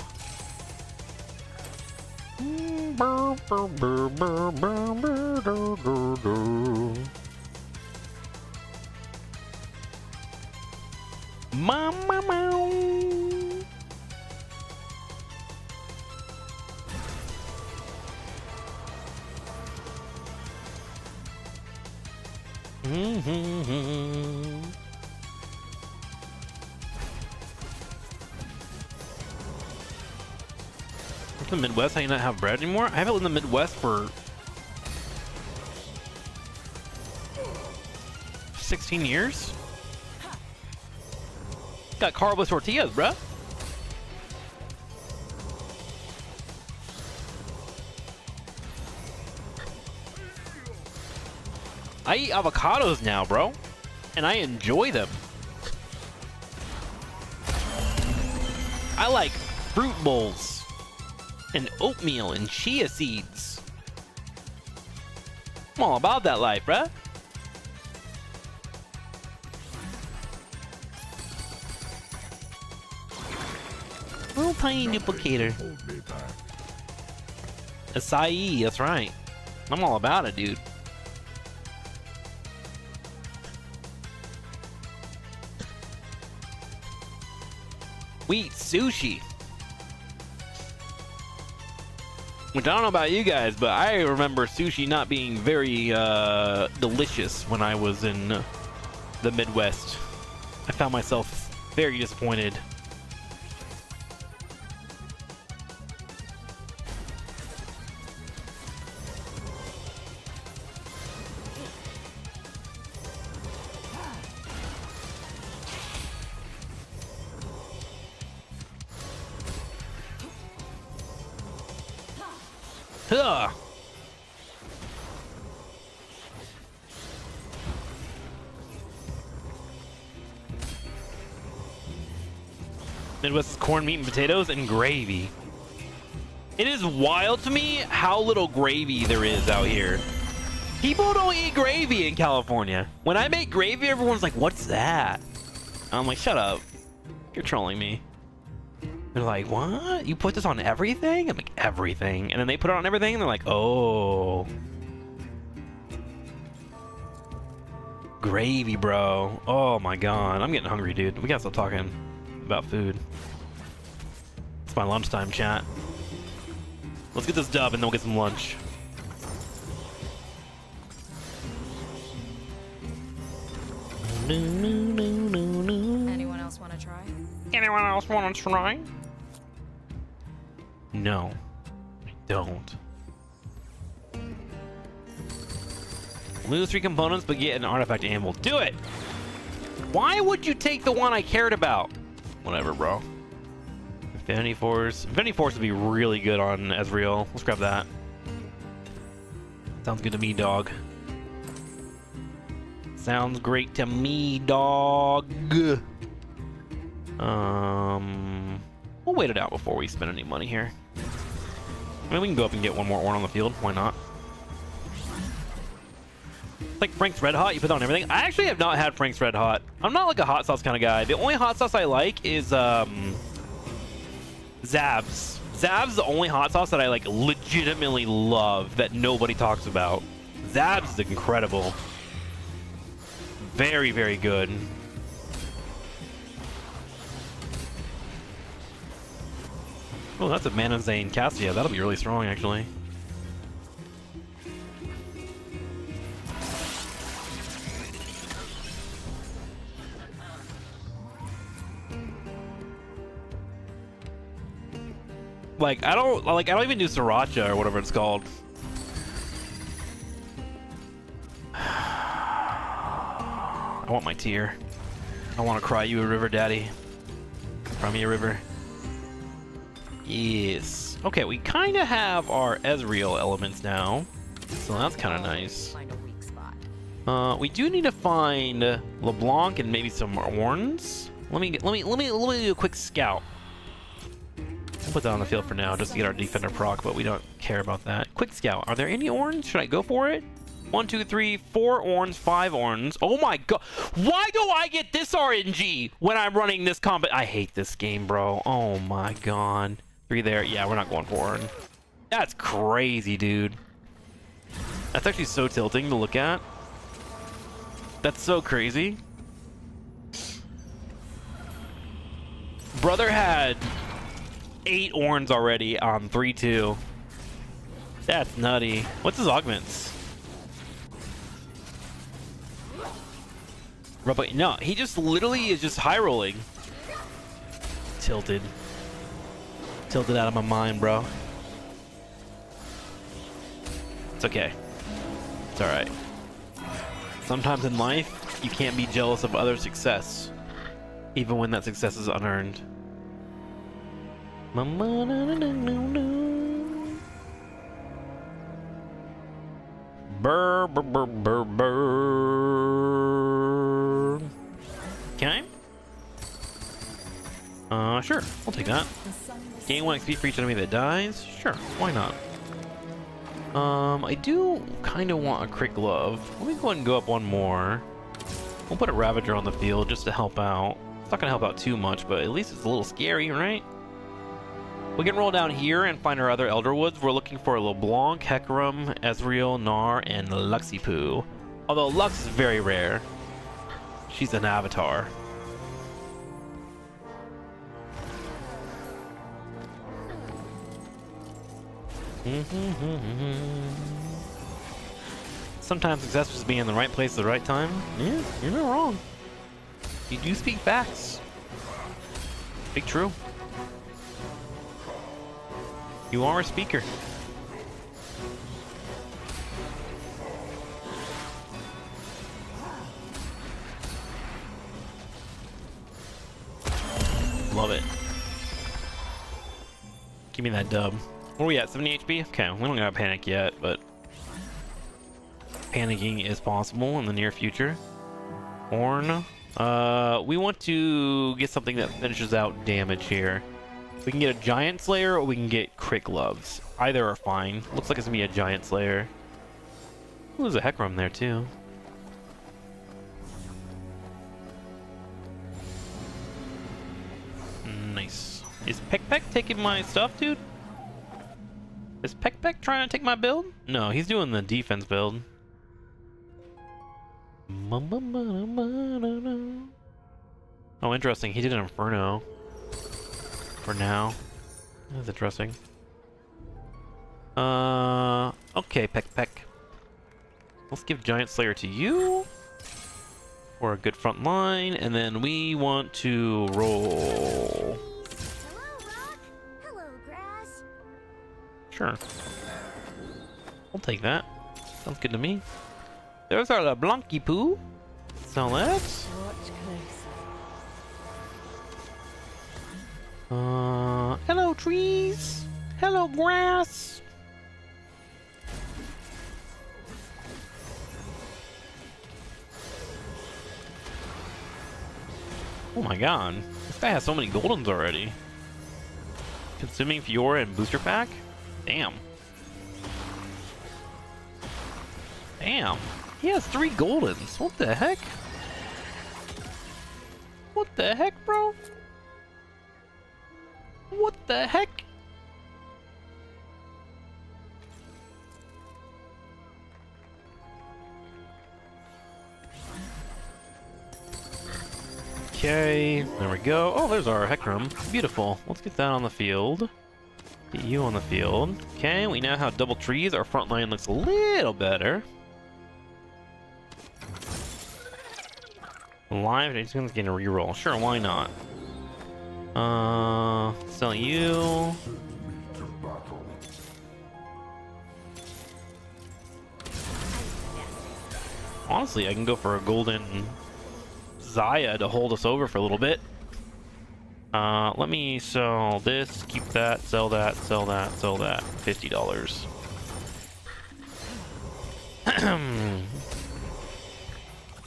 Speaker 1: The Midwest, how you not have bread anymore? I haven't lived in the Midwest for 16 years. Got carbless tortillas, bruh. I eat avocados now, bro, and I enjoy them. I like fruit bowls and oatmeal and chia seeds. I'm all about that life, bruh. Little tiny duplicator.
Speaker 3: Hold me back.
Speaker 1: Acai, that's right. I'm all about it, dude. We eat sushi. Which I don't know about you guys, but I remember sushi not being very delicious when I was in the Midwest. I found myself very disappointed. Huh. Midwest is corn, meat, and potatoes, and gravy. It is wild to me how little gravy there is out here. People don't eat gravy in California. When I make gravy, everyone's like, what's that? I'm like, shut up. You're trolling me. They're like, what? You put this on everything? I'm like, everything. And then they put it on everything, and they're like, oh. Gravy, bro. Oh my god. I'm getting hungry, dude. We gotta stop talking about food. It's my lunchtime, chat. Let's get this dub, and then we'll get some lunch.
Speaker 2: Anyone else want to try?
Speaker 1: Anyone else want to try? No, I don't. Lose 3 components, but get an artifact anvil. Do it! Why would you take the one I cared about? Whatever, bro. Infinity Force. Infinity Force would be really good on Ezreal. Let's grab that. Sounds good to me, dog. Sounds great to me, dog. We'll wait it out before we spend any money here. I mean, we can go up and get one more Ornn on the field. Why not? It's like Frank's Red Hot. You put that on everything. I actually have not had Frank's Red Hot. I'm not like a hot sauce kind of guy. The only hot sauce I like is Zab's. Zab's the only hot sauce that I like legitimately love that nobody talks about. Zab's is incredible. Very, very good. Oh, that's a Mana Zane Cassia. That'll be really strong, actually. Like, I don't even do Sriracha or whatever it's called. want my tear. I want to cry you a river, daddy. Cry me a river. Yes. Okay, we kind of have our Ezreal elements now, so that's kind of nice.
Speaker 2: Find a weak spot.
Speaker 1: We do need to find LeBlanc and maybe some Orns. Let me do a quick scout. We'll put that on the field for now, just to get our defender proc, but we don't care about that. Quick scout. Are there any Orns? Should I go for it? 1, 2, 3, 4 Orns, 5 Orns. Oh my god. Why do I get this RNG when I'm running this combat? I hate this game, bro. Oh my god. 3 there. Yeah, we're not going for Orn. That's crazy, dude. That's actually so tilting to look at. That's so crazy. Brother had 8 Orns already on 3-2. That's nutty. What's his augments? No, he just literally is just high rolling. Tilted. Tilted out of my mind, bro. It's okay. It's alright. Sometimes in life, you can't be jealous of other success, even when that success is unearned. Burr, burr, burr, burr, burr. Okay. Sure. We'll take that. Gain 1 XP for each enemy that dies. Sure. Why not? I do kind of want a crit glove. Let me go ahead and go up one more. We'll put a Ravager on the field just to help out. It's not going to help out too much, but at least it's a little scary, right? We can roll down here and find our other Elder Woods. We're looking for LeBlanc, Hecarim, Ezreal, Gnar, and Luxipoo. Although Lux is very rare. She's an avatar. Sometimes success is being in the right place at the right time. Yeah, you're not wrong. You do speak facts. Speak true. You are a speaker. Love it. Give me that dub. Where are we at? 70 HP? Okay, we don't gotta panic yet, but panicking is possible in the near future. Orn. We want to get something that finishes out damage here. We can get a Giant Slayer or we can get crit gloves. Either are fine. Looks like it's gonna be a Giant Slayer. Ooh, there's a Hecarim there too. Nice. Is Peck Peck taking my stuff, dude? Is Peck Peck trying to take my build? No, he's doing the defense build. Oh, interesting. He did an Inferno. For now. That's interesting. Okay, Peck Peck. Let's give Giant Slayer to you. For a good front line, and then we want to roll. Sure. I'll take that. Sounds good to me. There's our LeBlancy poo. So let's... hello trees. Hello grass. Oh my god. This guy has so many goldens already. Consuming Fiora and booster pack? Damn. Damn. He has 3 goldens. What the heck? What the heck, bro? What the heck? Okay, there we go. Oh, there's our Hecarim. Beautiful. Let's get that on the field. Get you on the field. Okay, we now have double trees. Our front line looks a little better. Live, it's gonna get a reroll. Sure, why not? Sell you. Honestly, I can go for a golden Zaya to hold us over for a little bit. Let me sell this, keep that, sell that, sell that, sell that. $50.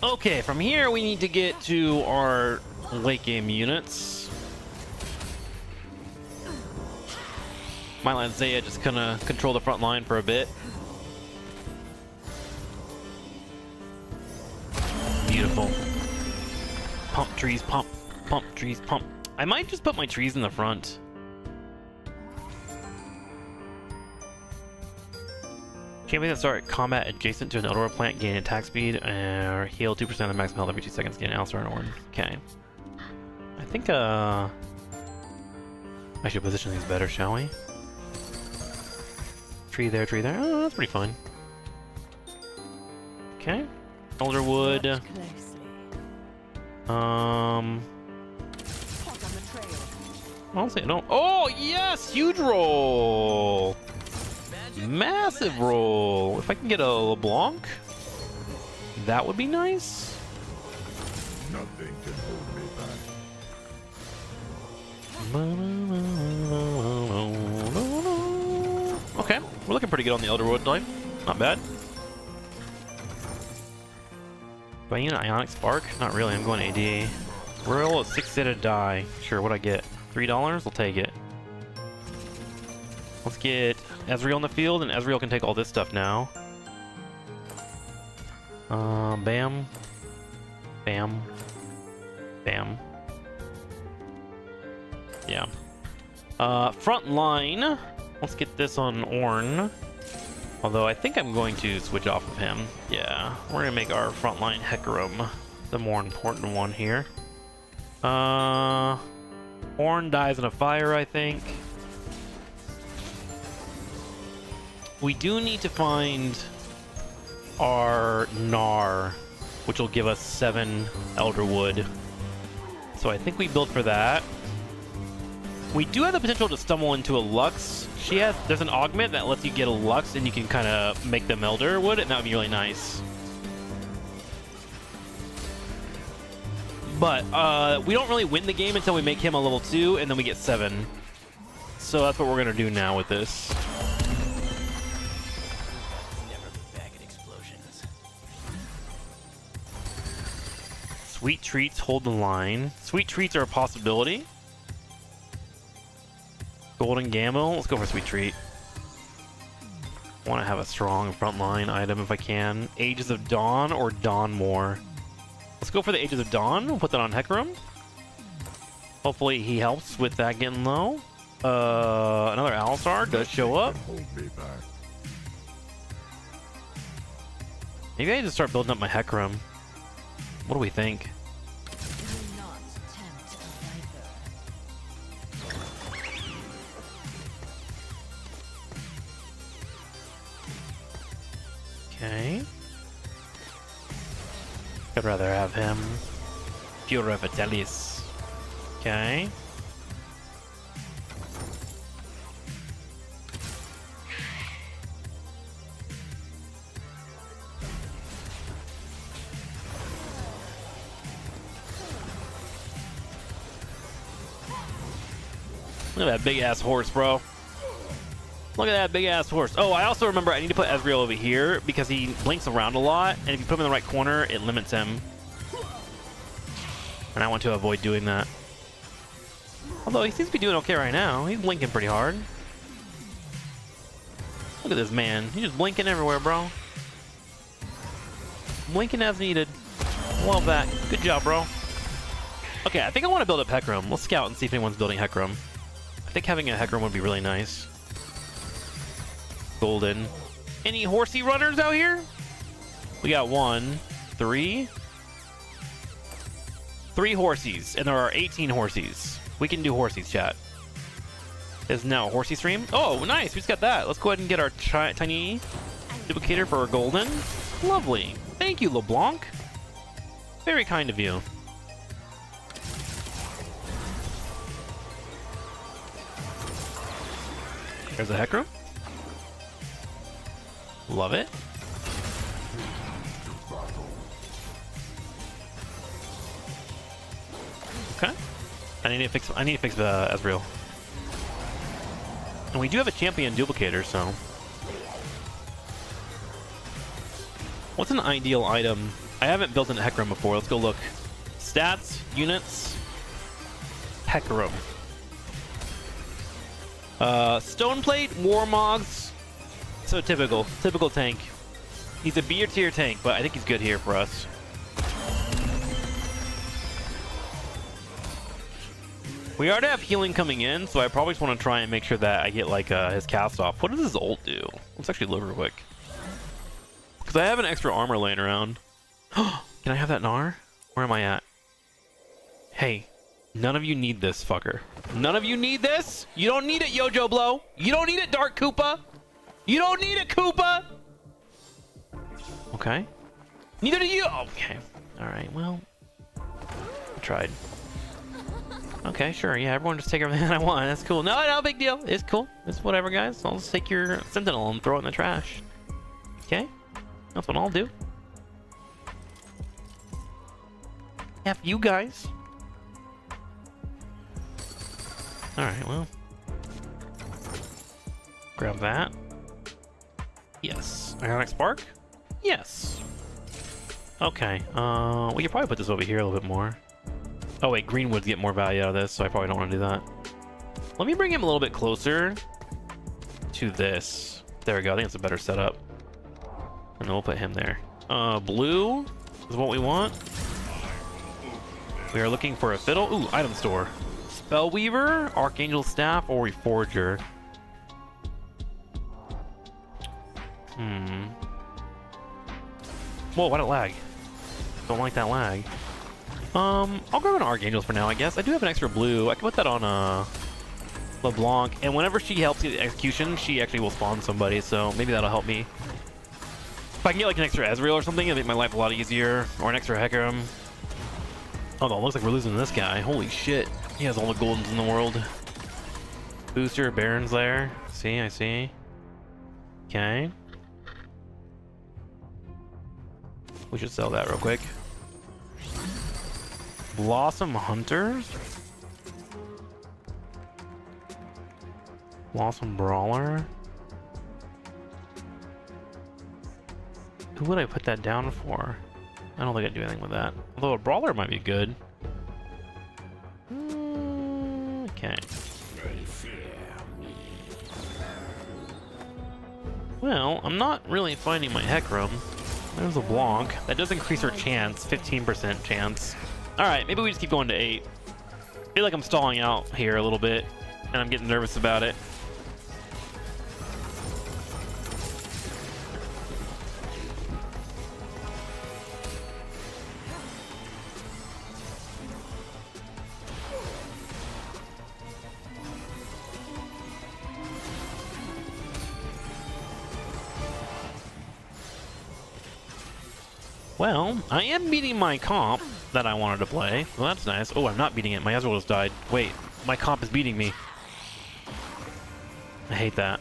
Speaker 1: Okay, from here we need to get to our late game units. Might let Zaya just kind of control the front line for a bit. Beautiful. Pump trees, pump. Pump trees, pump. I might just put my trees in the front. Champions that start combat adjacent to an Eldor plant gain attack speed or heal 2% of the maximum health every 2 seconds. Gain Alistar and Orn. Okay. I think I should position these better, shall we? Tree there, tree there. Oh, that's pretty fine. Okay. Elderwood.
Speaker 2: Watch closely. Hot on the trail.
Speaker 1: I'll say no. Oh yes, huge roll. Massive roll. If I can get a LeBlanc, that would be nice.
Speaker 3: Nothing can hold me back.
Speaker 1: Okay, we're looking pretty good on the Elderwood line. Not bad. Do I need an Ionic Spark? Not really, I'm going AD. We're all at 6-sided die. Sure, what'd I get? $3? I'll take it. Let's get Ezreal in the field, and Ezreal can take all this stuff now. Bam. Bam. Bam. Yeah. Front line. Let's get this on Ornn. Although I think I'm going to switch off of him. Yeah, we're gonna make our frontline Hecarim the more important one here. Ornn dies in a fire, I think. We do need to find our Gnar, which will give us 7 Elderwood. So I think we build for that. We do have the potential to stumble into a Lux. There's an augment that lets you get a Lux and you can kind of make them Elderwood, and that would be really nice. But we don't really win the game until we make him a level 2 and then we get 7. So that's what we're gonna do now with this.
Speaker 4: Never look back at explosions.
Speaker 1: Sweet treats hold the line. Sweet treats are a possibility. Golden Gamble. Let's go for Sweet Treat. Want to have a strong frontline item if I can. Ages of Dawn or Dawnmore. Let's go for the Ages of Dawn. We'll put that on Hecarim. Hopefully he helps with that getting low. Another Alistar does show up.
Speaker 3: Hold me back.
Speaker 1: Maybe I just start building up my Hecarim. What do we think?
Speaker 2: Do not tempt a viper.
Speaker 1: Okay. I'd rather have him. Pura Vitalis. Okay. Look at that big ass horse, bro. Look at that big ass horse. Oh, I also remember I need to put Ezreal over here because he blinks around a lot, and if you put him in the right corner, it limits him. And I want to avoid doing that. Although he seems to be doing okay right now. He's blinking pretty hard. Look at this man. He's just blinking everywhere, bro. Blinking as needed. Love that. Good job, bro. Okay, I think I want to build up Hecarim. Let's scout and see if anyone's building Hecarim. I think having a Hecarim would be really nice. Golden. Any horsey runners out here? We got 1, 3. 3 horsies, and there are 18 horsies. We can do horsies, chat. Is now a horsey stream? Oh, nice. We just got that. Let's go ahead and get our tiny duplicator for our golden. Lovely. Thank you, LeBlanc. Very kind of you. There's a Hecarim. Love it. Okay. I need to fix Ezreal. And we do have a champion duplicator, so. What's an ideal item? I haven't built an Hecarim before. Let's go look. Stats, units, Hecarim. Stoneplate, Warmogs. So typical tank. He's a B tier tank, but I think he's good here for us. We already have healing coming in, so I probably just want to try and make sure that I get like his cast off. What does his ult do? Let's actually look real quick. Because I have an extra armor laying around. Can I have that Gnar? Where am I at? Hey, none of you need this, fucker. None of you need this. You don't need it, Yojo Blow. You don't need it, Dark Koopa. You don't need it, Koopa. Okay. Neither do you. Okay. All right. Well, I tried. Okay, sure. Yeah, everyone just take everything I want. That's cool. No, big deal. It's cool. It's whatever, guys. I'll just take your Sentinel and throw it in the trash. Okay? That's what I'll do. F you guys. Alright, well. Grab that. Yes. Ionic Spark? Yes. Okay. We could probably put this over here a little bit more. Oh wait, Greenwoods get more value out of this, so I probably don't want to do that. Let me bring him a little bit closer to this. There we go, I think it's a better setup. And then we'll put him there. Blue is what we want. We are looking for a fiddle. Ooh, item store. Spellweaver, Archangel Staff, or Reforger. Whoa, why'd it lag? Don't like that lag. I'll grab an Archangel for now, I guess. I do have an extra blue. I can put that on LeBlanc, and whenever she helps get execution, she actually will spawn somebody, so maybe that'll help me. If I can get like an extra Ezreal or something, it'll make my life a lot easier, or an extra Hecarim. Oh no, it looks like we're losing to this guy. Holy shit. He has all the goldens in the world. Booster, Baron's there. See, I see. Okay. We should sell that real quick. Blossom Hunters? Blossom Brawler? Who would I put that down for? I don't think I'd do anything with that. Although a Brawler might be good. Okay. Well, I'm not really finding my Hecarim. There's a Blanc. That does increase our chance, 15% chance. Alright, maybe we just keep going to 8. I feel like I'm stalling out here a little bit, and I'm getting nervous about it. Well, I am beating my comp that I wanted to play. Well, that's nice. Oh, I'm not beating it. My Ezreal just died. Wait, my comp is beating me. I hate that.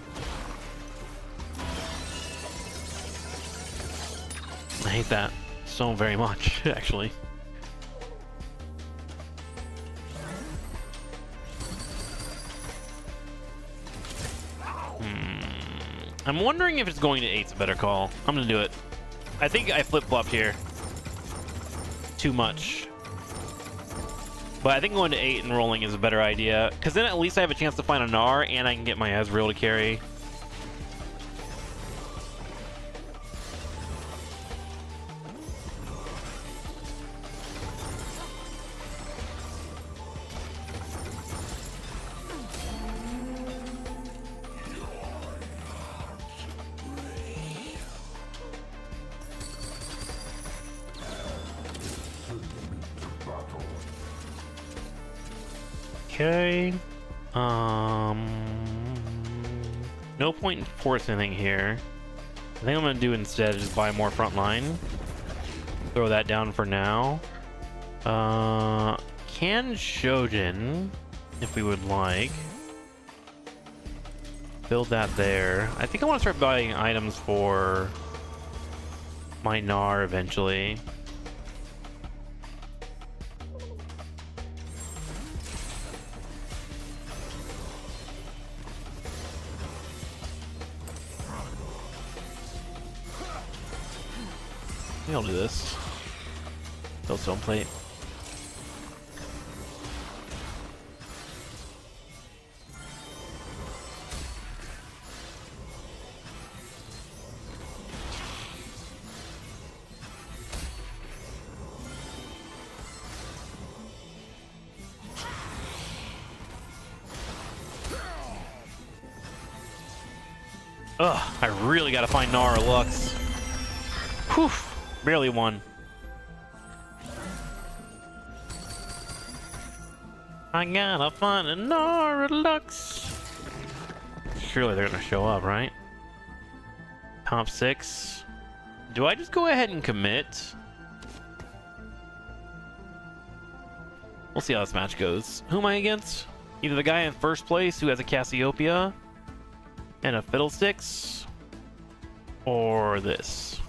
Speaker 1: I hate that so very much, actually. I'm wondering if it's going to 8's a better call. I'm gonna do it. I think I flip-flopped here too much. But I think going to 8 and rolling is a better idea, because then at least I have a chance to find a Gnar, and I can get my Ezreal to carry. Okay. No point in forcing anything here. I think I'm gonna do instead is just buy more frontline. Throw that down for now. Can Shojin, if we would like. Build that there. I think I want to start buying items for my Gnar eventually. Maybe I'll do this. Stone plate. Ugh, I really gotta find Nara Lux. Whew, barely won. I gotta find a Nara Lux. Surely they're gonna show up, right? Top 6. Do I just go ahead and commit? We'll see how this match goes. Who am I against? Either the guy in first place who has a Cassiopeia and a Fiddlesticks, or this.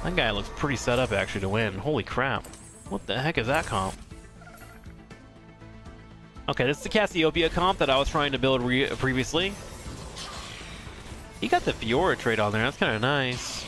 Speaker 1: That guy looks pretty set up actually to win. Holy crap. What the heck is that comp? Okay, this is the Cassiopeia comp that I was trying to build previously. He got the Fiora trait on there. That's kind of nice.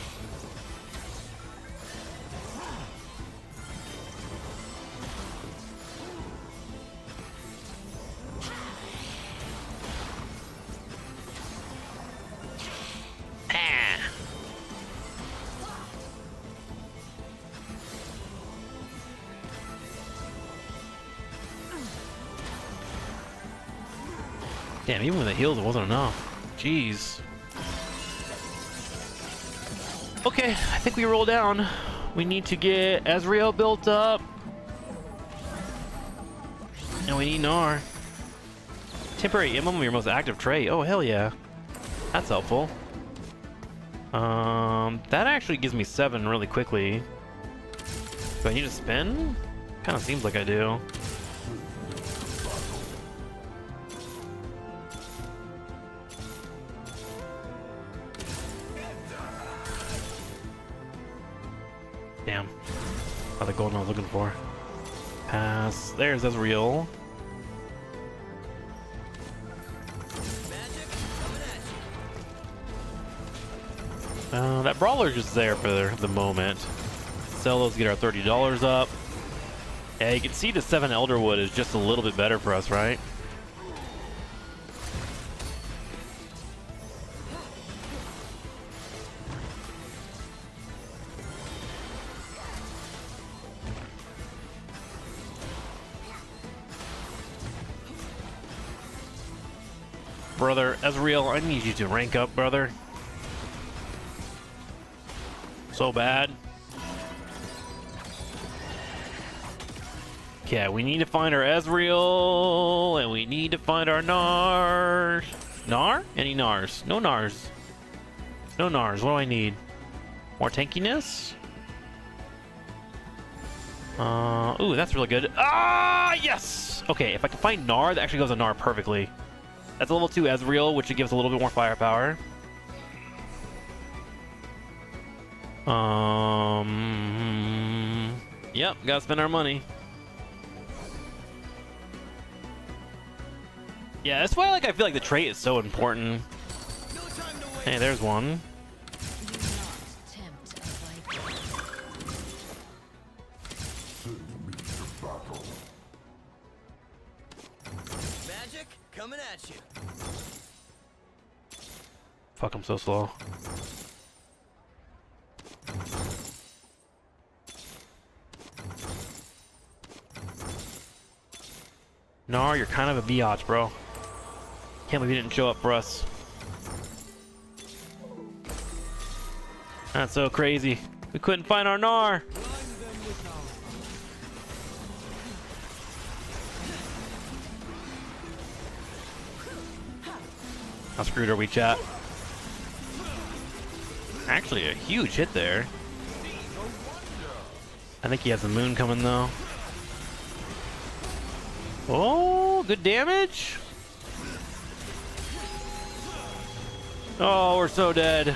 Speaker 1: Damn, even with the heals, it wasn't enough. Jeez. Okay, I think we roll down. We need to get Ezreal built up. And we need Gnar. Temporary emblem of your most active trait. Oh, hell yeah. That's helpful. That actually gives me 7 really quickly. Do I need to spin? Kind of seems like I do. Damn. Oh, the golden I was looking for. Pass. There's Ezreal. That brawler's just there for the moment. Sell those, get our $30 up. Yeah, you can see the 7 Elderwood is just a little bit better for us, right? Brother, Ezreal, I need you to rank up, brother. So bad. Okay, we need to find our Ezreal, and we need to find our Gnar. Gnar? Any Gnars? No Gnars. No Gnars. What do I need? More tankiness? Ooh, that's really good. Ah, yes! Okay, if I can find Gnar, that actually goes on Gnar perfectly. That's a level 2 Ezreal, which gives a little bit more firepower. Yep, gotta spend our money. Yeah, that's why I feel like the trait is so important. Hey, there's one.
Speaker 4: Magic coming at you.
Speaker 1: Fuck, I'm so slow. Gnar, you're kind of a biatch, bro. Can't believe you didn't show up for us. That's so crazy. We couldn't find our Gnar. How screwed are we, chat? Actually, a huge hit there. I think he has the moon coming, though. Oh, good damage. Oh, we're so dead.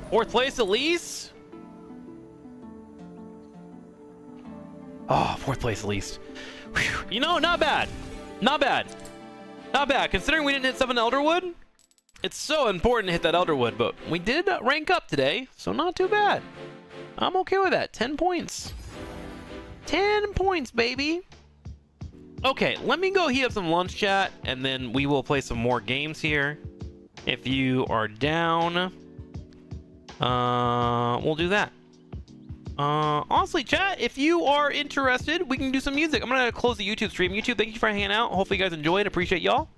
Speaker 1: 4th place at least? Oh, 4th place at least. Whew. You know, not bad. Not bad. Not bad. Considering we didn't hit 7 Elderwood, It's so important to hit that Elderwood, but we did rank up today, so not too bad. I'm okay with that. 10 points. 10 points, baby. Okay, let me go heat up some lunch chat, and then we will play some more games here. If you are down, we'll do that. Honestly, chat, if you are interested, we can do some music. I'm gonna close the YouTube stream. YouTube, thank you for hanging out. Hopefully you guys enjoyed. Appreciate y'all.